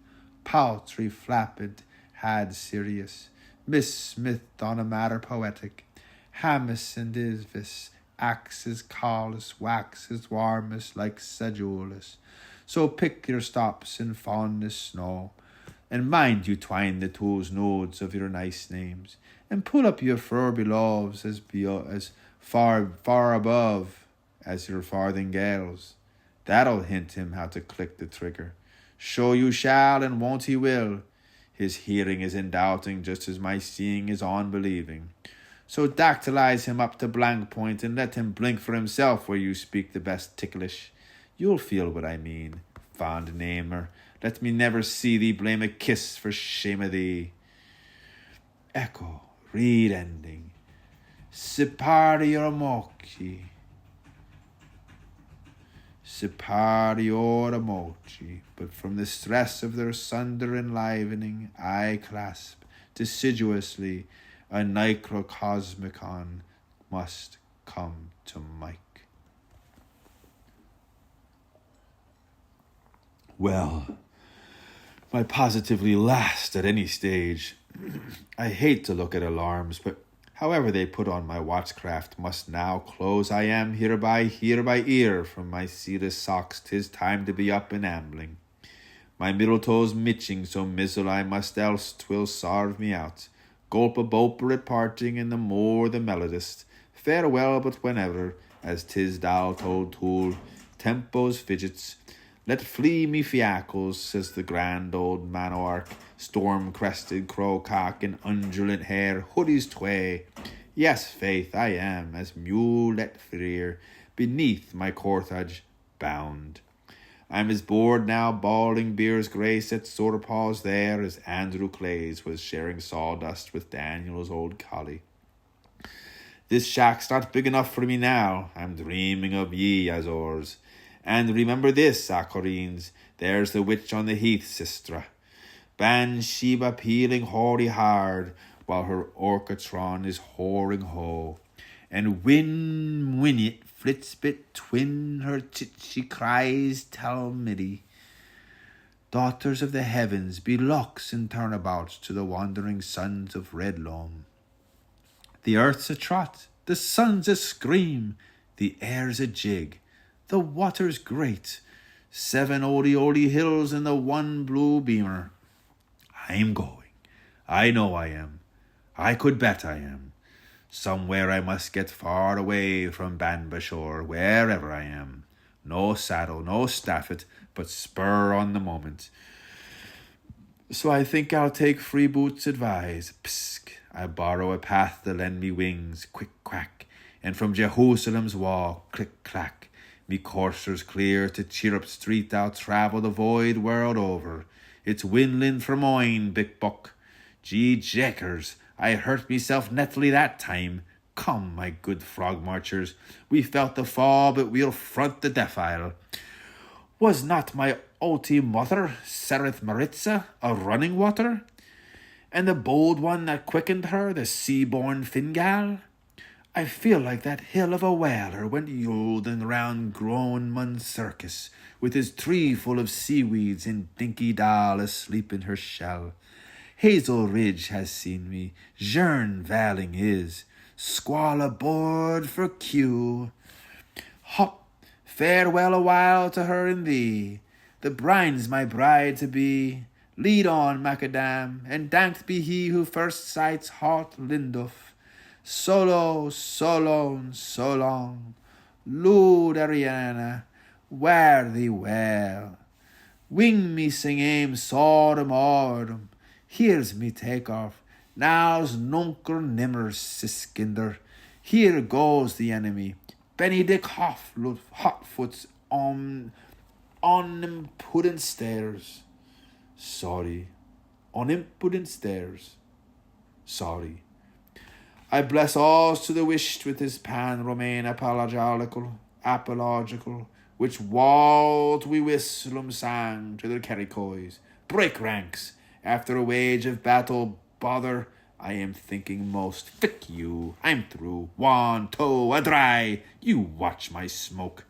paltry flappant, had serious, Miss Smith on a matter poetic, Hamis and Isvis, axes callous, waxes warmest like sedulous. So pick your stops in fondness snow, and mind you twine the toes nodes of your nice names, and pull up your fur beloves as far above as your farthingales. That'll hint him how to click the trigger. Show you shall, and won't he will. His hearing is in doubting, just as my seeing is unbelieving. So dactylize him up to blank point, and let him blink for himself where you speak the best ticklish. You'll feel what I mean, fond namer. Let me never see thee blame a kiss for shame of thee. Echo, read ending. Superior mochi. Superior emoji, but from the stress of their sunder enlivening, I clasp deciduously a microcosmicon must come to Mike. Well, my positively last at any stage. I hate to look at alarms, but however they put on my watchcraft must now close. I am hereby ear from my sealess socks. 'Tis time to be up and ambling. My middle toes mitching, so mizzle I must, else 'twill sarve me out. Gulp a boper at parting, and the more the melodist. Farewell, but whenever, as 'tis thou told tool, tempos fidgets. Let flee me fiacles, says the grand old monarch, storm-crested crow-cock and undulant hair, hoodies tway. Yes, faith, I am, as mule let freer, beneath my corthage bound. I'm as bored now, bawling beer's grace at sore pause there, as Andrew Clays was sharing sawdust with Daniel's old collie. This shack's not big enough for me now, I'm dreaming of ye, Azores. And remember this, Acorines, there's the witch on the heath, sistra. Bathsheba peeling hoary hard, while her orchitron is whoring ho. And when it flits between her she cries Talmidi. Daughters of the heavens, be locks and turnabouts to the wandering sons of Red Loam. The earth's a trot, the sun's a scream, the air's a jig, the water's great. 7 oldie hills and the one blue beamer. I'm going. I know I am. I could bet I am. Somewhere I must get far away from Banbashore, wherever I am. No saddle, no staffet, but spur on the moment. So I think I'll take Freeboot's advice. Psk, I borrow a path to lend me wings, quick quack, and from Jerusalem's wall, click clack. Me coursers clear to Chirrup Street, I'll travel the void world over. It's windlin' for mine, Bick Buck. Gee jackers, I hurt meself netly that time. Come, my good frog marchers, we felt the fall, but we'll front the defile. Was not my oldie mother, Sereth Maritza, a running water? And the bold one that quickened her, the sea-born Fingal? I feel like that hill of a whaler went yoding round Groenmund Circus, with his tree full of seaweeds and Dinky Doll asleep in her shell. Hazel Ridge has seen me, Jaun Valling is, squall aboard for Q. Hop, farewell a while to her and thee, the brine's my bride to be. Lead on, macadam, and danked be he who first sights hot Linduf. Solo, solon, so long, Lud Ariana, wear thee well. Wing me sing aim sodom ordum, here's me take off, now's nunker nimmer siskinder. Here goes the enemy, Benedict Hotfoot's on impudent stairs. Sorry. On impudent stairs. Sorry. I bless all to the wished with his pan-Romain apological, which walt we whistlum sang to their kerrycoys. Break ranks, after a wage of battle, bother, I am thinking most, fick you, I'm through, one, two, a dry, you watch my smoke.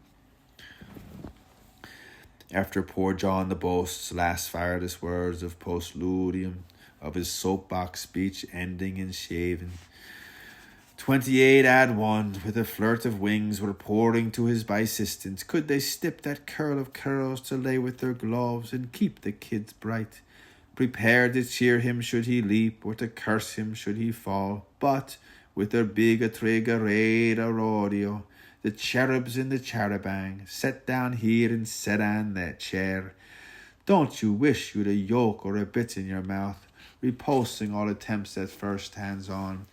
After poor Jaun the boast's last firedest words of postludium, of his soapbox speech ending in shaving, 28 add 1, with a flirt of wings, were pouring to his bysistence. Could they snip that curl of curls to lay with their gloves and keep the kids bright? Prepared to cheer him should he leap, or to curse him should he fall. But, with their big a trig a raid a rodeo, the cherubs in the charabang set down here and set on that chair. Don't you wish you'd a yoke or a bit in your mouth, repulsing all attempts at first hands-on?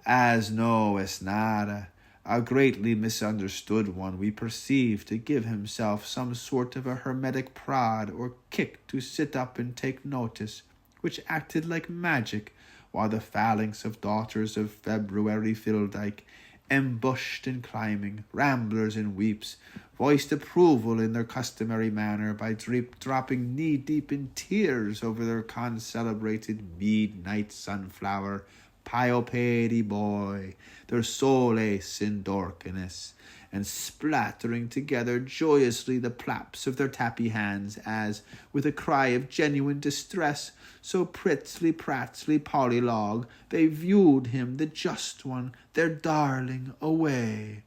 As no es nada, a greatly misunderstood one we perceive to give himself some sort of a hermetic prod or kick to sit up and take notice, which acted like magic, while the phalanx of daughters of February Fieldike, embushed and climbing, ramblers and weeps, voiced approval in their customary manner by dropping knee-deep in tears over their con-celebrated midnight sunflower, Piopedi boy, their sole ace in Dorkiness, and splattering together joyously the plaps of their tappy hands as, with a cry of genuine distress, so prattly polylog, they viewed him, the just one, their darling, away.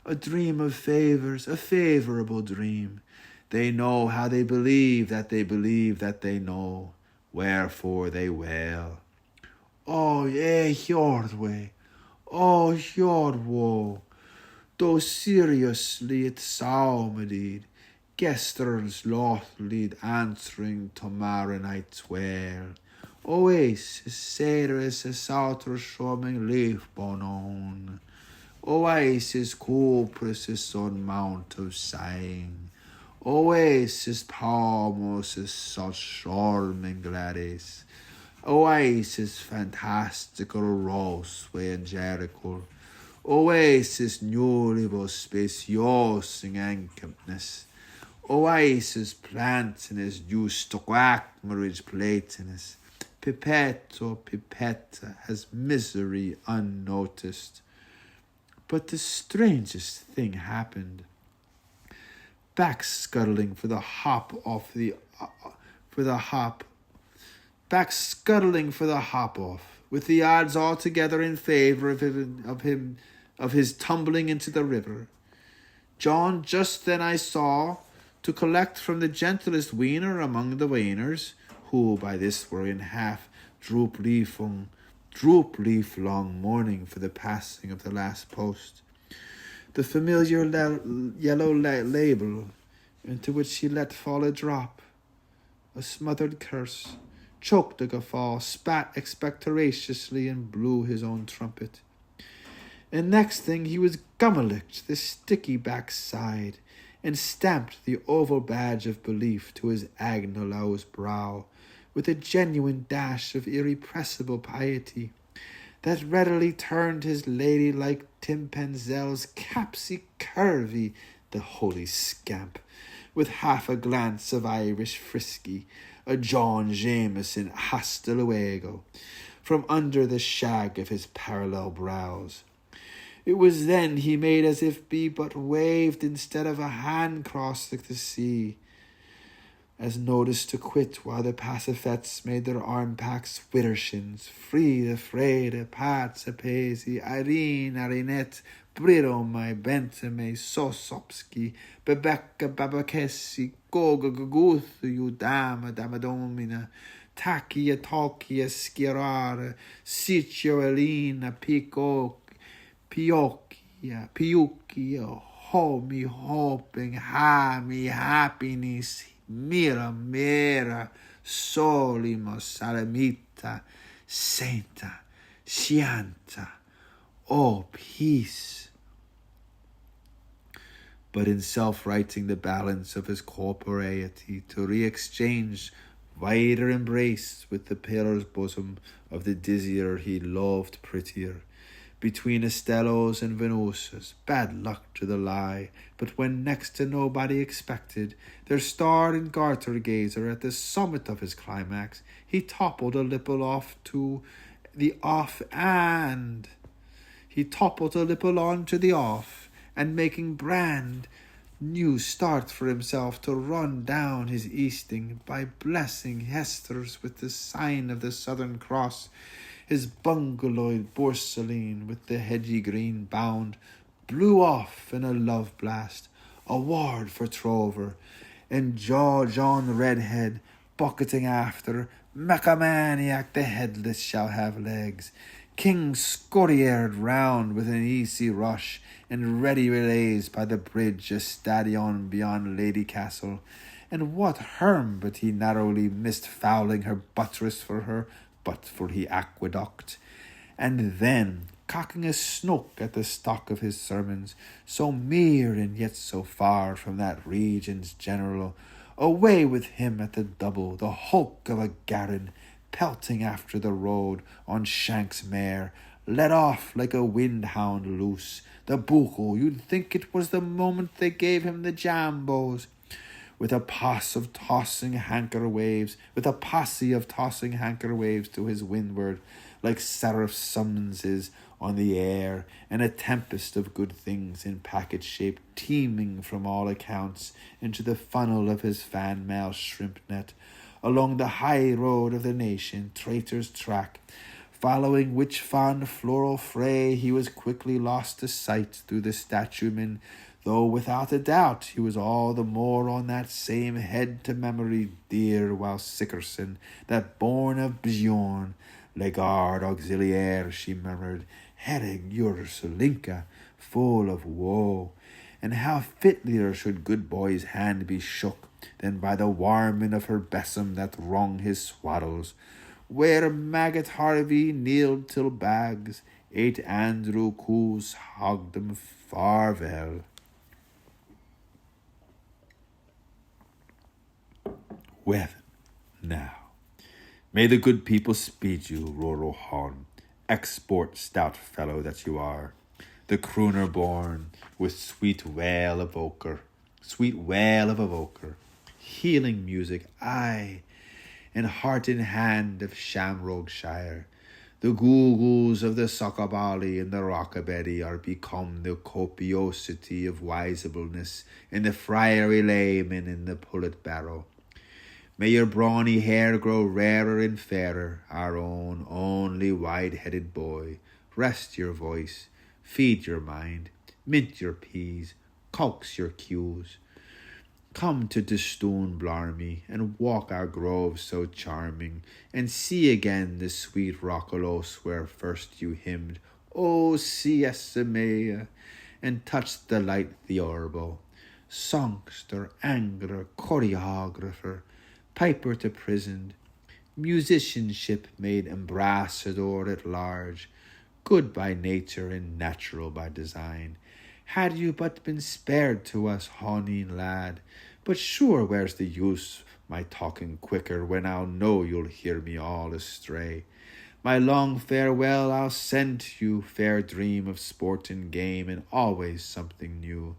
A dream of favours, a favourable dream. They know how they believe that they know, wherefore they wail. Oh, Hjordwe, oh, Hjordwo, though seriously it salmedid, Gester's lothlid answering to Maronite's wail. Oasis, Ceres, a sauter showing leaf bonon. Oasis, Copris, on mount of sighing. Oasis, Palmos, such charming Gladys. Oasis, fantastical Roseway and Jericho. Oasis, nullible specios in encampness. Oasis, plantinus, justoquac, marriage platinus. Pipetto, pipetta, has misery unnoticed. But the strangest thing happened. Back scuttling for the hop, with the odds altogether in favour of his tumbling into the river. Jaun just then I saw, to collect from the gentlest weaner among the weaners, who by this were in half droop leaf long mourning for the passing of the last post, the familiar yellow label, into which he let fall a drop, a smothered curse, choked a guffaw, spat expectoraciously, and blew his own trumpet. And next thing he was gummelicked the sticky backside, and stamped the oval badge of belief to his Agnolau's brow, with a genuine dash of irrepressible piety, that readily turned his ladylike Timpenzel's capsy curvy, the holy scamp, with half a glance of Irish frisky, a John Jameson hasta luego, from under the shag of his parallel brows. It was then he made as if be but waved instead of a hand crossed like the sea, as notice to quit while the pacifettes made their arm packs widdershins, Frida, Freda, Patsa, Paisy, Irene, Arinette, Brito, my Bentame, Sosopski, Bebecca, Babakessi, Goga, Gaguthu, Udama, Damadomina, Takia, Tokia, Skirara, Siccio, Elina, Pico, Piocchia, ho me hoping, ha me happiness, mera, solimo, salamita, sainta, scianta, oh peace. but in self-righting the balance of his corporeity to re-exchange wider embrace with the paler bosom of the dizzier he loved prettier. Between Estellos and Venosas, bad luck to the lie, but when next to nobody expected, there starred in garter gazer at the summit of his climax, he toppled a little off to the off and he toppled a little on to the off, and making brand new start for himself to run down his easting by blessing Hester's with the sign of the Southern Cross, his bungaloid bourseline with the hedgy green bound blew off in a love blast, a ward for Trover, and Jaun redhead bucketing after, Mechamaniac the headless shall have legs, King scurriered round with an easy rush, and ready relays by the bridge a stadion beyond Lady Castle, and what harm but he narrowly missed fouling her buttress for her, but for he aqueduct, and then cocking a snook at the stock of his sermons, so mere and yet so far from that region's general, away with him at the double, the hulk of a garron, pelting after the road on Shank's mare, let off like a wind-hound loose, the buchel, you'd think it was the moment they gave him the jambos, with a posse of tossing hanker waves to his windward, like seraph summonses on the air, and a tempest of good things in packet shape teeming from all accounts into the funnel of his fan-mail shrimp net, along the high road of the nation, traitor's track, following which fond floral fray he was quickly lost to sight through the statumen, though without a doubt he was all the more on that same head to memory dear, while Sickerson, that born of Jaun, le garde auxiliaire, she murmured, heading Ursulinka, full of woe, and how fitlier should good boy's hand be shook than by the warming of her besom that wrung his swaddles, where Maggot Harvey kneeled till bags, ate Andrew Coos hogged them farvel. Well, now, may the good people speed you, rural Juan, export stout fellow that you are, the crooner born, with sweet wail of evoker, healing music, aye, and heart in hand of Shamrockshire. The goo-goos of the Sockabally and the Rockabilly are become the copiosity of wiseableness in the friary layman in the pullet barrow. May your brawny hair grow rarer and fairer, our own only wide-headed boy. Rest your voice, feed your mind, mint your peas, coax your cues. Come to Distone Blarney, and walk our groves so charming, and see again the sweet Roccolos where first you hymned, O siesta mea, and touched the light the orbo. Songster, angler, choreographer, piper to prisoned, musicianship made ambassador at large, good by nature and natural by design. Had you but been spared to us, honeen lad, but sure where's the use my talking quicker when I'll know you'll hear me all astray. My long farewell I'll send to you, fair dream of sport and game, and always something new.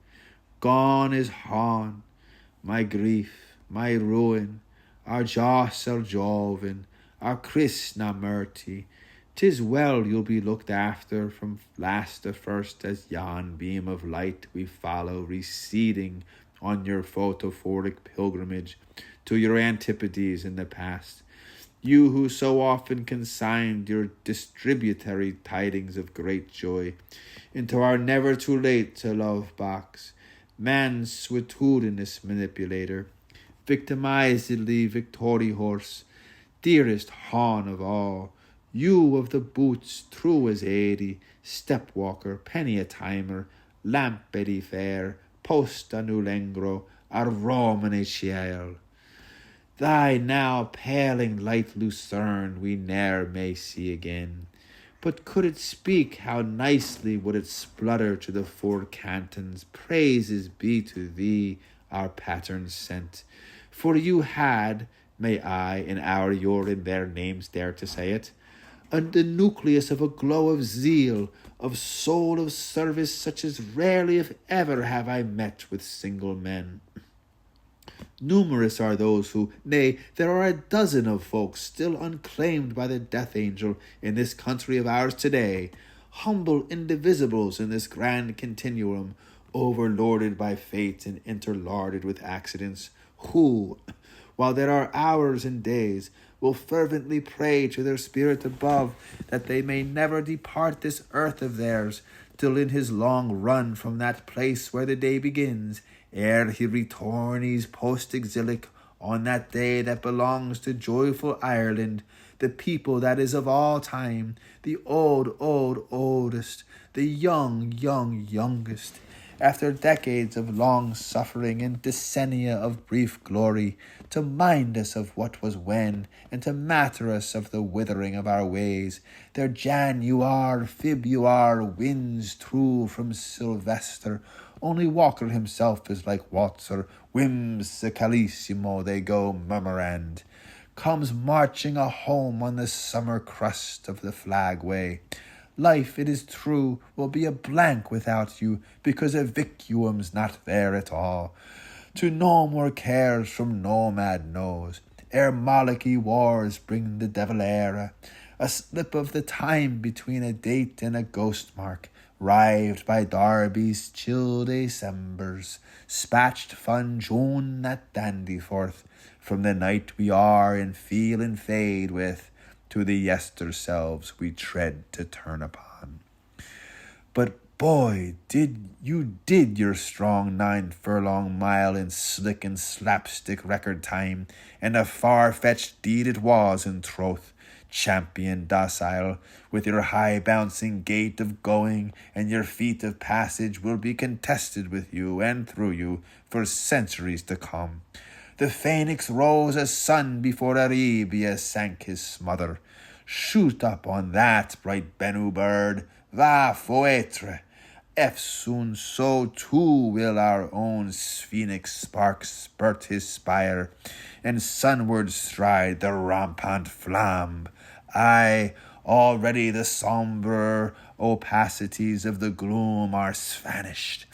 Gone is Juan, my grief, my ruin, our Joss, our Jovin, our Krishnamurti. 'Tis well you'll be looked after from last to first, as yon beam of light we follow receding on your photophoric pilgrimage to your antipodes in the past. You who so often consigned your distributary tidings of great joy into our never too late to love box, mansuetudinous manipulator, victimizedly victory horse, dearest Juan of all, you of the boots true as 80, step-walker, penny a timer, lamp-beddy fair, post annulengro, ar romane ciel. Thy now paling light lucerne we ne'er may see again, But could it speak, how nicely would it splutter to the four cantons, praises be to thee, our pattern sent. For you had, may I, in our, your, in their names dare to say it, and the nucleus of a glow of zeal, of soul of service, such as rarely if ever have I met with single men. Numerous are those who, nay, there are a dozen of folks still unclaimed by the death angel in this country of ours today, humble indivisibles in this grand continuum, overlorded by fate and interlarded with accidents, who, while there are hours and days, will fervently pray to their spirit above that they may never depart this earth of theirs, till in his long run from that place where the day begins, ere he returnees post-exilic on that day that belongs to joyful Ireland, the people that is of all time, the oldest, the youngest, after decades of long suffering and decennia of brief glory, to mind us of what was when, and to matter us of the withering of our ways. Their Januar, Februar winds true from Sylvester, only Walker himself is like Waltzer, whimsicalissimo they go murmurand, comes marching a home on the summer crust of the flagway. Life, it is true, will be a blank without you, because a vacuum's not there at all. To no more cares from nomad nose, ere Malachy wars bring the devil era, a slip of the time between a date and a ghost mark, rived by Darby's chill Decembers, spatched fun Jaun at Dandyforth, from the night we are and feel and fade with, to the yester selves we tread to turn upon. But boy, did your strong 9 furlong mile in slick and slapstick record time, and a far-fetched deed it was in troth, champion docile, with your high bouncing gait of going, and your feat of passage will be contested with you and through you for centuries to come. The phoenix rose as sun before Arabia sank his smother. Shoot up on that, bright Bennu bird, va foetre. Eftsoon so too will our own phoenix spark spurt his spire, and sunward stride the rampant flambe. Aye, already the sombre opacities of the gloom are vanished.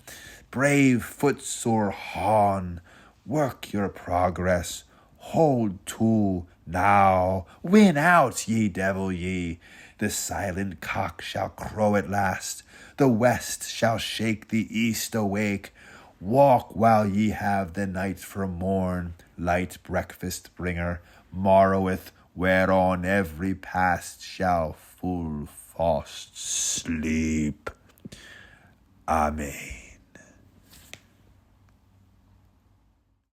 Brave footsore Juan, work your progress, hold to, now, win out, ye devil ye. The silent cock shall crow at last, the west shall shake the east awake. Walk while ye have the night for morn, light breakfast bringer, morroweth, whereon every past shall full fast sleep. Amen.